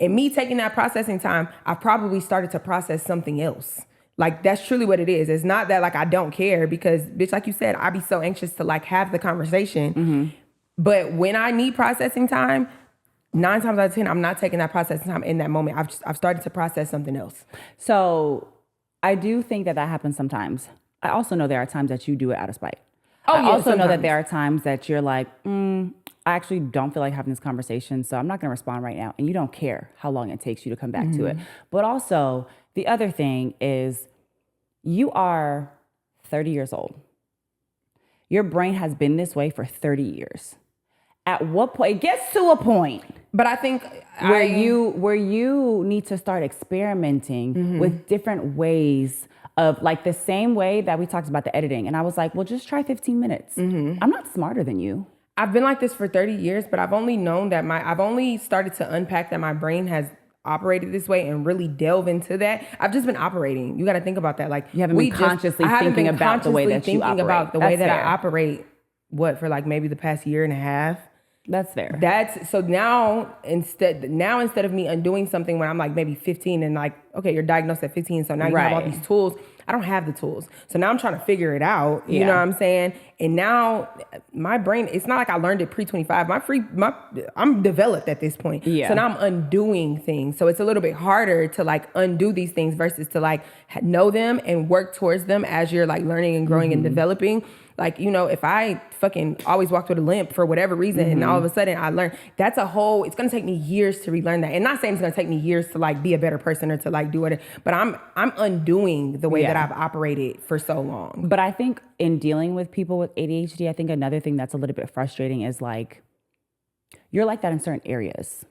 And me taking that processing time, I've probably started to process something else. Like, that's truly what it is. It's not that, like, I don't care because, bitch, like you said, I be so anxious to, like, have the conversation. Mm-hmm. But when I need processing time, 9 times out of 10, I'm not taking that processing time in that moment. I've started to process something else. So I do think that happens sometimes. I also know there are times that you do it out of spite. Oh, I yeah, also sometimes. know that there are times that you're like, I actually don't feel like having this conversation, so I'm not going to respond right now. And you don't care how long it takes you to come back to it. But also, the other thing is you are 30 years old. Your brain has been this way for 30 years. At what point, it gets to a point. But I think where you need to start experimenting with different ways of, like, the same way that we talked about the editing. And I was like, well, just try 15 minutes. I'm not smarter than you. I've been like this for 30 years, but I've only known that I've only started to unpack that my brain has operated this way and really delve into that. I've just been operating. You got to think about that. Like, you haven't been consciously thinking about the way that you operate. About the way that I operate, for like maybe the past year and a half. That's fair. So now instead of me undoing something when I'm like maybe 15 and like, okay, you're diagnosed at 15, so now you have all these tools. I don't have the tools. So now I'm trying to figure it out. You know what I'm saying? And now my brain, it's not like I learned it pre-25. I'm developed at this point. Yeah. So now I'm undoing things. So it's a little bit harder to like undo these things versus to like know them and work towards them as you're like learning and growing and developing. Like, you know, if I fucking always walked with a limp for whatever reason and all of a sudden I learn, it's going to take me years to relearn that. And not saying it's going to take me years to like be a better person or to like do it, but I'm undoing the way that I've operated for so long. But I think in dealing with people with ADHD, I think another thing that's a little bit frustrating is like, you're like that in certain areas.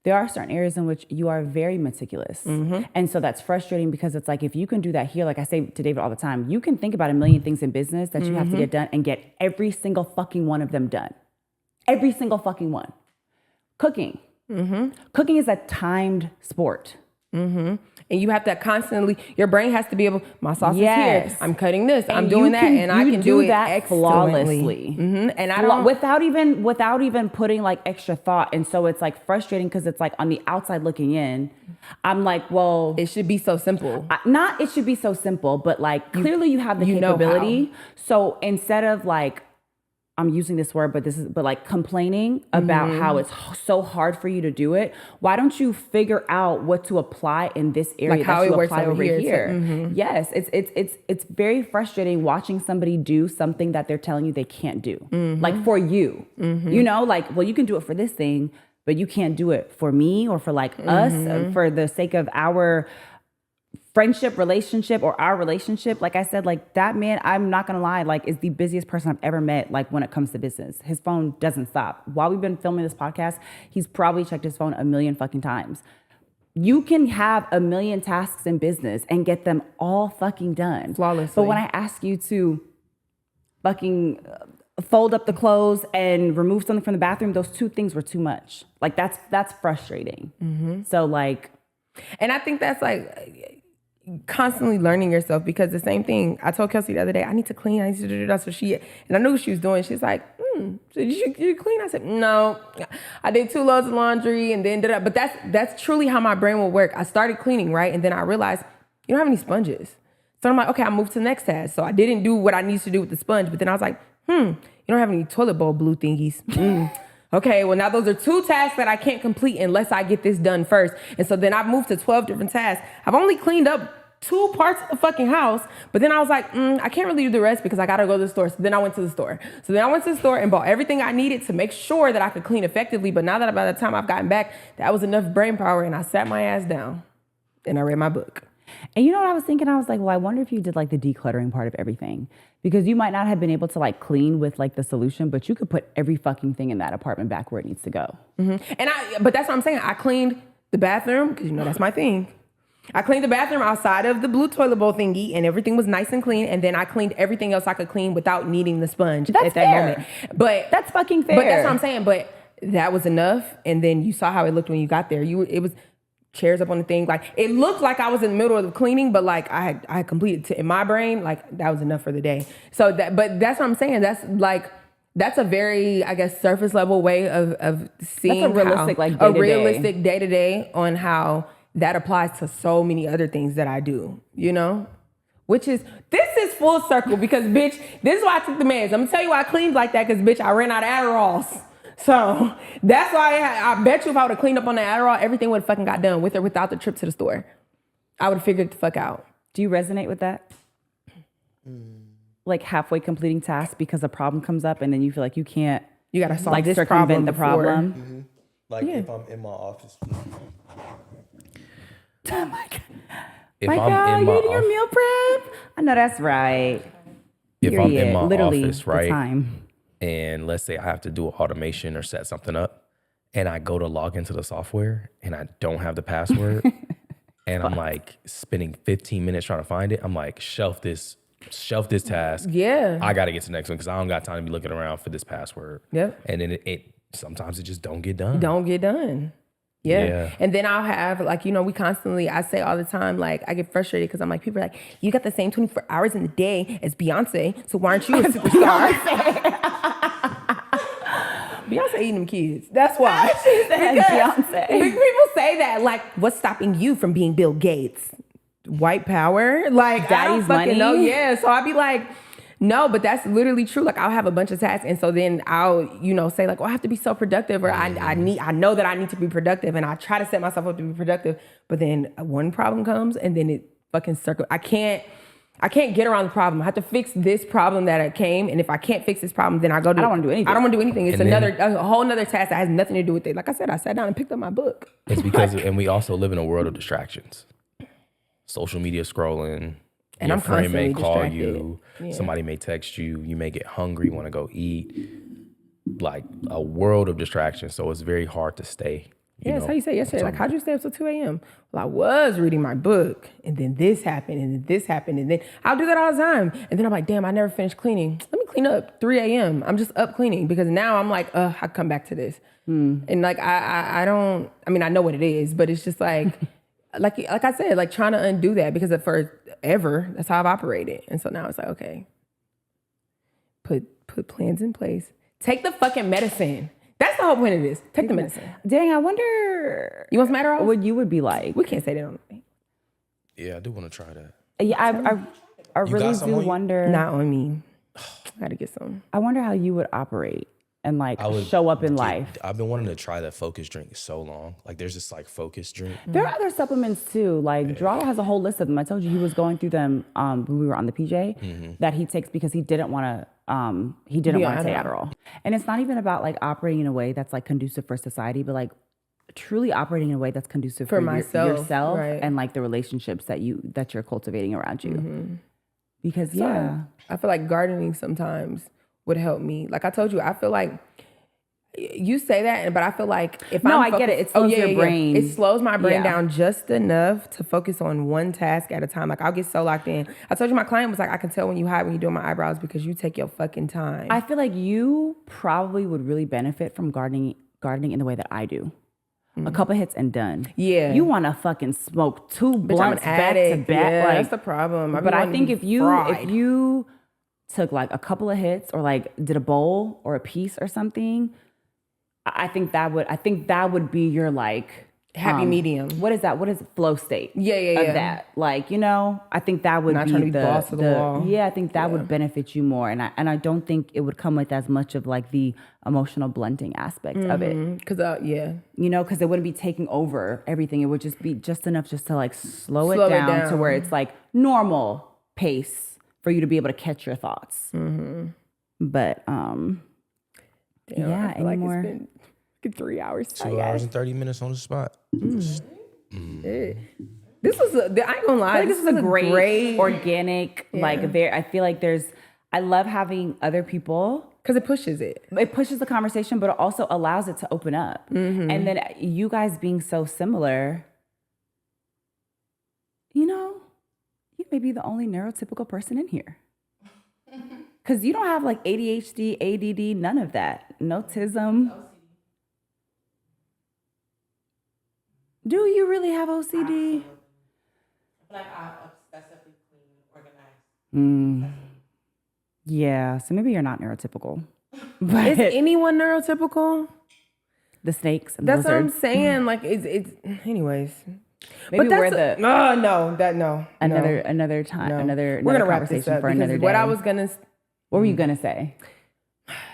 There are certain areas in which you are very meticulous. And so that's frustrating because it's like, if you can do that here, like I say to David all the time, you can think about a million things in business that you have to get done and get every single fucking one of them done. Every single fucking one. Cooking. Cooking is a timed sport. And you have to constantly, your brain has to be able, my sauce is here, I'm cutting this, and I'm doing that, and I can do that flawlessly. And I don't, without even putting like extra thought. And so it's like frustrating because it's like on the outside looking in, I'm like, well, it should be so simple. It should be so simple, but like clearly you have the capability. So instead of like, I'm using this word, but like complaining about how it's so hard for you to do it. Why don't you figure out what to apply in this area like how that you it works apply over here? So, Yes, it's very frustrating watching somebody do something that they're telling you they can't do. Like for you, you know, like, well, you can do it for this thing, but you can't do it for me or for like us for the sake of our relationship or our relationship. Like I said, like that man, I'm not gonna lie, like is the busiest person I've ever met. Like when it comes to business, his phone doesn't stop. While we've been filming this podcast, he's probably checked his phone 1 million fucking times. You can have 1 million tasks in business and get them all fucking done flawlessly. But when I ask you to fucking fold up the clothes and remove something from the bathroom, those two things were too much. Like that's frustrating. So like, and I think that's like constantly learning yourself, because the same thing I told Kelsi the other day, I need to clean, I need to do that. So and I knew what she was doing. She's like, so did you clean? I said, no, I did 2 loads of laundry and then but that's truly how my brain will work. I started cleaning, right? And then I realized you don't have any sponges. So I'm like, okay, I'll move to the next task. So I didn't do what I needed to do with the sponge, but then I was like, you don't have any toilet bowl blue thingies. Okay, well now those are 2 tasks that I can't complete unless I get this done first. And so then I've moved to 12 different tasks. I've only cleaned up 2 parts of the fucking house. But then I was like, I can't really do the rest because I gotta go to the store. So then I went to the store. And bought everything I needed to make sure that I could clean effectively. But now that by the time I've gotten back, that was enough brain power, and I sat my ass down and I read my book. And you know what I was thinking? I was like, well, I wonder if you did like the decluttering part of everything. Because you might not have been able to like clean with like the solution, but you could put every fucking thing in that apartment back where it needs to go. Mm-hmm. But that's what I'm saying. I cleaned the bathroom, because you know that's my thing. I cleaned the bathroom outside of the blue toilet bowl thingy, and everything was nice and clean. And then I cleaned everything else I could clean without needing the sponge at that moment. But that's fucking fair. But that's what I'm saying. But that was enough. And then you saw how it looked when you got there. It was chairs up on the thing. Like, it looked like I was in the middle of the cleaning, but like I had completed in my brain, like that was enough for the day. So but that's what I'm saying. That's a very, I guess, surface level way of seeing that's a realistic, realistic day to day on how that applies to so many other things that I do, you know? This is full circle because, bitch, this is why I took the meds. I'm gonna tell you why I cleaned like that because, bitch, I ran out of Adderalls. So that's why I bet you if I would have cleaned up on the Adderall, everything would have fucking got done with or without the trip to the store. I would have figured it the fuck out. Do you resonate with that? Like halfway completing tasks because a problem comes up and then you feel like you can't. You gotta solve like this circumvent problem the before. problem. Mm-hmm. Like if I'm in my office. Oh my God. If My I'm God, in my you eating your office, meal prep? I know that's right. if I'm in my Literally, office, the right, time. and let's say I have to do an automation or set something up, and I go to log into the software and I don't have the password, and I'm like spending 15 minutes trying to find it. I'm like, shelf this task. Yeah. I got to get to the next one because I don't got time to be looking around for this password. Yep. And then it sometimes it just don't get done. Don't get done. Yeah. Yeah. And then I'll have, like, you know, I say all the time, like, I get frustrated because I'm like, people are like, you got the same 24 hours in the day as Beyonce, so why aren't you a superstar? Beyonce eating them kids. That's why. Beyonce. People say that, like, what's stopping you from being Bill Gates? White power? Like, I don't Daddy's fucking money? know. Yeah. So I'll be like, no, but that's literally true. Like, I'll have a bunch of tasks, and so then I'll, you know, say like, well, I have to be so productive, or I know that I need to be productive, and I try to set myself up to be productive. But then one problem comes, and then it fucking I can't get around the problem. I have to fix this problem that came, and if I can't fix this problem, then I don't want to do anything. I don't want to do anything. It's a whole nother task that has nothing to do with it. Like I said, I sat down and picked up my book. It's because, and we also live in a world of distractions. Social media scrolling. And your I'm friend may constantly call distracted. you. Yeah. Somebody may text you. You may get hungry, want to go eat. Like a world of distractions. So it's very hard to stay. Yeah, that's how you said yesterday. Like, how'd you stay up till 2 a.m.? Well, I was reading my book, and then this happened, and then this happened, and then I'll do that all the time. And then I'm like, damn, I never finished cleaning. Let me clean up 3 a.m. I'm just up cleaning because now I'm like, I come back to this. And like, I know what it is, but it's just like, like I said, like trying to undo that because at first ever, that's how I've operated. And so now it's like, okay, put plans in place. Take the fucking medicine. That's the whole point of this. Take the medicine. Dang, I wonder. You want some Adderall? What you would be like? We can't say that on the thing. Yeah, I do want to try that. Yeah, I really do wonder. Not on me. I gotta get some. I wonder how you would operate and like show up in life. I've been wanting to try that focus drink so long. Like there's this like focus drink. There are other supplements too. Like Gerardo has a whole list of them. I told you he was going through them when we were on the PJ that he takes because he didn't want to. He didn't want to take Adderall. And it's not even about like operating in a way that's like conducive for society, but like truly operating in a way that's conducive for yourself right. and like the relationships that you're cultivating around you. Because I feel like gardening sometimes would help me. Like I told you, I feel like you say that, but I feel like if I get it. It slows your brain. It slows my brain down just enough to focus on one task at a time. Like I'll get so locked in. I told you my client was like, I can tell when you hide when you're doing my eyebrows because you take your fucking time. I feel like you probably would really benefit from gardening in the way that I do. A couple hits and done. Yeah. You want to fucking smoke 2 blunts back to back. Yeah, like, that's the problem. But I think if you took like a couple of hits or like did a bowl or a piece or something, I think that would be your like happy medium. What is that? What is flow state? Yeah. Of that, like, you know, I think that would Not be trying to be the boss of the wall. Yeah, I think that would benefit you more, and I don't think it would come with as much of like the emotional blunting aspect of it. Because You know, because it wouldn't be taking over everything. It would just be just enough just to like slow it down to where it's like normal pace for you to be able to catch your thoughts. But yeah, I feel like it's been 3 hours. 2 hours and 30 minutes on the spot. This was I ain't gonna lie. This is a great organic, like I feel like I love having other people because it pushes it. It pushes the conversation, but it also allows it to open up. And then you guys being so similar, you know, you may be the only neurotypical person in here. Because you don't have like ADHD, ADD, none of that. No autism. Do you really have OCD? Absolutely. I feel like I'm obsessively clean, organized. Yeah, so maybe you're not neurotypical. But Is anyone neurotypical? the snakes and the That's what I'm lizards. saying. Like it's anyways. Maybe but we're that's the another time, no. another We're gonna wrap this conversation up for because another day. what I was gonna. What were you gonna say?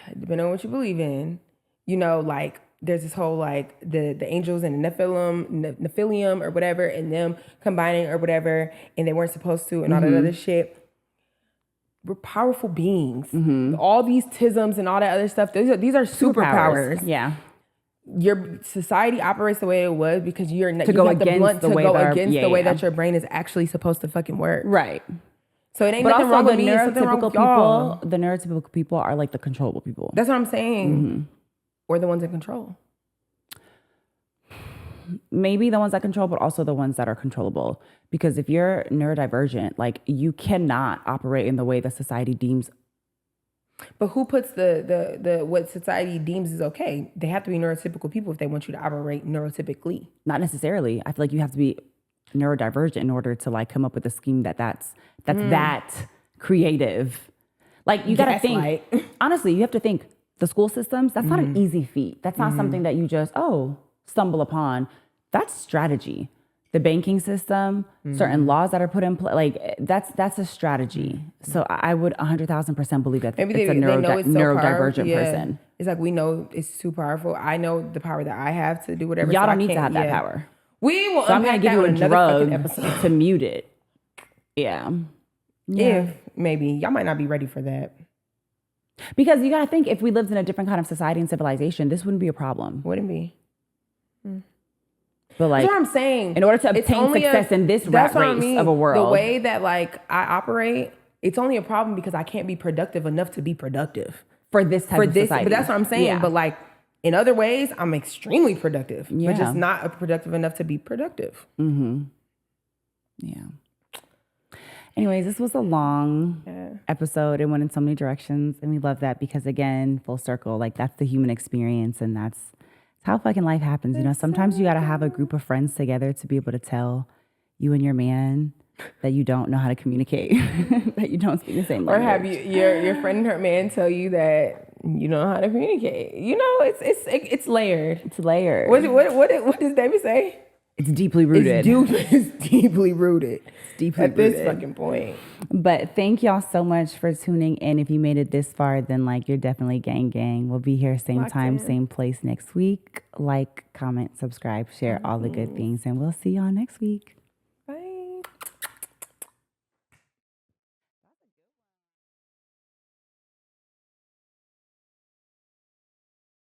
Depending on what you believe in, you know, like there's this whole like the angels and the Nephilim or whatever, and them combining or whatever, and they weren't supposed to, and all that other shit. We're powerful beings. All these tisms and all that other stuff. These are superpowers. Yeah. Your society operates the way it was because you're not To go against the way that your brain is actually supposed to fucking work. Right. So it ain't But nothing also wrong the with me. It's something wrong neurotypical with y'all. people, the neurotypical people are like the controllable people. That's what I'm saying. Or the ones in control. Maybe the ones that control, but also the ones that are controllable. Because if you're neurodivergent, like you cannot operate in the way that society deems. But who puts the what society deems is okay? They have to be neurotypical people if they want you to operate neurotypically. Not necessarily. I feel like you have to be neurodivergent in order to like come up with a scheme that's that creative. Like you gotta think. Honestly, you have to think. The school systems, that's not an easy feat. That's not something that you just stumble upon. That's strategy. The banking system, certain laws that are put in place, like that's a strategy. So I would 100,000% believe that Maybe it's a they know it's so neurodivergent powerful. person. It's like we know it's too powerful. I know the power that I have to do whatever. Y'all so don't I need to can't- have that power. We will. So I'm gonna give you a drug episode. to mute it. Yeah. If maybe y'all might not be ready for that. Because you gotta think, if we lived in a different kind of society and civilization, this wouldn't be a problem. Wouldn't be. But like, That's what I'm saying. in order to obtain success in this rat race of a world, the way that like I operate, it's only a problem because I can't be productive enough to be productive for this type of society. But that's what I'm saying. Yeah. But like in other ways, I'm extremely productive, Yeah. but just not productive enough to be productive. Yeah. Anyways, this was a long episode. It went in so many directions, and we love that because, again, full circle, like that's the human experience, and that's how fucking life happens. You know, sometimes you got to have a group of friends together to be able to tell you and your man that you don't know how to communicate, that you don't speak the same language. Or have your friend and her man tell you that you don't know how to communicate. You know, it's layered. It's layered. What does David say? It's deeply rooted. It's deeply rooted. It's deeply at rooted. this fucking point. But thank y'all so much for tuning in. If you made it this far, then like you're definitely gang. We'll be here same time, same place next week. Like, comment, subscribe, share all the good things, and we'll see y'all next week.